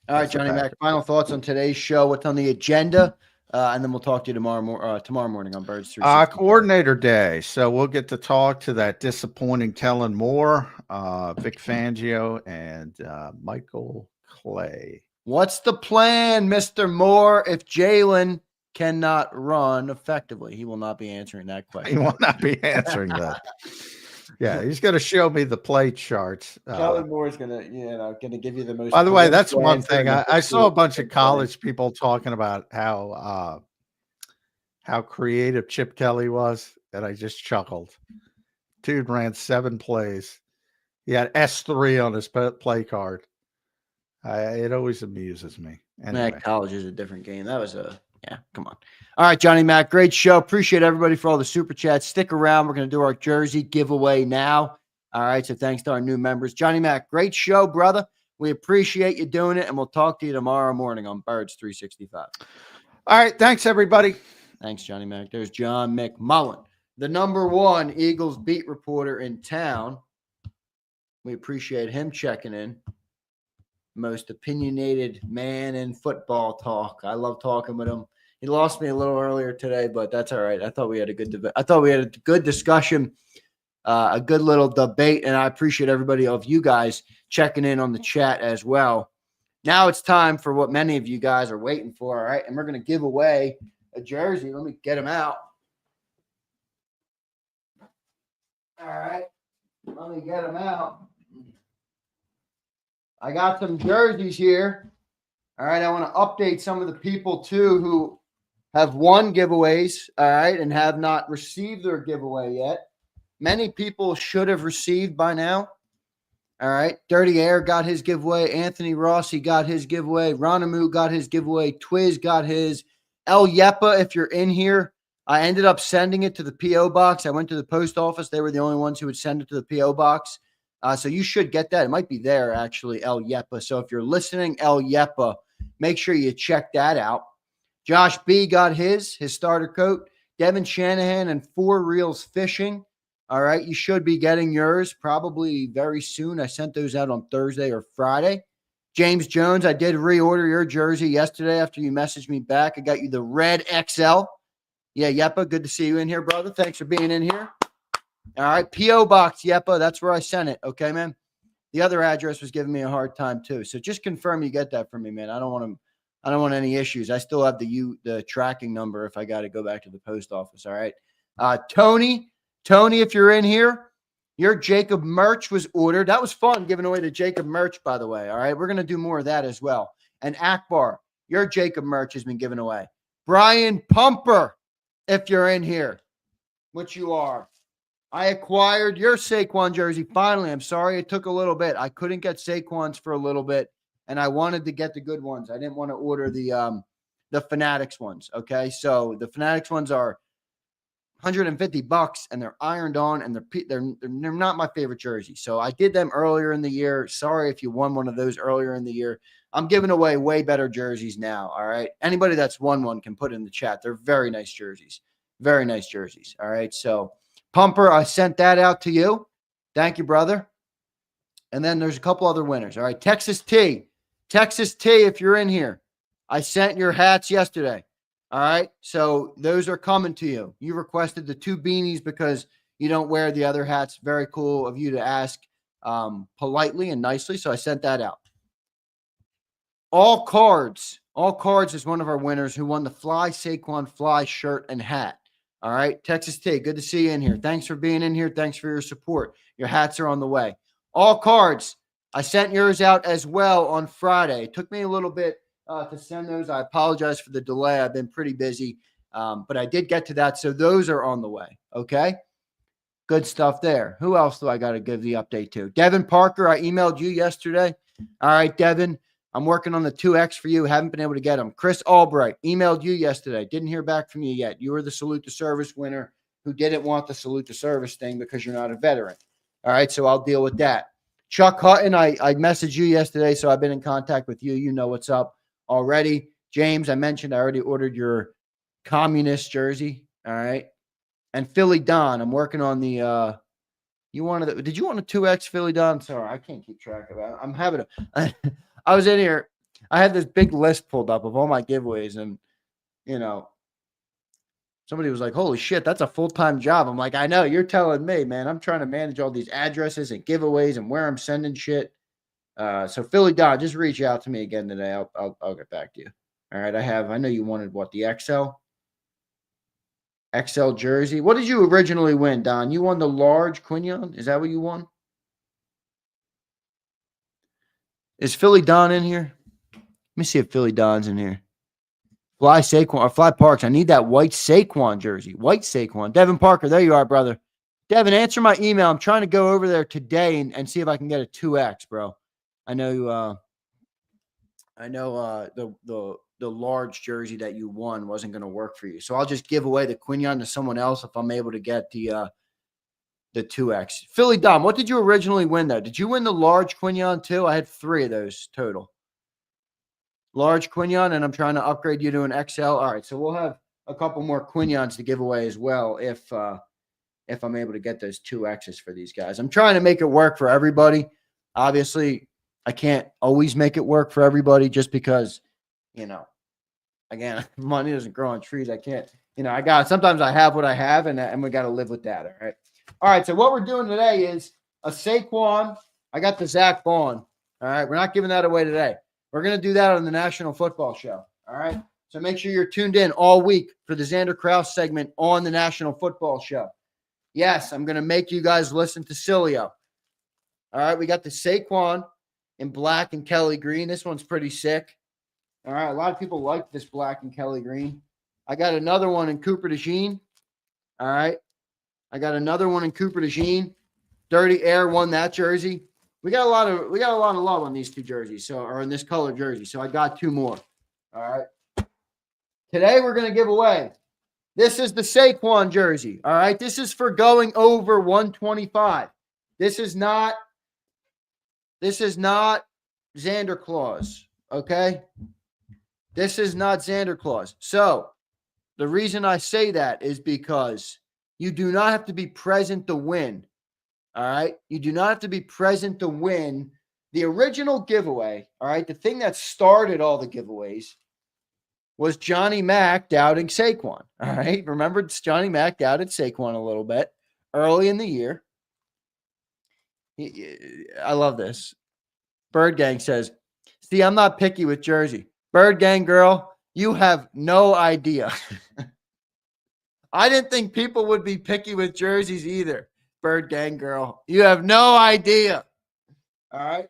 All right, Johnny Mac, final thoughts on today's show. What's on the agenda? And then we'll talk to you tomorrow morning on Birds 360. Coordinator day. So we'll get to talk to that disappointing Kellen Moore, Vic Fangio, and Michael Clay. What's the plan, Mr. Moore, if Jalen cannot run effectively? He will not be answering that question. He will not be answering that. Yeah, he's going to show me the play charts. Kellen Moore's going to give you the most. By the way, that's one thing. I saw a bunch of college people talking about how creative Chip Kelly was, and I just chuckled. Dude ran 7 plays. He had S3 on his play card. It always amuses me. Anyway. Man, college is a different game. That was come on. All right, Johnny Mac, great show. Appreciate everybody for all the super chats. Stick around. We're going to do our jersey giveaway now. All right, so thanks to our new members. Johnny Mac, great show, brother. We appreciate you doing it, and we'll talk to you tomorrow morning on Birds 365. All right, thanks, everybody. Thanks, Johnny Mac. There's John McMullen, the #1 Eagles beat reporter in town. We appreciate him checking in. Most opinionated man in football talk. I love talking with him. He lost me a little earlier today, but that's all right. I thought we had a good discussion, a good little debate, and I appreciate everybody of you guys checking in on the chat as well. Now it's time for what many of you guys are waiting for, all right? And we're going to give away a jersey. Let me get him out. All right. Let me get him out. I got some jerseys here. All right. I want to update some of the people, too, who have won giveaways, all right, and have not received their giveaway yet. Many people should have received by now. All right. Dirty Air got his giveaway. Anthony Rossi got his giveaway. Ronamu got his giveaway. Twiz got his. El Yepa, if you're in here, I ended up sending it to the P.O. box. I went to the post office. They were the only ones who would send it to the P.O. box. So you should get that. It might be there, actually, El Yepa. So if you're listening, El Yepa, make sure you check that out. Josh B. got his starter coat. Devin Shanahan and 4 Reels Fishing. All right, you should be getting yours probably very soon. I sent those out on Thursday or Friday. James Jones, I did reorder your jersey yesterday after you messaged me back. I got you the red XL. Yeah, Yepa, good to see you in here, brother. Thanks for being in here. All right, P.O. Box, Yepa, that's where I sent it. Okay, man? The other address was giving me a hard time, too. So just confirm you get that from me, man. I don't want any issues. I still have the tracking number if I got to go back to the post office, all right? Tony, if you're in here, your JAKIB merch was ordered. That was fun giving away the JAKIB merch, by the way. All right. We're going to do more of that as well. And Akbar, your JAKIB merch has been given away. Brian Pumper, if you're in here, which you are. I acquired your Saquon jersey. Finally, I'm sorry it took a little bit. I couldn't get Saquon's for a little bit, and I wanted to get the good ones. I didn't want to order the Fanatics ones. Okay. So the Fanatics ones are $150 and they're ironed on and they're not my favorite jersey. So I did them earlier in the year. Sorry if you won one of those earlier in the year. I'm giving away way better jerseys now. All right. Anybody that's won one can put it in the chat. They're very nice jerseys. Very nice jerseys. All right. So Pumper, I sent that out to you. Thank you, brother. And then there's a couple other winners. All right. Texas T, if you're in here, I sent your hats yesterday. All right. So those are coming to you. You requested the 2 beanies because you don't wear the other hats. Very cool of you to ask politely and nicely. So I sent that out. All Cards is one of our winners who won the Fly Saquon Fly shirt and hat. All right. Texas T, good to see you in here. Thanks for being in here. Thanks for your support. Your hats are on the way. All Cards, I sent yours out as well on Friday. It took me a little bit to send those. I apologize for the delay. I've been pretty busy, but I did get to that. So those are on the way. Okay. Good stuff there. Who else do I got to give the update to? Devin Parker, I emailed you yesterday. All right, Devin, I'm working on the 2X for you. Haven't been able to get them. Chris Albright, emailed you yesterday. Didn't hear back from you yet. You were the Salute to Service winner who didn't want the Salute to Service thing because you're not a veteran. All right, so I'll deal with that. Chuck Hutton, I messaged you yesterday, so I've been in contact with you. You know what's up already. James, I mentioned I already ordered your communist jersey. All right. And Philly Don, I'm working on the did you want a 2X Philly Don? Sorry, I can't keep track of it. I'm having I was in here. I had this big list pulled up of all my giveaways, and somebody was like, holy shit, that's a full-time job. I'm like, I know, you're telling me, man. I'm trying to manage all these addresses and giveaways and where I'm sending shit. So Philly Don, just reach out to me again today. I'll get back to you. All right. I know you wanted the XL jersey. What did you originally win, Don? You won the large Quinion. Is that what you won? Is Philly Don in here? Let me see if Philly Don's in here. Fly Saquon or Fly Parks. I need that white Saquon jersey. White Saquon. Devin Parker. There you are, brother. Devin, answer my email. I'm trying to go over there today and see if I can get a 2X, bro. I know the large jersey that you won wasn't going to work for you. So I'll just give away the Quinion to someone else if I'm able to get the 2X. Philly Dom, what did you originally win, though? Did you win the large Quinion, too? I had 3 of those total. Large Quinion, and I'm trying to upgrade you to an XL. All right, so we'll have a couple more Quinions to give away as well if if I'm able to get those 2Xs for these guys. I'm trying to make it work for everybody. Obviously, I can't always make it work for everybody just because, again, money doesn't grow on trees. I can't, sometimes I have what I have, and we got to live with that, all right? All right, so what we're doing today is a Saquon. I got the Zach Vaughn, all right? We're not giving that away today. We're going to do that on the National Football Show, all right? So make sure you're tuned in all week for the Zander Krause segment on the National Football Show. Yes, I'm going to make you guys listen to Cilio. All right, we got the Saquon in black and Kelly green. This one's pretty sick. All right, a lot of people like this black and Kelly green. I got another one in Cooper DeJean. All right, I got another one in Cooper DeJean. Dirty Air won that jersey. We got a lot of love on these two jerseys, or in this color jersey. So I got two more. All right. Today we're going to give away. This is the Saquon jersey. All right. This is for going over 125. This is not Zander Claus. Okay. This is not Zander Claus. So the reason I say that is because you do not have to be present to win. All right. You do not have to be present to win the original giveaway. All right. The thing that started all the giveaways was Johnny Mack doubting Saquon. All right. Remember, Johnny Mack doubted Saquon a little bit early in the year. I love this. Bird Gang says, see, I'm not picky with jersey. Bird Gang girl, you have no idea. I didn't think people would be picky with jerseys either. Bird Gang girl, you have no idea. All right.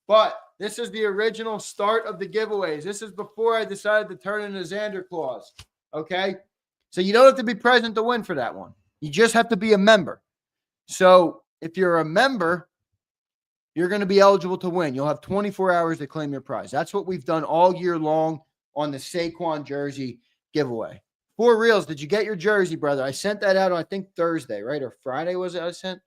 But this is the original start of the giveaways. This is before I decided to turn into Zander Claus. Okay. So you don't have to be present to win for that one. You just have to be a member. So if you're a member, you're going to be eligible to win. You'll have 24 hours to claim your prize. That's what we've done all year long on the Saquon jersey giveaway. For reals, did you get your jersey, brother? I sent that out on, I think, Thursday, right? Or Friday was it I sent?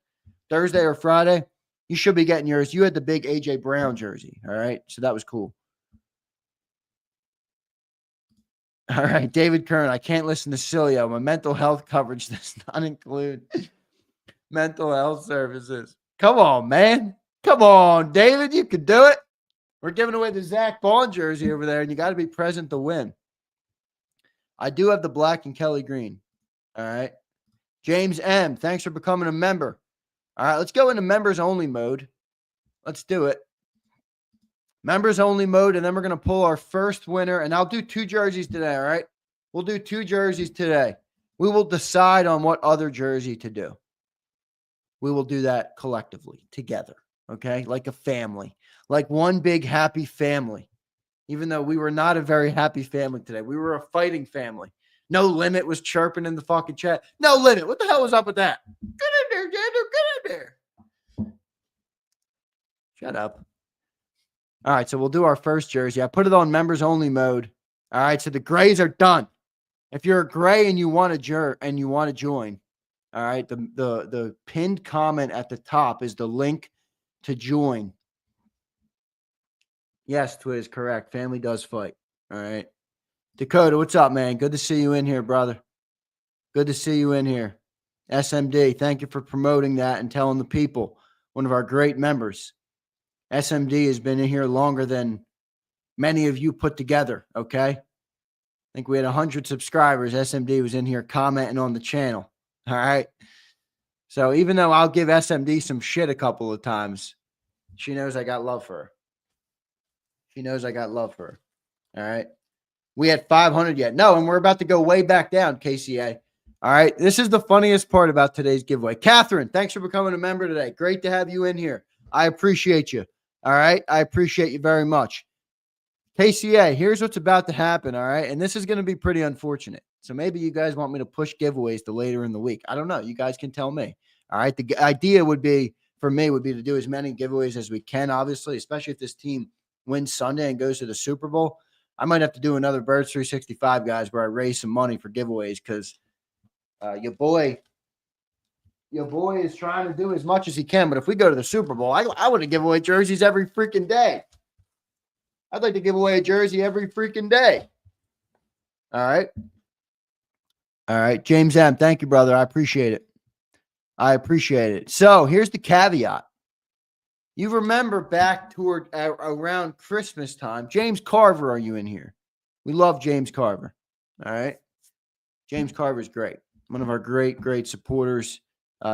Thursday or Friday? You should be getting yours. You had the big A.J. Brown jersey, all right? So that was cool. All right, David Kern, I can't listen to Cilio. My mental health coverage does not include mental health services. Come on, man. Come on, David. You can do it. We're giving away the Zach Vaughn jersey over there, and you got to be present to win. I do have the black and Kelly green. All right. James M., thanks for becoming a member. All right, let's go into members only mode. Let's do it. Members only mode, and then we're going to pull our first winner, and I'll do 2 jerseys today, all right? We'll do 2 jerseys today. We will decide on what other jersey to do. We will do that collectively, together, okay? Like a family, like one big happy family. Even though we were not a very happy family today. We were a fighting family. No Limit was chirping in the fucking chat. No Limit. What the hell was up with that? Get in there, Jander. Get in there. Shut up. All right, so we'll do our first jersey. I put it on members only mode. All right, so the grays are done. If you're a gray and you want to join, all right, the pinned comment at the top is the link to join. Yes, Twiz, correct. Family does fight. All right. Dakota, what's up, man? Good to see you in here, brother. Good to see you in here. SMD, thank you for promoting that and telling the people. One of our great members. SMD has been in here longer than many of you put together, okay? I think we had 100 subscribers. SMD was in here commenting on the channel. All right. So even though I'll give SMD some shit a couple of times, she knows I got love for her. She knows I got love for her. All right. We had 500 yet. No, and we're about to go way back down, KCA. All right. This is the funniest part about today's giveaway. Catherine, thanks for becoming a member today. Great to have you in here. I appreciate you. All right. I appreciate you very much. KCA, here's what's about to happen. All right. And this is going to be pretty unfortunate. So maybe you guys want me to push giveaways to later in the week. I don't know. You guys can tell me. All right. The idea would be, for me, would be to do as many giveaways as we can, obviously, especially if this team wins Sunday and goes to the Super Bowl. I might have to do another Birds 365, guys, where I raise some money for giveaways because your boy is trying to do as much as he can. But if we go to the Super Bowl, I want to give away jerseys every freaking day. I'd like to give away a jersey every freaking day. All right. All right. James M., thank you, brother. I appreciate it. I appreciate it. So here's the caveat. You remember back toward around Christmas time, James Carver, are you in here? We love James Carver. All right. James Carver is great. One of our great supporters,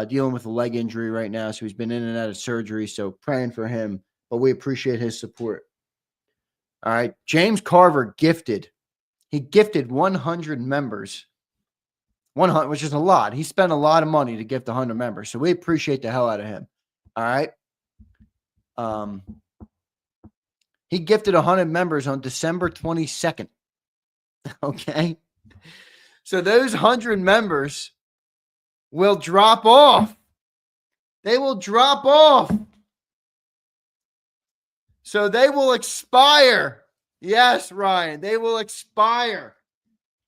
dealing with a leg injury right now. So he's been in and out of surgery. So praying for him, but we appreciate his support. All right. James Carver gifted 100 members, 100, which is a lot. He spent a lot of money to gift 100 members. So we appreciate the hell out of him. All right. He gifted 100 members on December 22nd. Okay. So those 100 members will drop off. They will drop off. So they will expire. Yes, Ryan, they will expire.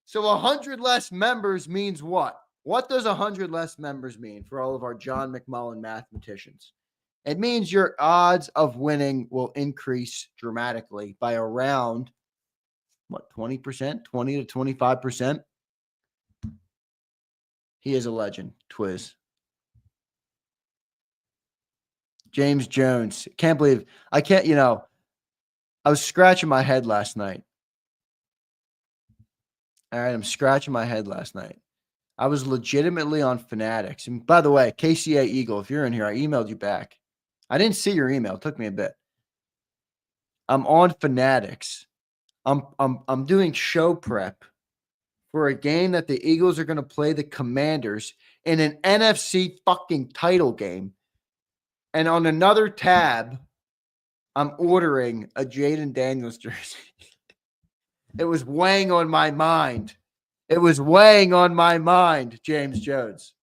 So 100 less members means what? What does 100 less members mean for all of our John McMullen mathematicians? It means your odds of winning will increase dramatically by around, 20%? 20 to 25%? He is a legend, Twiz. James Jones. I was scratching my head last night. All right, I'm scratching my head last night. I was legitimately on Fanatics. And by the way, KCA Eagle, if you're in here, I emailed you back. I didn't see your email. It took me a bit. I'm on Fanatics. I'm doing show prep for a game that the Eagles are going to play the Commanders in an NFC fucking title game. And on another tab, I'm ordering a Jaden Daniels jersey. It was weighing on my mind. It was weighing on my mind, James Jones.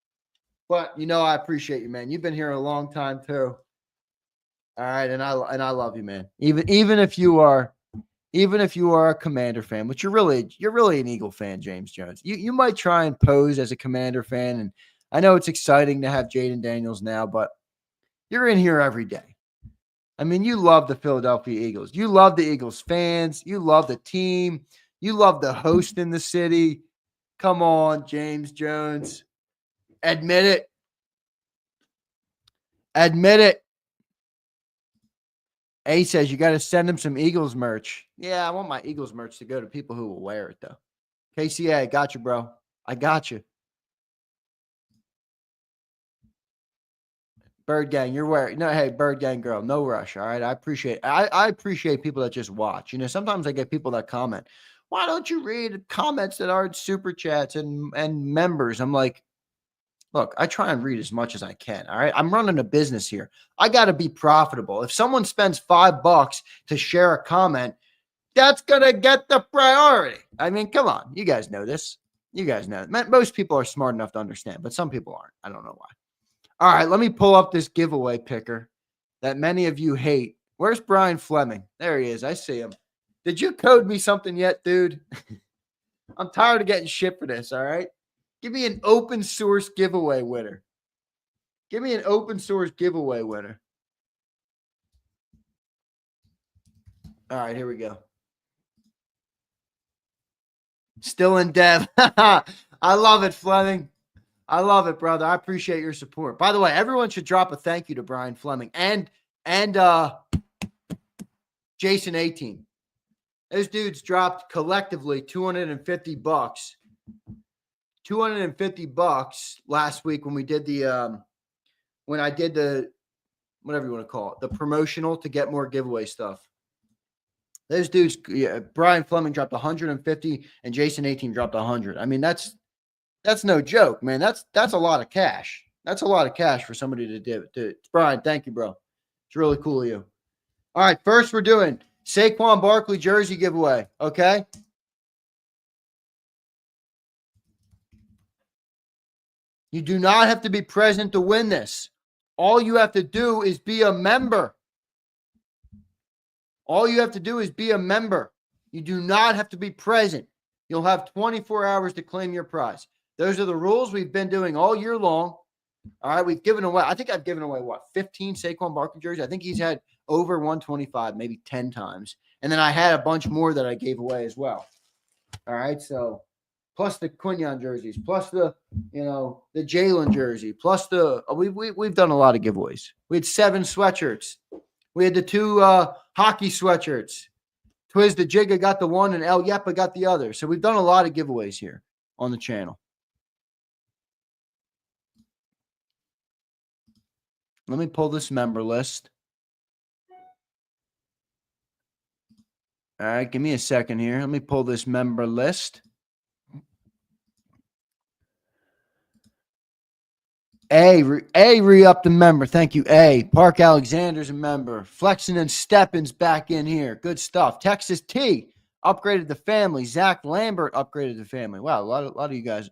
But I appreciate you, man. You've been here a long time too. All right, and I love you, man. Even if you are a Commander fan, which you're really an Eagle fan, James Jones. You might try and pose as a Commander fan, and I know it's exciting to have Jaden Daniels now, but you're in here every day. I mean, you love the Philadelphia Eagles. You love the Eagles fans. You love the team. You love the host in the city. Come on, James Jones. Admit it. Admit it. A says you got to send him some Eagles merch. Yeah, I want my Eagles merch to go to people who will wear it, though. KCA, I got you, bro. I got you. Bird Gang, you're wearing. No, hey, Bird Gang girl, no rush. All right, I appreciate. I appreciate people that just watch. Sometimes I get people that comment. Why don't you read comments that aren't super chats and members? I'm like, look, I try and read as much as I can. All right. I'm running a business here. I got to be profitable. If someone spends $5 to share a comment, that's going to get the priority. I mean, come on. You guys know this. You guys know it. Most people are smart enough to understand, but some people aren't. I don't know why. All right. Let me pull up this giveaway picker that many of you hate. Where's Brian Fleming? There he is. I see him. Did you code me something yet, dude? I'm tired of getting shit for this. All right. Give me an open source giveaway winner. Give me an open source giveaway winner. All right, here we go. Still in dev. I love it, Fleming. I love it, brother. I appreciate your support. By the way, everyone should drop a thank you to Brian Fleming and Jason 18. Those dudes dropped collectively $250. $250 last week when we did when I did the, whatever you want to call it, the promotional to get more giveaway stuff. Those dudes, Brian Fleming dropped 150 and Jason 18 dropped 100. I mean, that's no joke, man. That's a lot of cash. That's a lot of cash for somebody to do. Brian, thank you, bro. It's really cool of you. All right, first we're doing Saquon Barkley jersey giveaway, okay? You do not have to be present to win this. All you have to do is be a member. All you have to do is be a member. You do not have to be present. You'll have 24 hours to claim your prize. Those are the rules we've been doing all year long. All right, we've given away, I think I've given away, 15 Saquon Barkley jerseys? I think he's had over 125, maybe 10 times. And then I had a bunch more that I gave away as well. All right, so plus the Quinyon jerseys, plus the the Jalen jersey, plus the we've done a lot of giveaways. We had 7 sweatshirts. We had the 2 hockey sweatshirts. Twiz the Jigga got the one and El Yepa got the other. So we've done a lot of giveaways here on the channel. Let me pull this member list. All right, give me a second here. Let me pull this member list. Re-up the member. Thank you, A. Park Alexander's a member. Flexen and Steppin's back in here. Good stuff. Texas T upgraded the family. Zach Lambert upgraded the family. Wow, a lot of you guys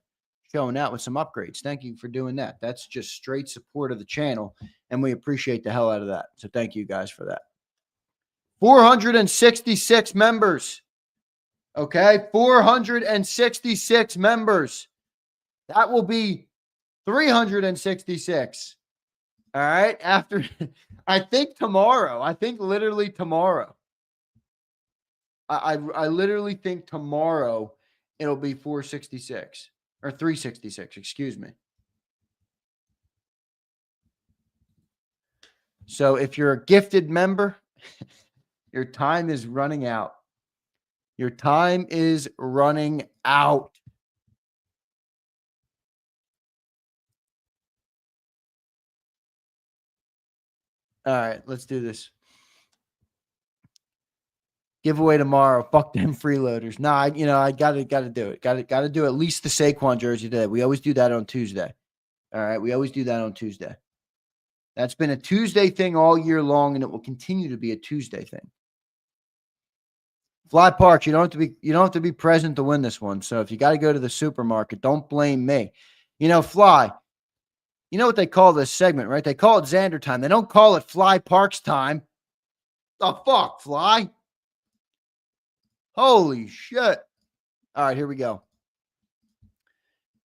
showing out with some upgrades. Thank you for doing that. That's just straight support of the channel, and we appreciate the hell out of that. So thank you guys for that. 466 members. Okay, 466 members. That will be 366. All right. After, I think tomorrow. I think literally tomorrow. I literally think tomorrow it'll be 466 or 366. Excuse me. So if you're a gifted member, your time is running out. Your time is running out. All right, let's do this. Giveaway tomorrow. Fuck them freeloaders. Nah, I gotta do it. Gotta do at least the Saquon jersey today. We always do that on Tuesday. All right, we always do that on Tuesday. That's been a Tuesday thing all year long, and it will continue to be a Tuesday thing. Fly Parks, you don't have to be present to win this one. So if you got to go to the supermarket, don't blame me. Fly. You know what they call this segment, right? They call it Zander time. They don't call it Fly Parks time. The fuck, Fly? Holy shit. All right, here we go.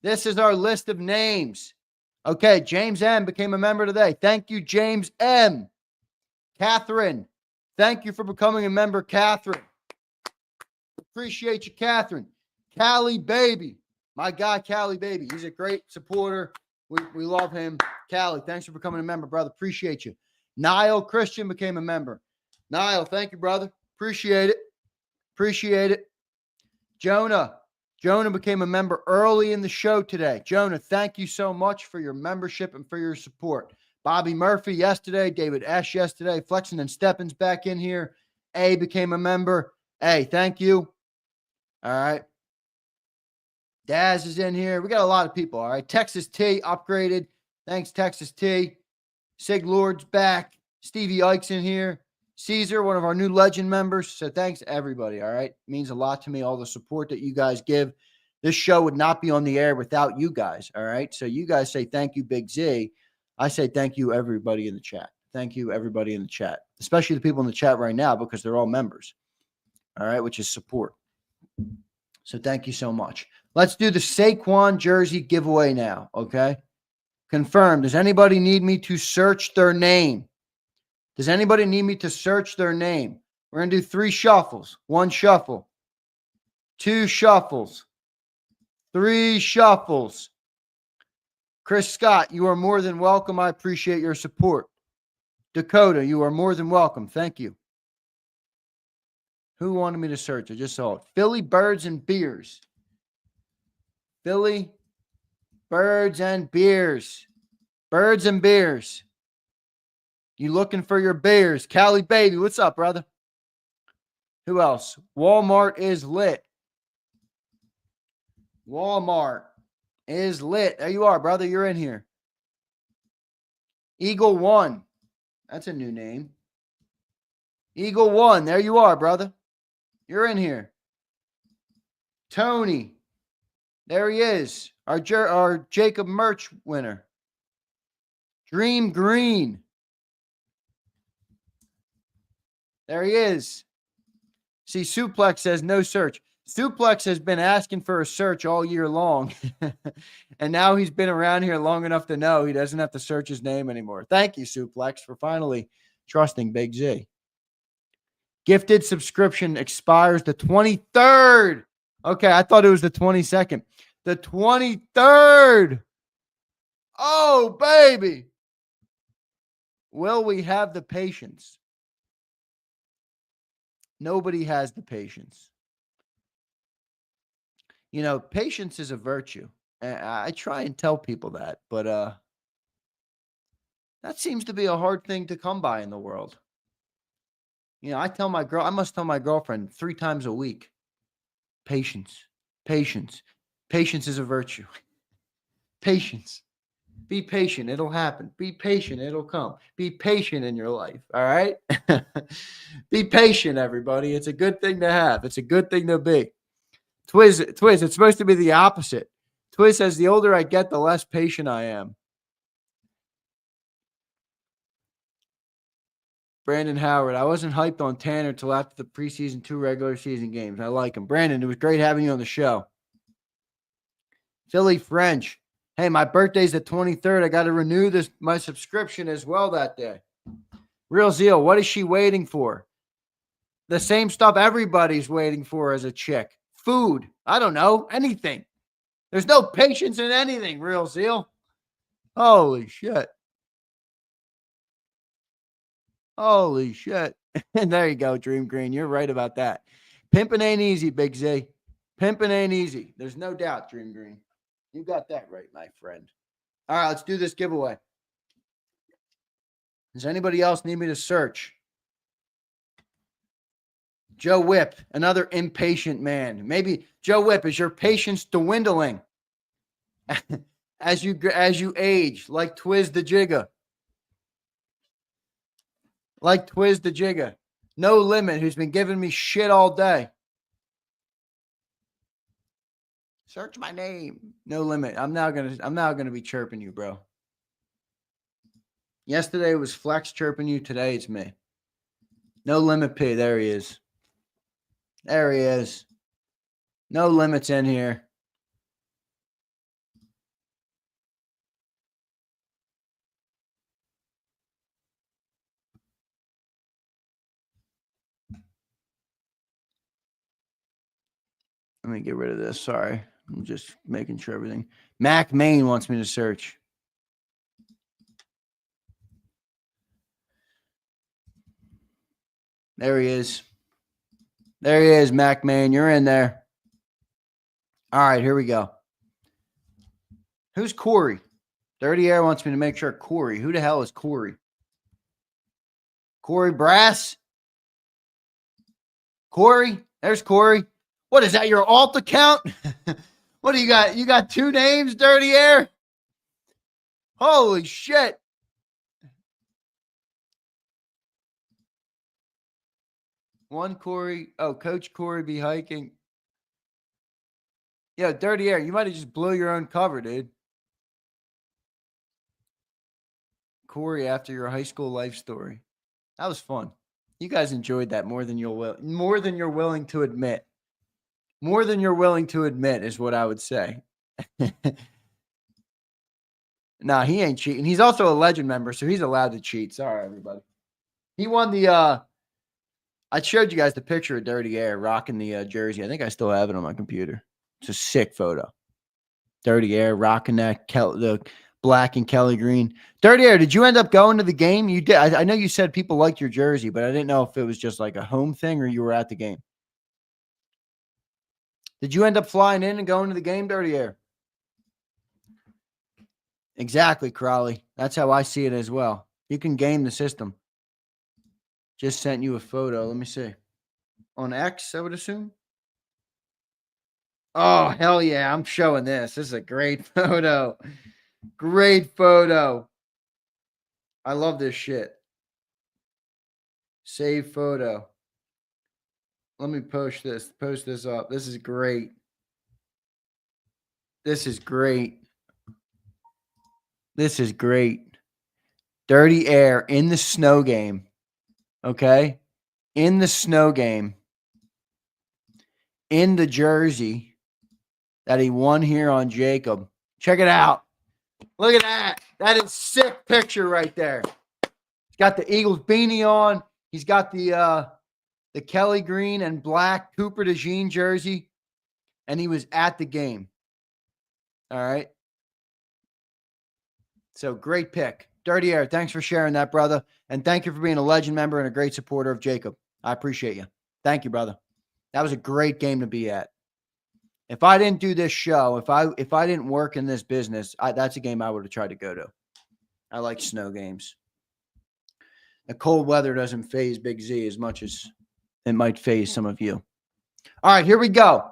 This is our list of names. Okay, James M. became a member today. Thank you, James M. Catherine, thank you for becoming a member, Catherine. Appreciate you, Catherine. Callie Baby. My guy, Callie Baby. He's a great supporter. We love him. Callie, thanks for becoming a member, brother. Appreciate you. Niall Christian became a member. Niall, thank you, brother. Appreciate it. Appreciate it. Jonah became a member early in the show today. Jonah, thank you so much for your membership and for your support. Bobby Murphy yesterday. David Esch yesterday. Flexen and Steppin's back in here. A became a member. A, thank you. All right. Daz is in here. We got a lot of people. All right. Texas T upgraded. Thanks, Texas T. Sig Lord's back. Stevie Ike's in here. Caesar, one of our new legend members. So thanks, everybody. All right. It means a lot to me, all the support that you guys give. This show would not be on the air without you guys. All right. So you guys say thank you, Big Z. I say thank you, everybody in the chat. Thank you, everybody in the chat, especially the people in the chat right now because they're all members. All right. Which is support. So thank you so much. Let's do the Saquon jersey giveaway now, okay? Confirmed. Does anybody need me to search their name? Does anybody need me to search their name? We're going to do 3 shuffles. 1 shuffle. 2 shuffles. 3 shuffles. Chris Scott, you are more than welcome. I appreciate your support. Dakota, you are more than welcome. Thank you. Who wanted me to search? I just saw it. Philly Birds and Beers. Philly Birds and Beers. Birds and Beers. You looking for your beers. Callie Baby, what's up, brother? Who else? Walmart is lit. Walmart is lit. There you are, brother. You're in here. Eagle One. That's a new name. Eagle One. There you are, brother. You're in here. Tony. There he is. Our JAKIB merch winner. Dream Green. There he is. See, Suplex says no search. Suplex has been asking for a search all year long. And now he's been around here long enough to know he doesn't have to search his name anymore. Thank you, Suplex, for finally trusting Big Z. Gifted subscription expires the 23rd Okay, I thought it was the 22nd. The 23rd. Oh, baby. Will we have the patience? Nobody has the patience. You know, patience is a virtue. And I try and tell people that, but that seems to be a hard thing to come by in the world. You know, I must tell my girlfriend 3 times a week, patience, patience, patience is a virtue. Patience. Be patient. It'll happen. Be patient. It'll come. Be patient in your life. All right. Be patient, everybody. It's a good thing to have. It's a good thing to be. Twiz, it's supposed to be the opposite. Twiz says, the older I get, the less patient I am. Brandon Howard, I wasn't hyped on Tanner till after the preseason 2 regular season games. I like him. Brandon, it was great having you on the show. Philly French, hey, my birthday's the 23rd. I got to renew my subscription as well that day. Real Zeal, what is she waiting for? The same stuff everybody's waiting for as a chick. Food. I don't know. Anything. There's no patience in anything, Real Zeal. Holy shit. Holy shit. And there you go, Dream Green. You're right about that. Pimping ain't easy, Big Z. Pimping ain't easy. There's no doubt, Dream Green. You got that right, my friend. All right, let's do this giveaway. Does anybody else need me to search? Joe Whip, another impatient man. Maybe, Joe Whip, is your patience dwindling as you age, like Twiz the Jigga? Like Twiz the Jigga. No Limit, who's been giving me shit all day. Search my name. No Limit. I'm now gonna be chirping you, bro. Yesterday it was Flex chirping you. Today it's me. No Limit P. There he is. There he is. No Limits in here. Let me get rid of this. Sorry. I'm just making sure everything. Mac Main wants me to search. There he is. There he is, Mac Main. You're in there. All right, here we go. Who's Corey? Dirty Air wants me to make sure Corey. Who the hell is Corey? Corey Brass? Corey? There's Corey. What is that, your alt account? What do you got? You got 2 names, Dirty Air? Holy shit. One Corey. Oh, Coach Corey be hiking. Yeah, Dirty Air. You might have just blew your own cover, dude. Corey, after your high school life story. That was fun. You guys enjoyed that more than you're willing to admit. More than you're willing to admit is what I would say. Nah, he ain't cheating. He's also a Legend member, so he's allowed to cheat. Sorry, everybody. He won the I showed you guys the picture of Dirty Air rocking the jersey. I think I still have it on my computer. It's a sick photo. Dirty Air rocking that the black and Kelly green. Dirty Air, did you end up going to the game? You did. I know you said people liked your jersey, but I didn't know if it was just like a home thing or you were at the game. Did you end up flying in and going to the game, Dirty Air? Exactly, Crowley. That's how I see it as well. You can game the system. Just sent you a photo. Let me see. On X, I would assume. Oh, hell yeah. I'm showing this. This is a great photo. Great photo. I love this shit. Save photo. Let me post this up. This is great. This is great. This is great. Dirty Air in the snow game. Okay? In the snow game. In the jersey that he won here on JAKIB. Check it out. Look at that. That is sick picture right there. He's got the Eagles beanie on. He's got the Kelly green and black Cooper DeJean jersey. and he was at the game. All right. So great pick. Dirty Air, thanks for sharing that, brother. And thank you for being a legend member and a great supporter of JAKIB. I appreciate you. Thank you, brother. That was a great game to be at. If I didn't do this show, if I didn't work in this business, that's a game I would have tried to go to. I like snow games. The cold weather doesn't faze Big Z as much as it might faze some of you. All right, here we go.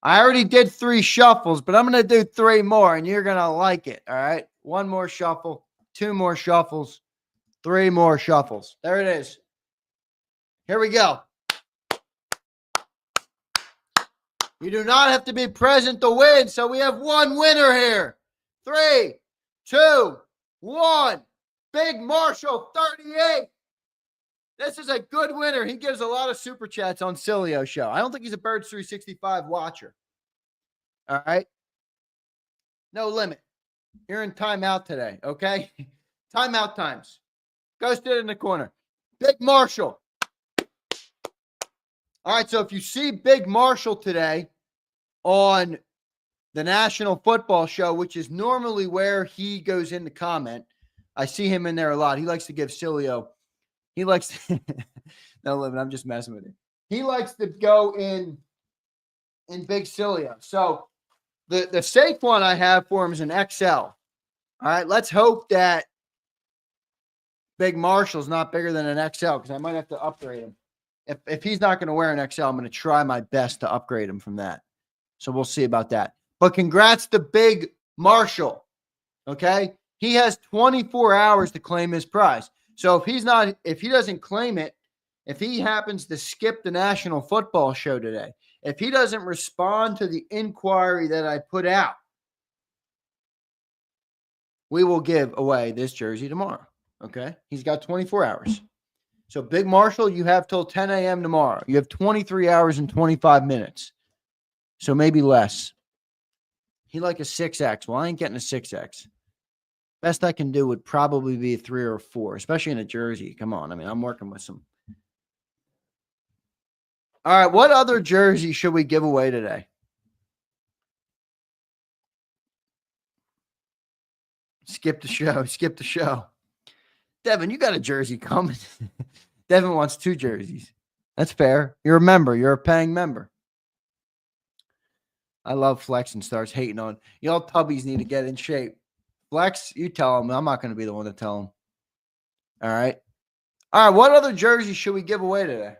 I already did 3 shuffles, but I'm going to do 3 more, and you're going to like it, all right? 1 more shuffle, 2 more shuffles, 3 more shuffles. There it is. Here we go. You do not have to be present to win, so we have 1 winner here. 3, 2, 1. Big Marshall, 38. This is a good winner. He gives a lot of super chats on Cilio show. I don't think he's a Birds 365 watcher. All right. No limit. You're in timeout today, okay? Timeout times. Go sit in the corner. Big Marshall. All right, so if you see Big Marshall today on the National Football Show, which is normally where he goes in to comment, I see him in there a lot. He likes to give Cilio. He likes to, no limit, I'm just messing with him. He likes to go in Big Cilio. So the safe one I have for him is an XL. All right, let's hope that Big Marshall's not bigger than an XL because I might have to upgrade him. If he's not going to wear an XL, I'm going to try my best to upgrade him from that. So we'll see about that. But congrats to Big Marshall. Okay? He has 24 hours to claim his prize. So if he doesn't claim it, if he happens to skip the National Football Show today, if he doesn't respond to the inquiry that I put out, we will give away this jersey tomorrow. Okay? He's got 24 hours. So, Big Marshall, you have till 10 a.m. tomorrow. You have 23 hours and 25 minutes. So, maybe less. He like a 6X. Well, I ain't getting a 6X. Best I can do would probably be a 3 or a 4, especially in a jersey. Come on. I mean, I'm working with some. All right. What other jersey should we give away today? Skip the show. Skip the show. Devin, you got a jersey coming. Devin wants 2 jerseys. That's fair. You're a member. You're a paying member. I love Flex and starts hating on. Y'all tubbies need to get in shape. Flex, you tell him. I'm not going to be the one to tell him. All right. All right. What other jersey should we give away today?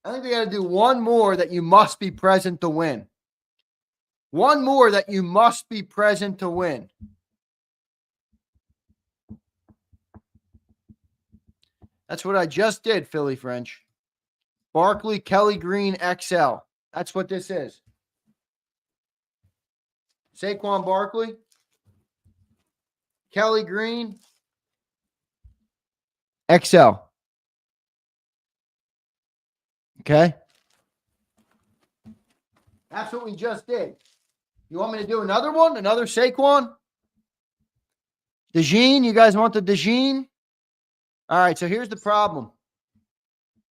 I think we got to do 1 more that you must be present to win. 1 more that you must be present to win. That's what I just did, Philly French. Barkley, Kelly Green, XL. That's what this is. Saquon Barkley, Kelly Green, XL. Okay? That's what we just did. You want me to do another one? Another Saquon? DeJean? You guys want the DeJean? All right, so here's the problem.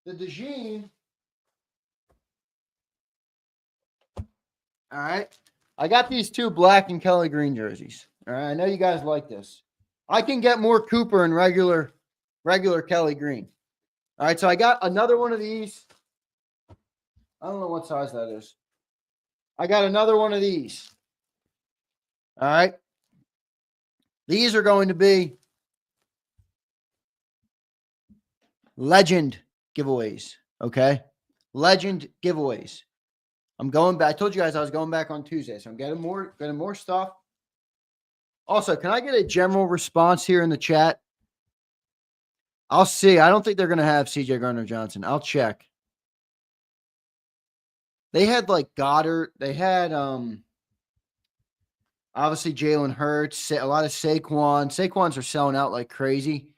The DeJean, all right, I got these 2 black and Kelly Green jerseys. All right, I know you guys like this. I can get more Cooper and regular Kelly Green. All right, so I got another one of these. I don't know what size that is. I got another one of these. All right. These are going to be legend giveaways, okay? Legend giveaways. I'm going back. I told you guys I was going back on Tuesday, so I'm getting more stuff. Also, can I get a general response here in the chat? I'll see. I don't think they're going to have CJ Gardner-Johnson. I'll check. They had like Goddard. They had obviously Jalen Hurts, a lot of Saquon. Saquons are selling out like crazy.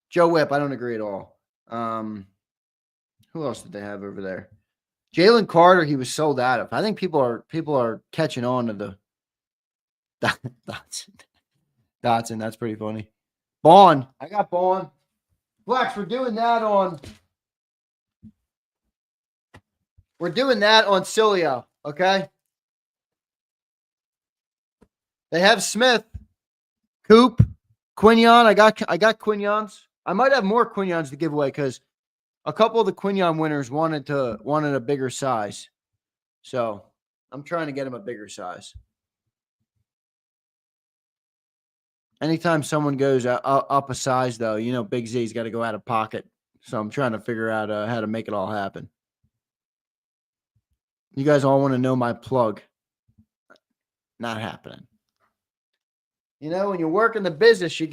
Joe Whipp, I don't agree at all. Who else did they have over there? Jalen Carter, he was sold out of. I think people are catching on to the Dotson. That's pretty funny. Bond, I got Bond. Flex, we're doing that on We're doing that on Cilio, okay? They have Smith, Coop, Quinion. I got Quinions. I might have more Quinions to give away because a couple of the Quinion winners wanted a bigger size. So I'm trying to get them a bigger size. Anytime someone goes up a size, though, you know, Big Z's got to go out of pocket. So I'm trying to figure out how to make it all happen. You guys all want to know my plug. Not happening. You know, when you work in the business, you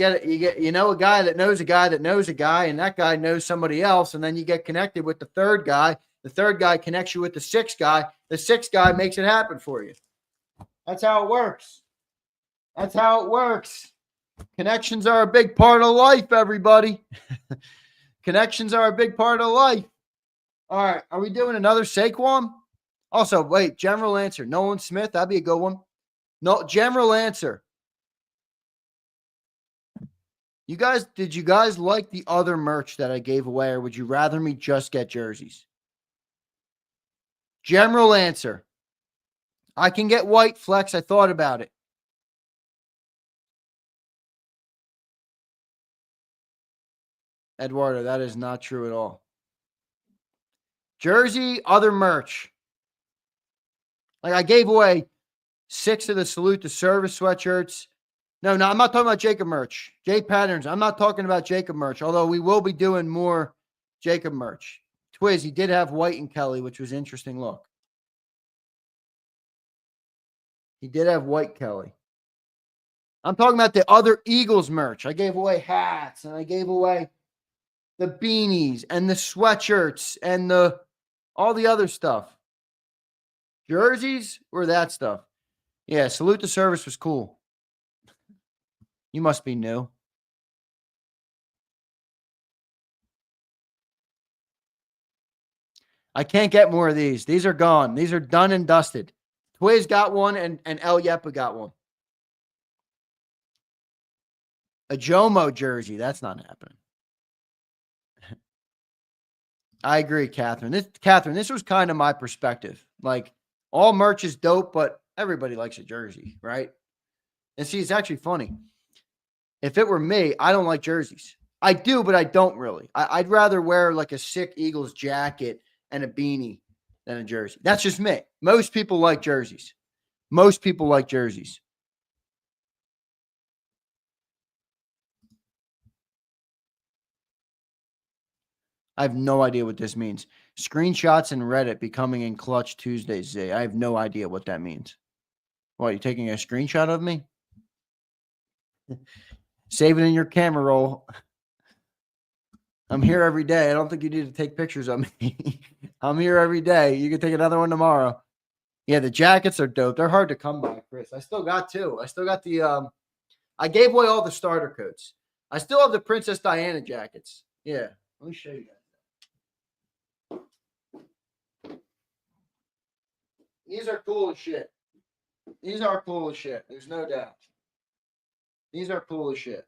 know a guy that knows a guy that knows a guy, and that guy knows somebody else, and then you get connected with the third guy. The third guy connects you with the sixth guy. The sixth guy makes it happen for you. That's how it works. That's how it works. Connections are a big part of life, everybody. Connections are a big part of life. All right, are we doing another Saquon? Also, wait, general answer. Nolan Smith, that'd be a good one. No, general answer. Did you guys like the other merch that I gave away, or would you rather me just get jerseys? General answer. I can get white flex. I thought about it. Eduardo, that is not true at all. Jersey, other merch. Like I gave away 6 of the Salute to Service sweatshirts. No, I'm not talking about JAKIB merch. J Patterns, I'm not talking about JAKIB merch, although we will be doing more JAKIB merch. Twiz, he did have White and Kelly, which was an interesting look. He did have White Kelly. I'm talking about the other Eagles merch. I gave away hats, and I gave away the beanies and the sweatshirts and all the other stuff. Jerseys or that stuff. Yeah, Salute to Service was cool. You must be new. I can't get more of these. These are gone. These are done and dusted. Twiz got one and El Yepa got one. A Jomo jersey. That's not happening. I agree, Catherine. This was kind of my perspective. Like, all merch is dope, but everybody likes a jersey, right? And see, it's actually funny. If it were me, I don't like jerseys. I do, but I don't really. I'd rather wear like a sick Eagles jacket and a beanie than a jersey. That's just me. Most people like jerseys. Most people like jerseys. I have no idea what this means. Screenshots in Reddit becoming in clutch Tuesdays, Zay. I have no idea what that means. What, are you taking a screenshot of me? Save it in your camera roll. I'm here every day. I don't think you need to take pictures of me. I'm here every day. You can take another one tomorrow. Yeah, the jackets are dope. They're hard to come by, Chris. I still got 2. I still got the I gave away all the starter coats. I still have the Princess Diana jackets. Yeah. Let me show you guys. These are cool as shit. These are cool as shit. There's no doubt. These are cool as shit.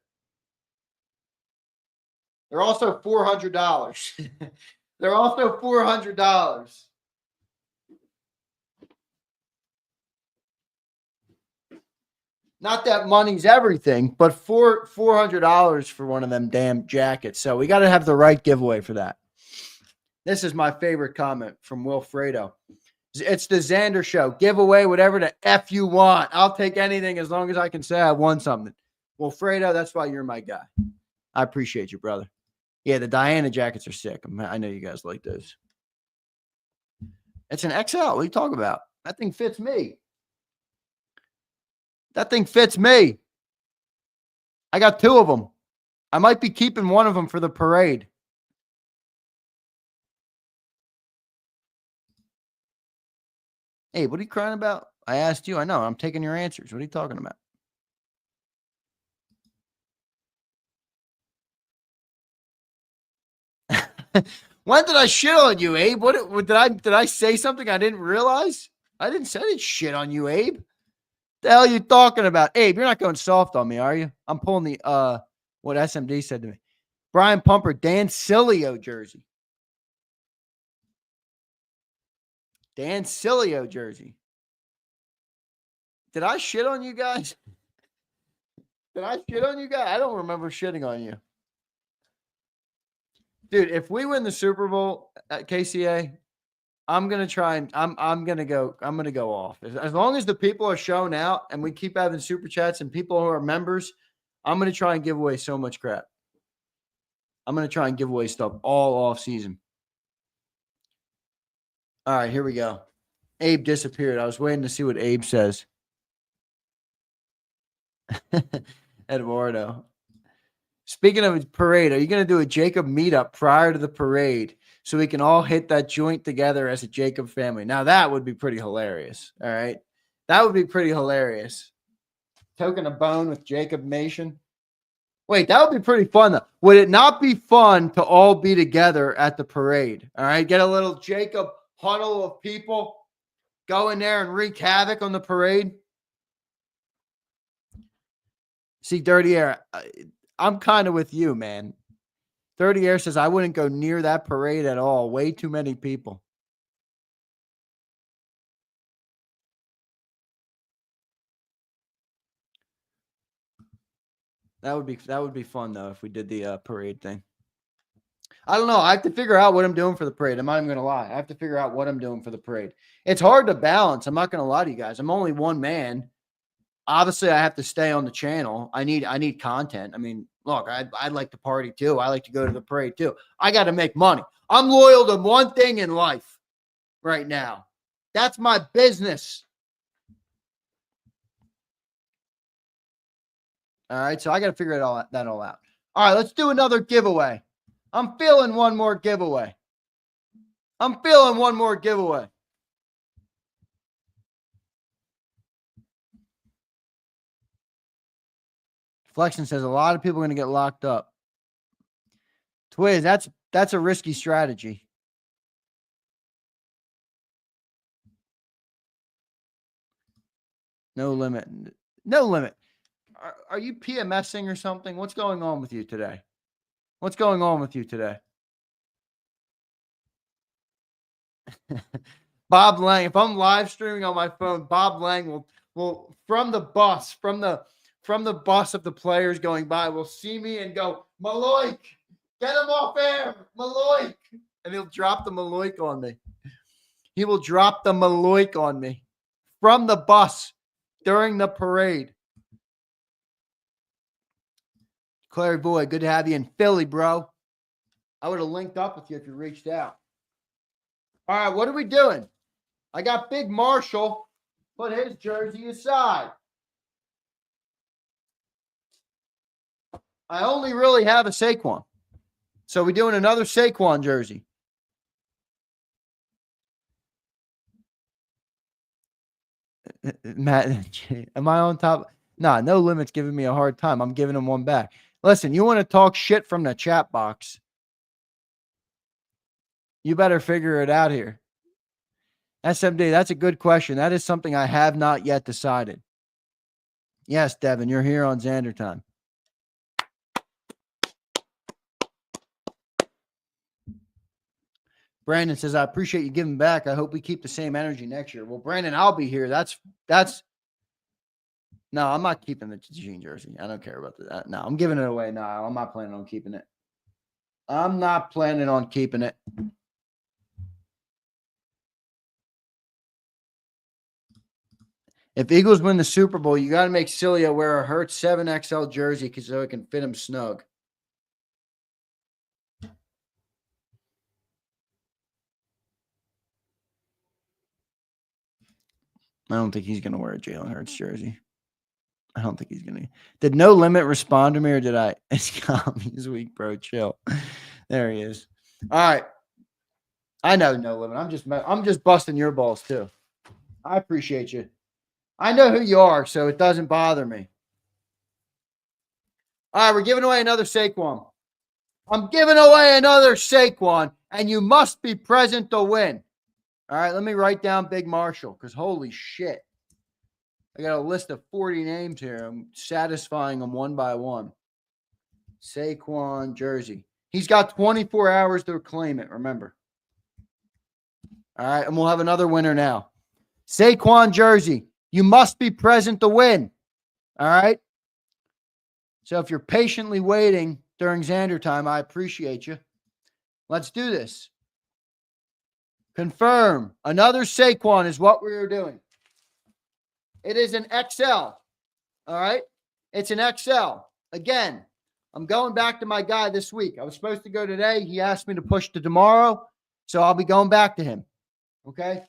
They're also $400. They're also $400. Not that money's everything, but $400 for one of them damn jackets. So we got to have the right giveaway for that. This is my favorite comment from Wilfredo. It's the Zander show. Give away whatever the F you want. I'll take anything as long as I can say I won something. Wilfredo, that's why you're my guy. I appreciate you, brother. Yeah, the Diana jackets are sick. I know you guys like those. It's an XL. What are you talking about? That thing fits me. That thing fits me. I got 2 of them. I might be keeping one of them for the parade. Hey, what are you crying about? I asked you. I know. I'm taking your answers. What are you talking about? When did I shit on you, Abe? What did I say something I didn't realize? I didn't say shit on you, Abe. The hell are you talking about? Abe, you're not going soft on me, are you? I'm pulling the what SMD said to me. Brian Pumper, Dan Cilio jersey. Dan Cilio jersey. Did I shit on you guys? Did I shit on you guys? I don't remember shitting on you. Dude, if we win the Super Bowl at KCA, I'm gonna try and I'm gonna go off. As long as the people are showing out and we keep having super chats and people who are members, I'm gonna try and give away so much crap. I'm gonna try and give away stuff all off season. All right, here we go. Abe disappeared. I was waiting to see what Abe says. Eduardo. Speaking of a parade, are you going to do a JAKIB meetup prior to the parade so we can all hit that joint together as a JAKIB family? Now, that would be pretty hilarious. All right. That would be pretty hilarious. Token a bone with JAKIB Nation. Wait, that would be pretty fun, though. Would it not be fun to all be together at the parade? All right. Get a little JAKIB huddle of people. Go in there and wreak havoc on the parade. See, Dirty Air, I'm kind of with you, man. Dirty Air says, I wouldn't go near that parade at all. Way too many people. That would be fun, though, if we did the parade thing. I don't know. I have to figure out what I'm doing for the parade. I'm not even going to lie. I have to figure out what I'm doing for the parade. It's hard to balance. I'm not going to lie to you guys. I'm only one man. Obviously, I have to stay on the channel. I need content. I mean, look, I'd like to party too. I like to go to the parade too. I got to make money. I'm loyal to one thing in life right now. That's my business. All right, so I got to figure that all out. All right, let's do another giveaway. I'm feeling one more giveaway. Flexion says a lot of people are going to get locked up. Twiz, that's a risky strategy. No limit. No limit. Are you PMSing or something? What's going on with you today? Bob Lang, if I'm live streaming on my phone, Bob Lang will from the bus of the players going by will see me and go, Maloik, get him off air, Maloik. And he'll drop the Maloik on me. He will drop the Maloik on me from the bus during the parade. Clary Boy, good to have you in Philly, bro. I would have linked up with you if you reached out. All right, what are we doing? I got Big Marshall. Put his jersey aside. I only really have a Saquon. So we're doing another Saquon jersey. Matt, am I on top? Nah, No Limit's giving me a hard time. I'm giving him one back. Listen, you want to talk shit from the chat box? You better figure it out here. SMD, that's a good question. That is something I have not yet decided. Yes, Devin, you're here on Zander time. Brandon says, I appreciate you giving back. I hope we keep the same energy next year. Well, Brandon, I'll be here. No, I'm not keeping the jean jersey. I don't care about that. No, I'm giving it away. No, I'm not planning on keeping it. If Eagles win the Super Bowl, you got to make Cilio wear a Hurts 7XL jersey so it can fit him snug. I don't think he's going to wear a Jalen Hurts jersey. I don't think he's going to. Did No Limit respond to me or did I? It's got me this week, bro. Chill. There he is. All right. I know No Limit. I'm just busting your balls too. I appreciate you. I know who you are, so it doesn't bother me. All right, we're giving away another Saquon. I'm giving away another Saquon, and you must be present to win. All right, let me write down Big Marshall because holy shit. I got a list of 40 names here. I'm satisfying them one by one. Saquon jersey. He's got 24 hours to claim it, remember. All right, and we'll have another winner now. Saquon jersey. You must be present to win. All right. So if you're patiently waiting during Zander time, I appreciate you. Let's do this. Confirm. Another Saquon is what we are doing. It is an XL. All right. It's an XL. Again, I'm going back to my guy this week. I was supposed to go today. He asked me to push to tomorrow. So I'll be going back to him. Okay.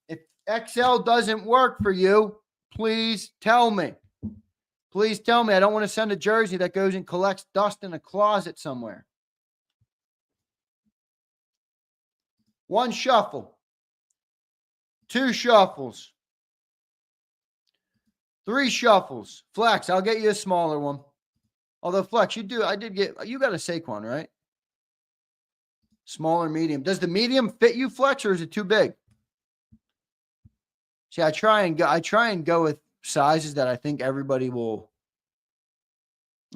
If XL doesn't work for you, please tell me. Please tell me. I don't want to send a jersey that goes and collects dust in a closet somewhere. One shuffle. Two shuffles. Three shuffles. Flex, I'll get you a smaller one. Although, Flex, you got a Saquon, right? Smaller, medium. Does the medium fit you, Flex, or is it too big? See, I try and go with sizes that I think everybody will.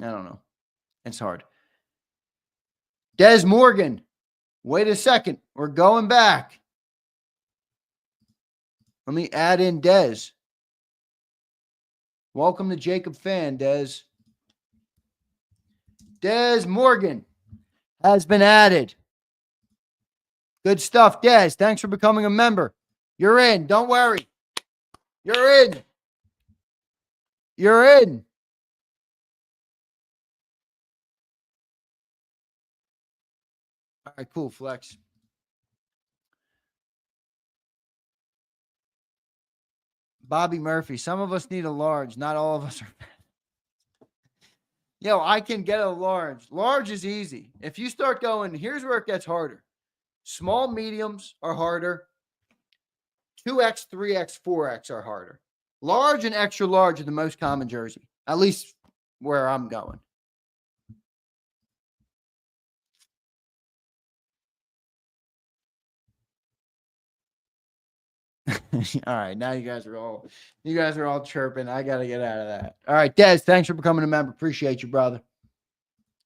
I don't know. It's hard. Des Morgan. Wait a second. We're going back. Let me add in Des. Welcome to JAKIB fan, Des. Des Morgan has been added. Good stuff, Des. Thanks for becoming a member. You're in. Don't worry. You're in. You're in. All right, cool, Flex. Bobby Murphy. Some of us need a large. Not all of us are. Yo, I can get a large. Large is easy. If you start going, here's where it gets harder. Small mediums are harder. 2X, 3X, 4X are harder. Large and extra large are the most common jersey, at least where I'm going. All right, now you guys are all chirping. I got to get out of that. All right, Des, thanks for becoming a member. Appreciate you, brother.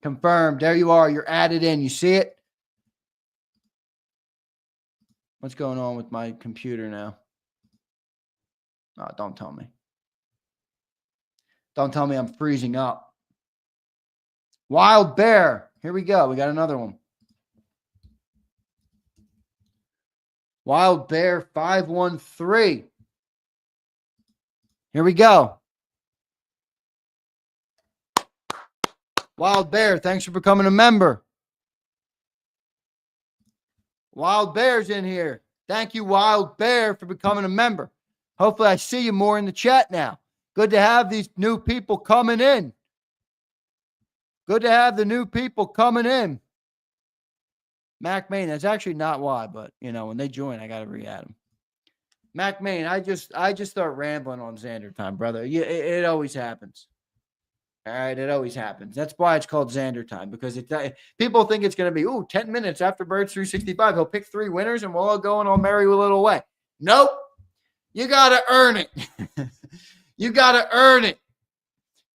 Confirmed. There you are. You're added in. You see it? What's going on with my computer now? Oh, don't tell me. Don't tell me I'm freezing up. Wild Bear. Here we go. We got another one. Wild Bear 513. Here we go. Wild Bear, thanks for becoming a member. Wild Bear's in here. Thank you, Wild Bear, for becoming a member. Hopefully I see you more in the chat now. Good to have these new people coming in. Good to have the new people coming in. Mac Main, that's actually not why, but, when they join, I got to re-add them. Mac Main, I just start rambling on Zander time, brother. It always happens. All right, it always happens. That's why it's called Zander time, because people think it's going to be, 10 minutes after Birds 365. He'll pick 3 winners, and we'll all go on all merry little way. Nope. You got to earn it. You got to earn it.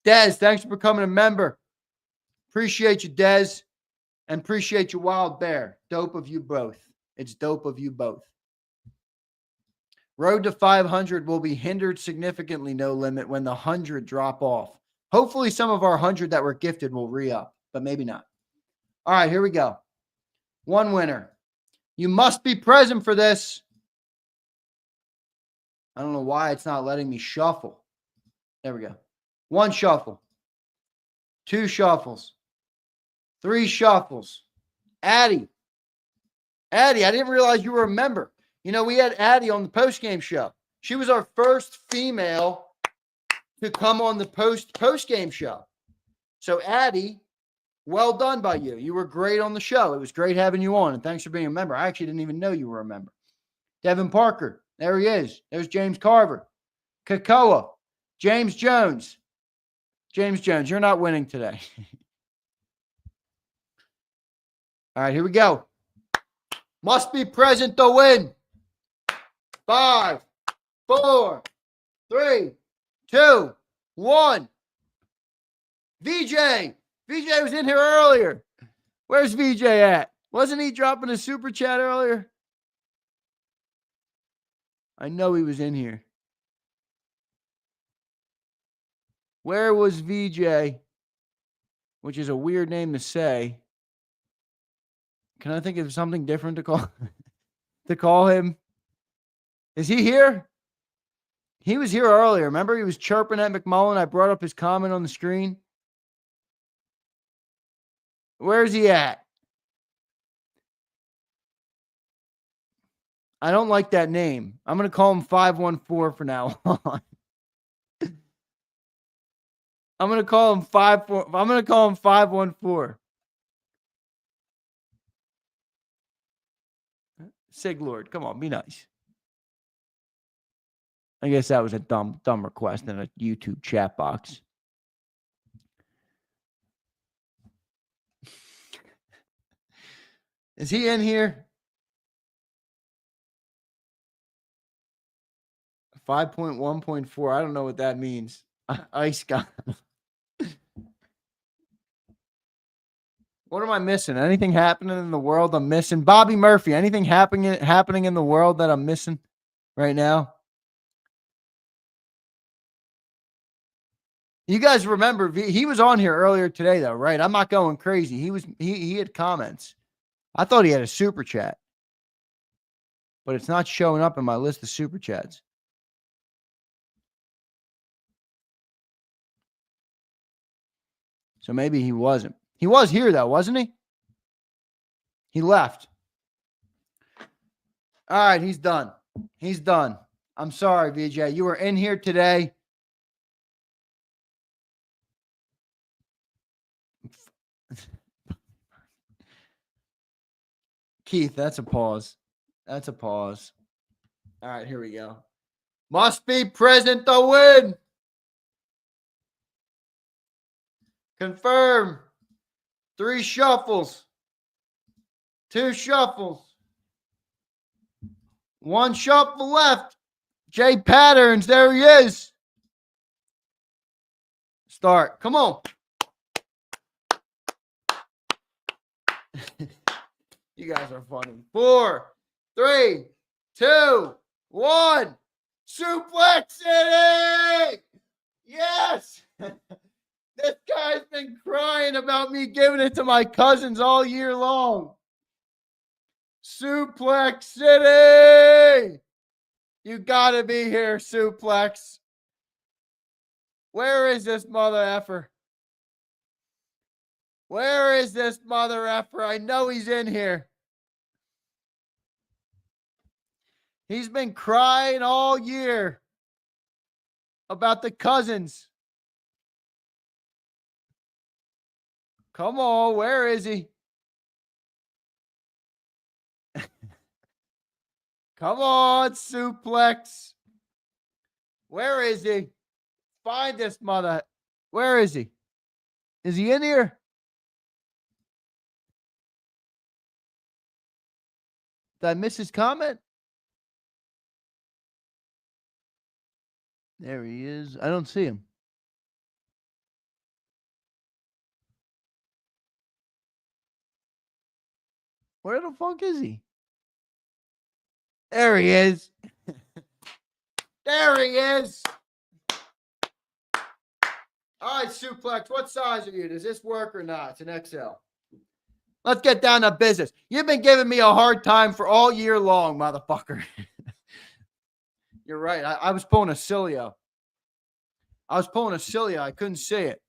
Des, thanks for becoming a member. Appreciate you, Des. And appreciate you, Wild Bear. Dope of you both. It's dope of you both. Road to 500 will be hindered significantly, no limit, when the 100 drop off. Hopefully some of our 100 that were gifted will re-up, but maybe not. All right, here we go. One winner. You must be present for this. I don't know why it's not letting me shuffle. There we go. One shuffle. Two shuffles. 3 shuffles. Addie, I didn't realize you were a member. We had Addie on the post-game show. She was our first female to come on the post-game show. So, Addie, well done by you. You were great on the show. It was great having you on, and thanks for being a member. I actually didn't even know you were a member. Devin Parker, there he is. There's James Carver. Kakoa, James Jones. James Jones, you're not winning today. All right, here we go. Must be present to win. 5, 4, 3, 2, 1. VJ. VJ was in here earlier. Where's VJ at? Wasn't he dropping a super chat earlier? I know he was in here. Where was VJ? Which is a weird name to say. Can I think of something different to call him? Is he here? He was here earlier. Remember, he was chirping at McMullen. I brought up his comment on the screen. Where's he at? I don't like that name. I'm going to call him 514 for now on. I'm going to call him 514. Sig Lord, come on, be nice. I guess that was a dumb request in a YouTube chat box. Is he in here? 5.1.4. I don't know what that means. Ice guy. What am I missing? Anything happening in the world I'm missing? Bobby Murphy, anything happening in the world that I'm missing right now? You guys remember he was on here earlier today though, right? I'm not going crazy. He had comments. I thought he had a super chat. But it's not showing up in my list of super chats. So maybe he wasn't. He was here, though, wasn't he? He left. All right, he's done. He's done. I'm sorry, VJ. You were in here today. Keith, that's a pause. That's a pause. All right, here we go. Must be present to win. Confirm. 3 shuffles. 2 shuffles. 1 shuffle left. Jay Patterns, there he is. Start. Come on. You guys are funny. 4, 3, 2, 1. Suplex City! Yes! This guy's been crying about me giving it to my cousins all year long. Suplex City! You gotta be here, Suplex. Where is this mother effer? Where is this mother effer? I know he's in here. He's been crying all year about the cousins. Come on, where is he? Come on, Suplex. Where is he? Find this mother. Where is he? Is he in here? Did I miss his comment? There he is. I don't see him. Where the fuck is he? There he is. There he is. All right, Suplex, what size are you? Does this work or not? It's an XL. Let's get down to business. You've been giving me a hard time for all year long, motherfucker. You're right. I was pulling a Cilio. I couldn't see it.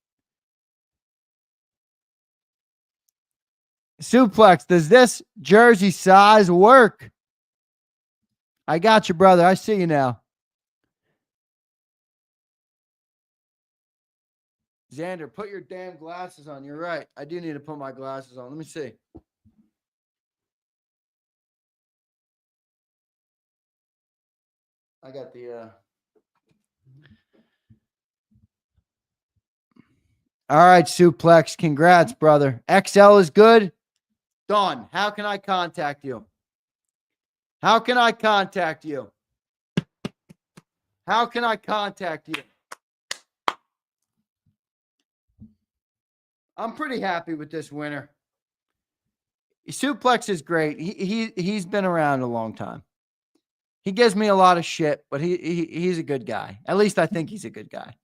Suplex, does this jersey size work? I got you, brother. I see you now. Zander, put your damn glasses on. You're right. I do need to put my glasses on. Let me see. I got the All right, Suplex. Congrats, brother. XL is good. Done. How can I contact you? How can I contact you? How can I contact you? I'm pretty happy with this winner. Suplex is great. He's been around a long time. He gives me a lot of shit, but he's a good guy. At least I think he's a good guy.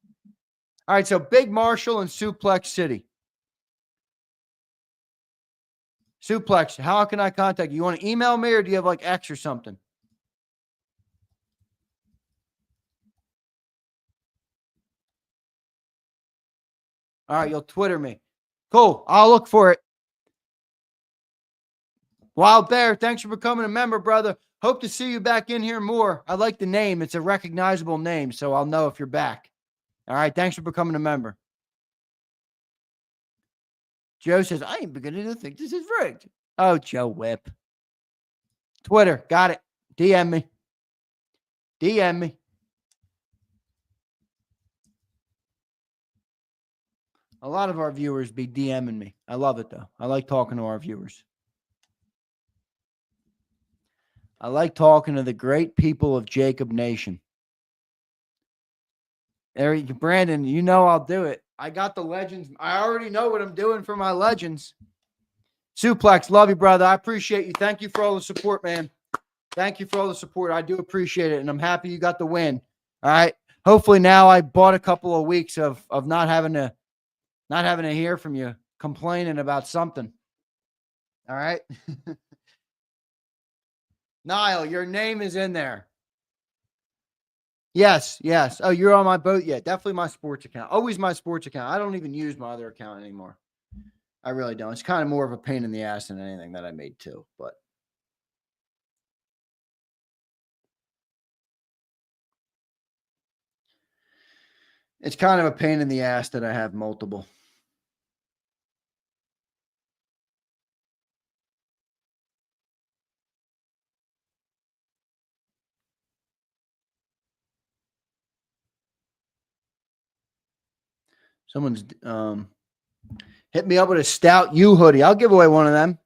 All right, so Big Marshall and Suplex City. Suplex, how can I contact you? You want to email me or do you have like X or something? All right, you'll Twitter me. Cool. I'll look for it. Wild Bear, thanks for becoming a member, brother. Hope to see you back in here more. I like the name. It's a recognizable name, so I'll know if you're back. All right, thanks for becoming a member. Joe says, I ain't beginning to think this is rigged. Oh, Joe Whip. Twitter, got it. DM me. DM me. A lot of our viewers be DMing me. I love it, though. I like talking to our viewers. I like talking to the great people of JAKIB Nation. There, Brandon, you know I'll do it. I got the legends. I already know what I'm doing for my legends. Suplex, love you, brother. I appreciate you. Thank you for all the support, man. Thank you for all the support. I do appreciate it, and I'm happy you got the win. All right. Hopefully now I bought a couple of weeks of not having to hear from you complaining about something. All right. Niall, your name is in there. Yes, yes. Oh, you're on my boat? Yeah, definitely my sports account. Always my sports account. I don't even use my other account anymore. I really don't. It's kind of more of a pain in the ass than anything that I made too. But it's kind of a pain in the ass that I have multiple. Someone's hit me up with a Stout U hoodie. I'll give away one of them.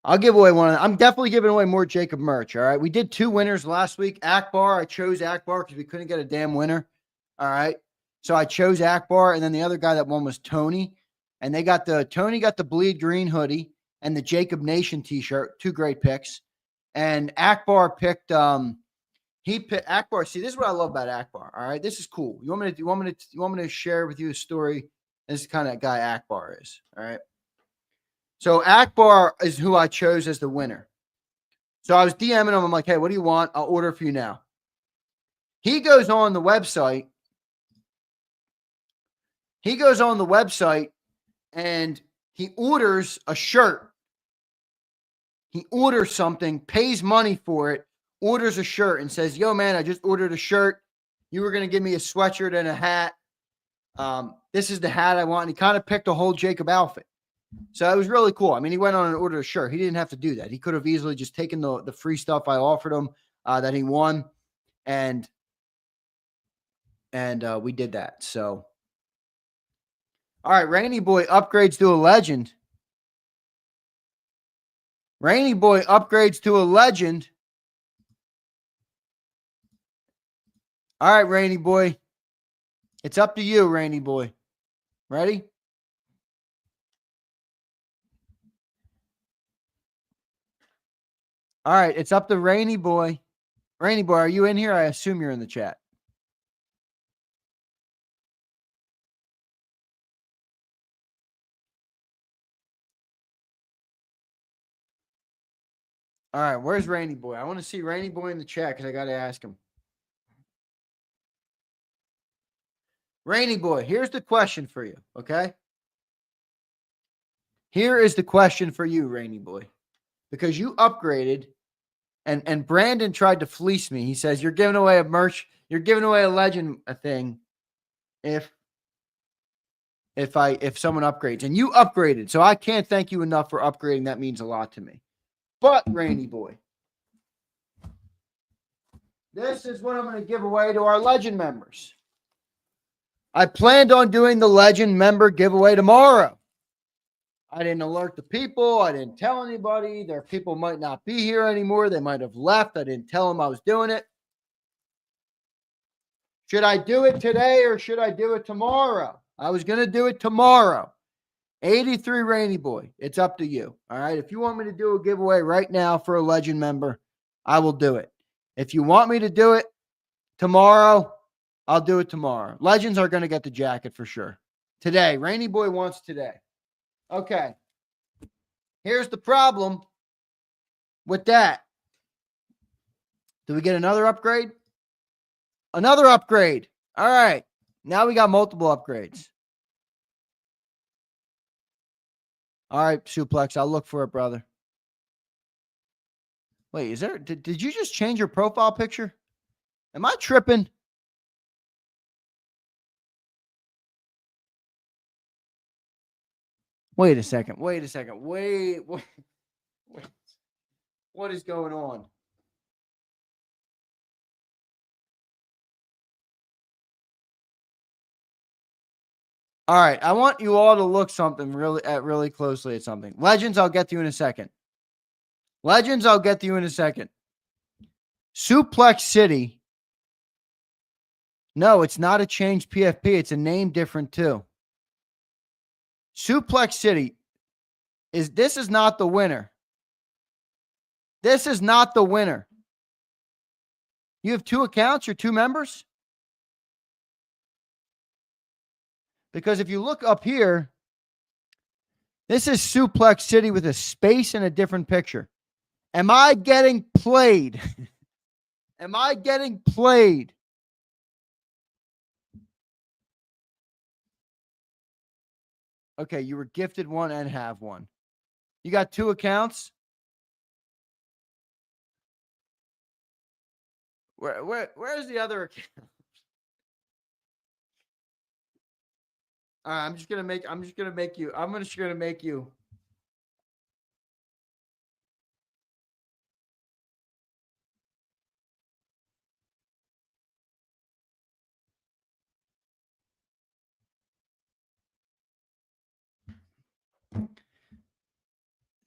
I'll give away one of them. I'm definitely giving away more JAKIB merch. All right. We did 2 winners last week. Akbar. I chose Akbar because we couldn't get a damn winner. All right. So I chose Akbar, and then the other guy that won was Tony. And Tony got the Bleed Green hoodie and the JAKIB Nation t-shirt. 2 great picks. And Akbar picked he picked Akbar. See, this is what I love about Akbar. All right. This is cool. You want me to share with you a story? This is the kind of guy Akbar is. All right. So Akbar is who I chose as the winner. So I was DMing him. I'm like, hey, what do you want? I'll order for you now. He goes on the website. And he orders a shirt. He orders something, pays money for it, orders a shirt and says, yo, man, I just ordered a shirt. You were going to give me a sweatshirt and a hat. This is the hat I want. And he kind of picked a whole JAKIB outfit. So it was really cool. I mean, he went on and ordered a shirt. He didn't have to do that. He could have easily just taken the free stuff I offered him that he won. And we did that. So, all right, Rainy Boy upgrades to a legend. Rainy Boy upgrades to a legend. All right, Rainy Boy. It's up to you, Rainy Boy. Ready? All right, it's up to Rainy Boy. Rainy Boy, are you in here? I assume you're in the chat. All right, where's Rainy Boy? I want to see Rainy Boy in the chat because I got to ask him. Rainy Boy, here's the question for you, okay? Here is the question for you, Rainy Boy. Because you upgraded, and Brandon tried to fleece me. He says, you're giving away a merch, you're giving away a legend thing if someone upgrades. And you upgraded, so I can't thank you enough for upgrading. That means a lot to me. But, Rainy Boy, this is what I'm going to give away to our legend members. I planned on doing the legend member giveaway tomorrow. I didn't alert the people. I didn't tell anybody. Their people might not be here anymore. They might have left. I didn't tell them I was doing it. Should I do it today or should I do it tomorrow? I was going to do it tomorrow. 83 Rainy Boy. It's up to you. All right. If you want me to do a giveaway right now for a legend member, I will do it. If you want me to do it tomorrow, I'll do it tomorrow. Legends are going to get the jacket for sure. Today. Rainy Boy wants today. Okay. Here's the problem with that. Do we get another upgrade? Another upgrade. All right. Now we got multiple upgrades. All right, Suplex. I'll look for it, brother. Wait, is there... Did you just change your profile picture? Am I tripping? Wait a second. Wait. What is going on? All right, I want you all to look really closely at something. Legends, I'll get to you in a second. Suplex City. No, it's not a changed PFP. It's a name different too. Suplex City this is not the winner. This is not the winner. You have 2 accounts or 2 members? Because if you look up here, this is Suplex City with a space and a different picture. Am I getting played? Am I getting played? Okay, you were gifted one and have one. You got 2 accounts? Where's the other account? All right, I'm just gonna make you.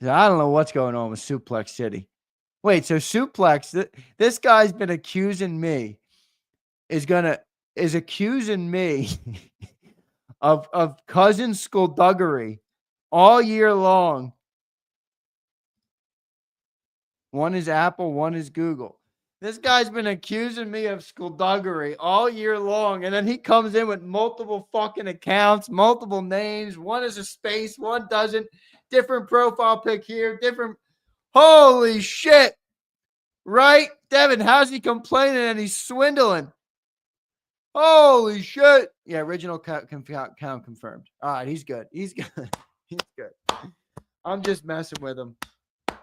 I don't know what's going on with Suplex City. Wait, so Suplex, this guy's been accusing me, is accusing me of cousin skullduggery all year long. One is Apple, one is Google. This guy's been accusing me of skullduggery all year long, and then he comes in with multiple fucking accounts, multiple names. One is a space, one doesn't. Different profile pic here, different. Holy shit. Right? Devin, how's he complaining and he's swindling? Holy shit. Yeah, original count confirmed. All right, he's good. He's good. He's good. I'm just messing with him. All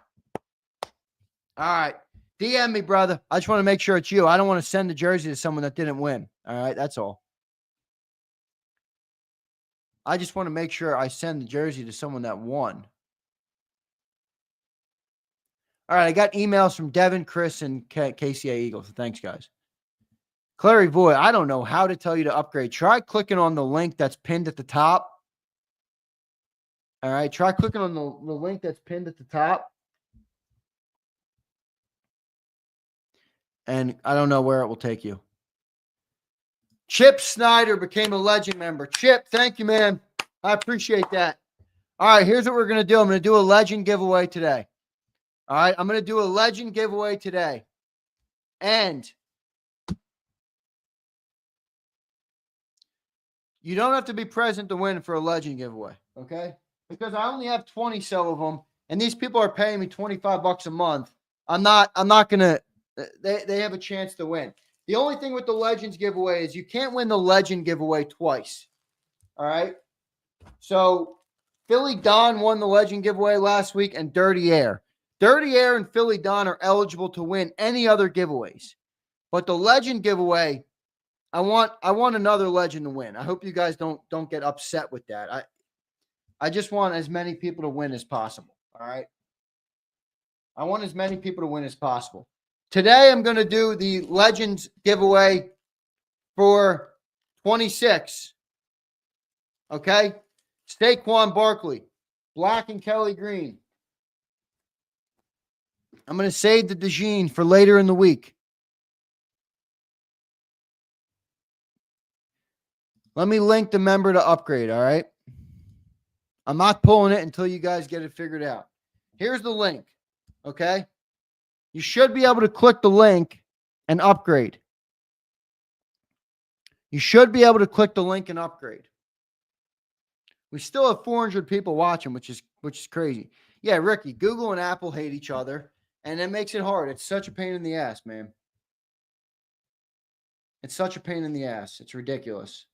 right. DM me, brother. I just want to make sure it's you. I don't want to send the jersey to someone that didn't win. All right, that's all. I just want to make sure I send the jersey to someone that won. All right, I got emails from Devin, Chris, and KCA Eagle. So thanks, guys. Clary Voy, I don't know how to tell you to upgrade. Try clicking on the link that's pinned at the top. All right, try clicking on the link that's pinned at the top. And I don't know where it will take you. Chip Snyder became a legend member. Chip, thank you, man. I appreciate that. All right, here's what we're going to do. I'm going to do a legend giveaway today. All right, I'm going to do a legend giveaway today. And you don't have to be present to win for a legend giveaway, okay? Because I only have 20 so of them, and these people are paying me $25 a month. I'm not going to, they have a chance to win. The only thing with the Legends giveaway is you can't win the Legend giveaway twice. All right? So, Philly Don won the Legend giveaway last week, and Dirty Air. Dirty Air and Philly Don are eligible to win any other giveaways. But the Legend giveaway, I want another Legend to win. I hope you guys don't get upset with that. I just want as many people to win as possible. All right? I want as many people to win as possible. Today, I'm going to do the Legends giveaway for 26. Okay? Saquon Barkley, Black and Kelly Green. I'm going to save the DeJean for later in the week. Let me link the member to upgrade, all right? I'm not pulling it until you guys get it figured out. Here's the link, okay? You should be able to click the link and upgrade. You should be able to click the link and upgrade. We still have 400 people watching, which is crazy. Yeah, Ricky, Google and Apple hate each other, and it makes it hard. It's such a pain in the ass, man. It's such a pain in the ass. It's ridiculous.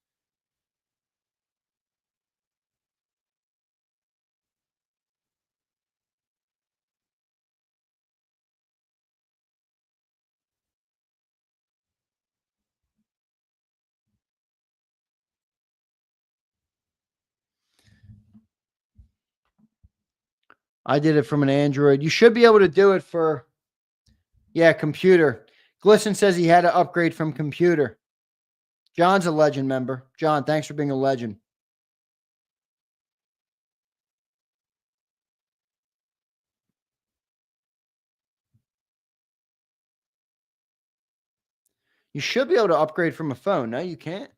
I did it from an Android. You should be able to do it for, computer. Glisson says he had to upgrade from computer. John's a legend member. John, thanks for being a legend. You should be able to upgrade from a phone. No, you can't.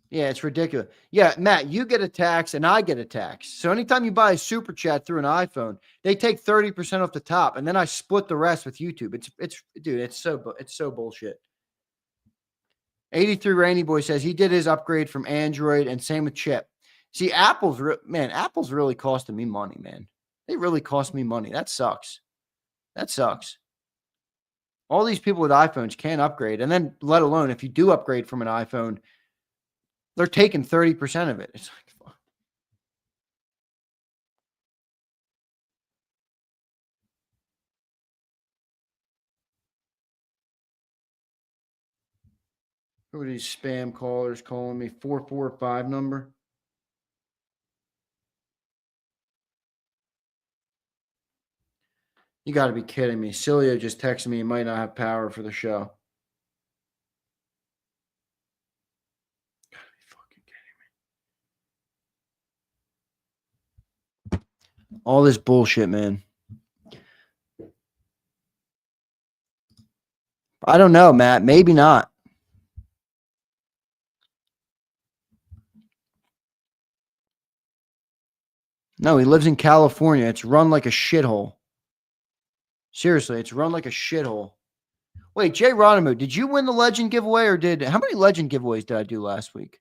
Yeah, it's ridiculous. Yeah, Matt, you get a tax and I get a tax. So anytime you buy a super chat through an iPhone, they take 30% off the top, and then I split the rest with YouTube. It's so bullshit. 83 Rainy Boy says he did his upgrade from Android, and same with Chip. See, Apple's really costing me money, man. They really cost me money. That sucks. All these people with iPhones can't upgrade, and then let alone if you do upgrade from an iPhone, they're taking 30% of it. It's like, fuck. Who are these spam callers calling me? 445 number. You got to be kidding me. Celia just texted me he might not have power for the show. Got to be fucking kidding me. All this bullshit, man. I don't know, Matt. Maybe not. No, he lives in California. It's run like a shithole. Seriously, it's run like a shithole. Wait, Jay Ronimu, did you win the legend giveaway or how many legend giveaways did I do last week?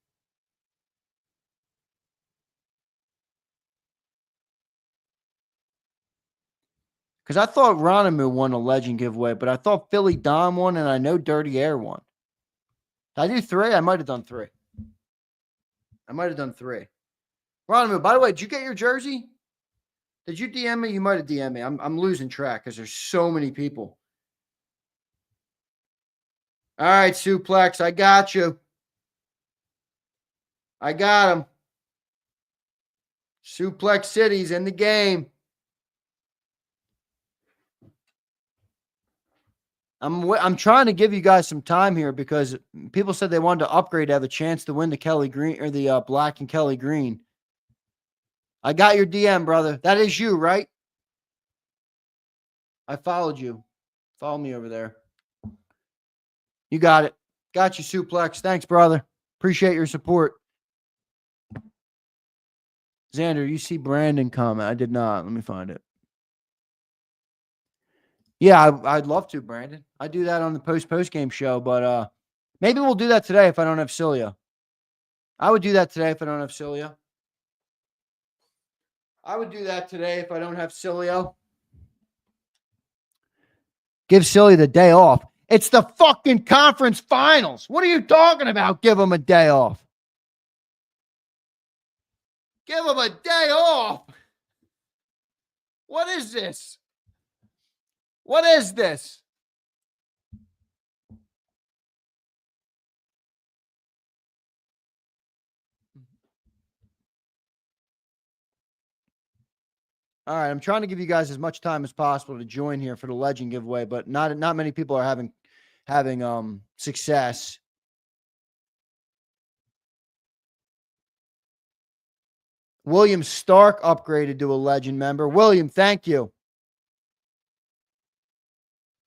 Because I thought Ronimu won a legend giveaway, but I thought Philly Dom won, and I know Dirty Air won. Did I do 3? I might have done 3. Ronimu, by the way, did you get your jersey? Did you DM me? You might have DM'd me. I'm losing track because there's so many people. All right, Suplex, I got you. I got him. Suplex City's in the game. I'm trying to give you guys some time here because people said they wanted to upgrade to have a chance to win the Kelly Green or the black and Kelly Green. I got your DM, brother. That is you, right? I followed you. Follow me over there. You got it. Got you, Suplex. Thanks, brother. Appreciate your support. Zander, you see Brandon comment. I did not. Let me find it. Yeah, I'd love to, Brandon. I do that on the post-game show, but maybe we'll do that today if I don't have Celia. I would do that today if I don't have Celia. Give Celia the day off. It's the fucking conference finals. What are you talking about? Give them a day off. Give them a day off. What is this? What is this? All right, I'm trying to give you guys as much time as possible to join here for the legend giveaway, but not many people are having success. William Stark upgraded to a legend member. William, thank you.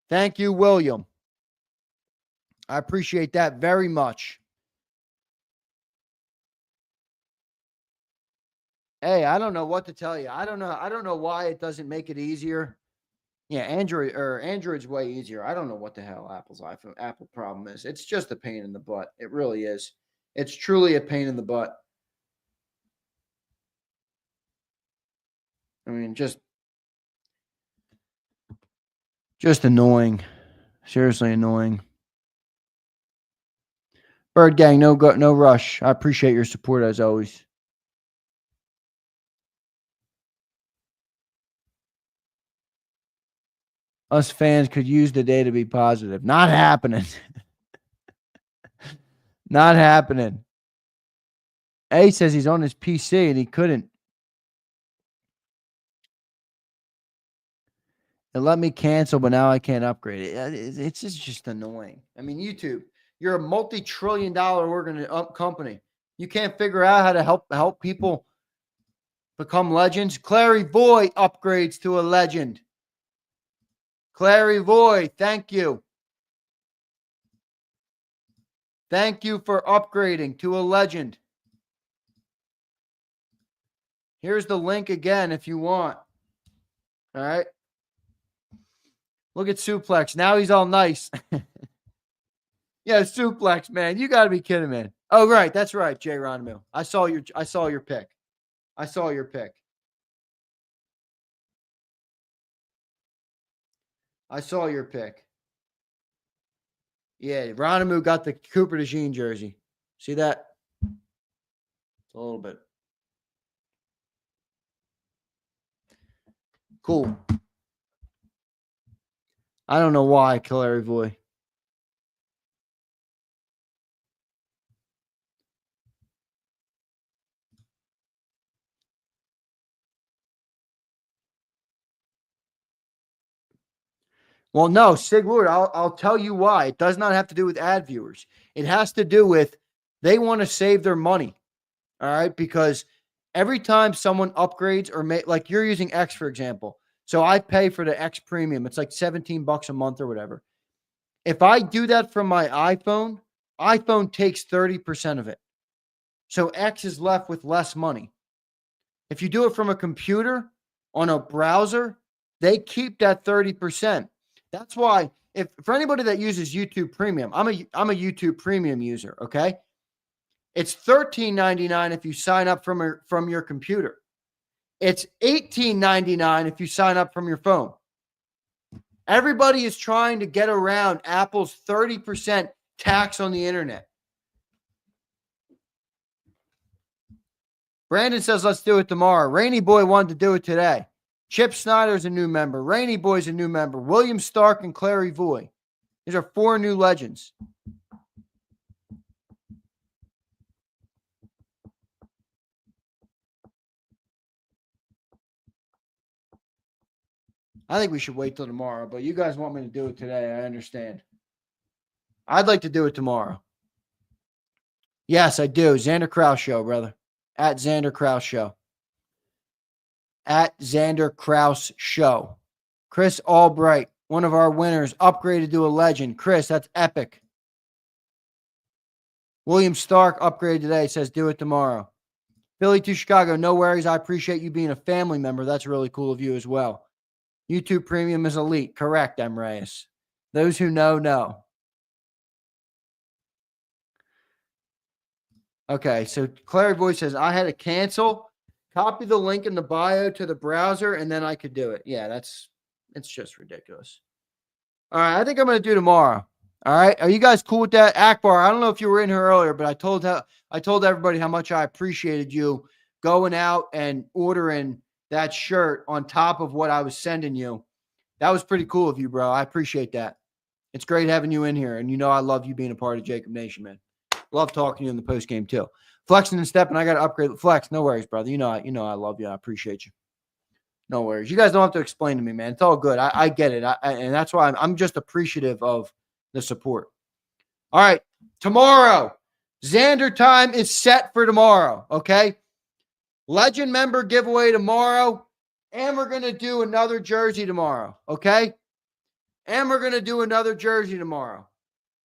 Thank you, William. I appreciate that very much. Hey, I don't know what to tell you. I don't know why it doesn't make it easier. Yeah, Android's way easier. I don't know what the hell Apple problem is. It's just a pain in the butt. It really is. It's truly a pain in the butt. I mean, just annoying. Seriously annoying. Bird Gang, no rush. I appreciate your support as always. Us fans could use the day to be positive. Not happening. Not happening. A says he's on his PC and he couldn't. It let me cancel, but now I can't upgrade it. It's just annoying. I mean, YouTube, you're a multi-trillion-dollar company. You can't figure out how to help people become legends. Clary Voy upgrades to a legend. Clary Voy, thank you. Thank you for upgrading to a legend. Here's the link again if you want. All right. Look at Suplex. Now he's all nice. Yeah, Suplex, man. You got to be kidding, man. Oh, right. That's right, Jay Ronmu. I saw your pick. I saw your pick. I saw your pick. Yeah, Ronmu got the Cooper DeJean jersey. See that? It's a little bit. Cool. I don't know why, Clary Voy. Well, no, Sig Lord, I'll tell you why. It does not have to do with ad viewers. It has to do with they want to save their money. All right, because every time someone upgrades or like you're using X, for example. So I pay for the X premium. It's like $17 a month or whatever. If I do that from my iPhone takes 30% of it. So X is left with less money. If you do it from a computer on a browser, they keep that 30%. That's why for anybody that uses YouTube Premium, I'm a YouTube Premium user, okay? It's $13.99 if you sign up from your computer. It's $18.99 if you sign up from your phone. Everybody is trying to get around Apple's 30% tax on the internet. Brandon says, let's do it tomorrow. Rainy Boy wanted to do it today. Chip Snyder's a new member. Rainy Boy's a new member. William Stark and Clary Voy. These are 4 new legends. I think we should wait till tomorrow, but you guys want me to do it today. I understand. I'd like to do it tomorrow. Yes, I do. Zander Krause Show, brother. At Zander Krause Show. At Zander Krause Show. Chris Albright, one of our winners, upgraded to a legend. Chris, that's epic. William Stark upgraded today, says do it tomorrow. Philly to Chicago, no worries. I appreciate you being a family member. That's really cool of you as well. YouTube Premium is elite. Correct, M. Reyes. Those who know, know. Okay, so Clary Voy says, I had to cancel. Copy the link in the bio to the browser, and then I could do it. Yeah, it's just ridiculous. All right, I think I'm going to do tomorrow. All right, are you guys cool with that? Akbar, I don't know if you were in here earlier, but I told everybody how much I appreciated you going out and ordering that shirt on top of what I was sending you. That was pretty cool of you, bro. I appreciate that. It's great having you in here, and you know I love you being a part of JAKIB Nation, man. Love talking to you in the post game too. Flexing and stepping, I got to upgrade. Flex, no worries, brother. You know I love you. I appreciate you. No worries. You guys don't have to explain to me, man. It's all good. I get it, and that's why I'm just appreciative of the support. All right, tomorrow, Zander time is set for tomorrow. Okay, legend member giveaway tomorrow, and we're gonna do another jersey tomorrow. Okay, and we're gonna do another jersey tomorrow.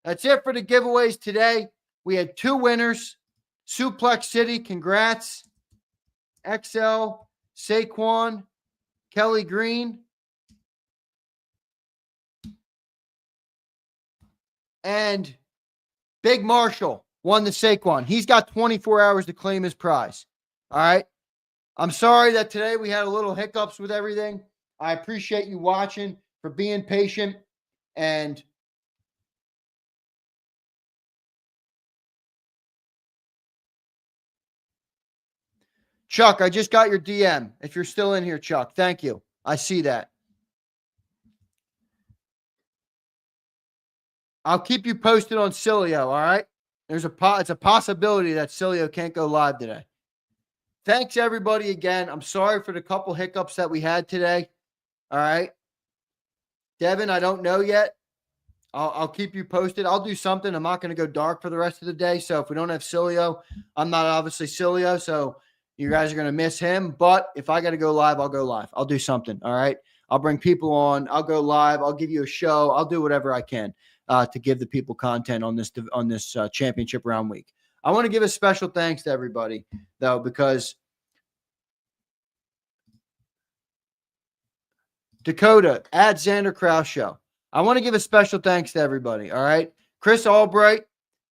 That's it for the giveaways today. We had 2 winners. Suplex City, congrats. XL, Saquon, Kelly Green, and Big Marshall won the Saquon. He's got 24 hours to claim his prize. All right. I'm sorry that today we had a little hiccups with everything. I appreciate you watching, for being patient, and Chuck, I just got your DM. If you're still in here, Chuck, thank you. I see that. I'll keep you posted on Cilio, all right? It's a possibility that Cilio can't go live today. Thanks, everybody, again. I'm sorry for the couple hiccups that we had today, all right? Devin, I don't know yet. I'll keep you posted. I'll do something. I'm not going to go dark for the rest of the day, so if we don't have Cilio, I'm not obviously Cilio, so you guys are going to miss him. But if I got to go live, I'll go live. I'll do something, all right? I'll bring people on. I'll go live. I'll give you a show. I'll do whatever I can to give the people content on this championship round week. I want to give a special thanks to everybody, though, because Dakota, at Zander Krause Show. I want to give a special thanks to everybody, all right? Chris Albright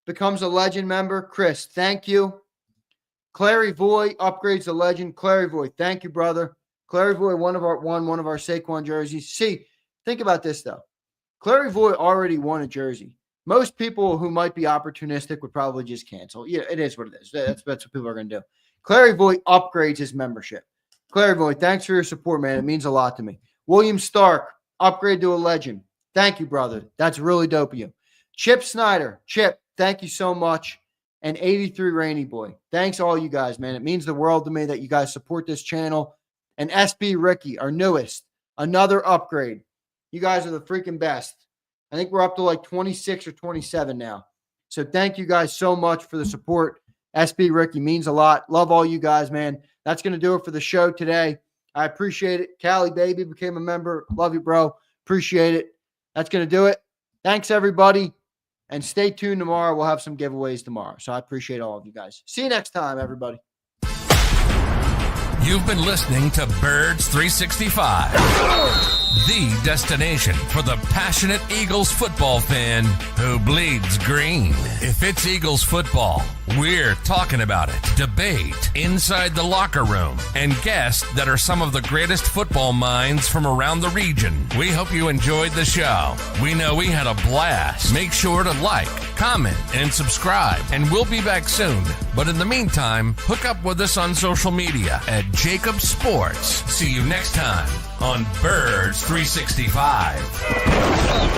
becomes a legend member. Chris, thank you. Clary Voy upgrades to legend. Clary Voy, thank you, brother. Clary Voy won one of our Saquon jerseys. See, think about this, though. Clary Voy already won a jersey. Most people who might be opportunistic would probably just cancel. Yeah, it is what it is. That's what people are going to do. Clary Voy upgrades his membership. Clary Voy, thanks for your support, man. It means a lot to me. William Stark, upgrade to a legend. Thank you, brother. That's really dope of you. Chip Snyder. Chip, thank you so much. And 83 Rainy Boy. Thanks all you guys, man. It means the world to me that you guys support this channel. And SB Ricky, our newest, another upgrade. You guys are the freaking best. I think we're up to like 26 or 27 now. So thank you guys so much for the support. SB Ricky means a lot. Love all you guys, man. That's going to do it for the show today. I appreciate it. Callie Baby became a member. Love you, bro. Appreciate it. That's going to do it. Thanks, everybody. And stay tuned tomorrow. We'll have some giveaways tomorrow. So I appreciate all of you guys. See you next time, everybody. You've been listening to Birds 365, the destination for the passionate Eagles football fan who bleeds green. If it's Eagles football, we're talking about it. Debate inside the locker room and guests that are some of the greatest football minds from around the region. We hope you enjoyed the show. We know we had a blast. Make sure to like, comment, and subscribe, and we'll be back soon. But in the meantime, hook up with us on social media at JAKIB Sports. See you next time on Birds 365.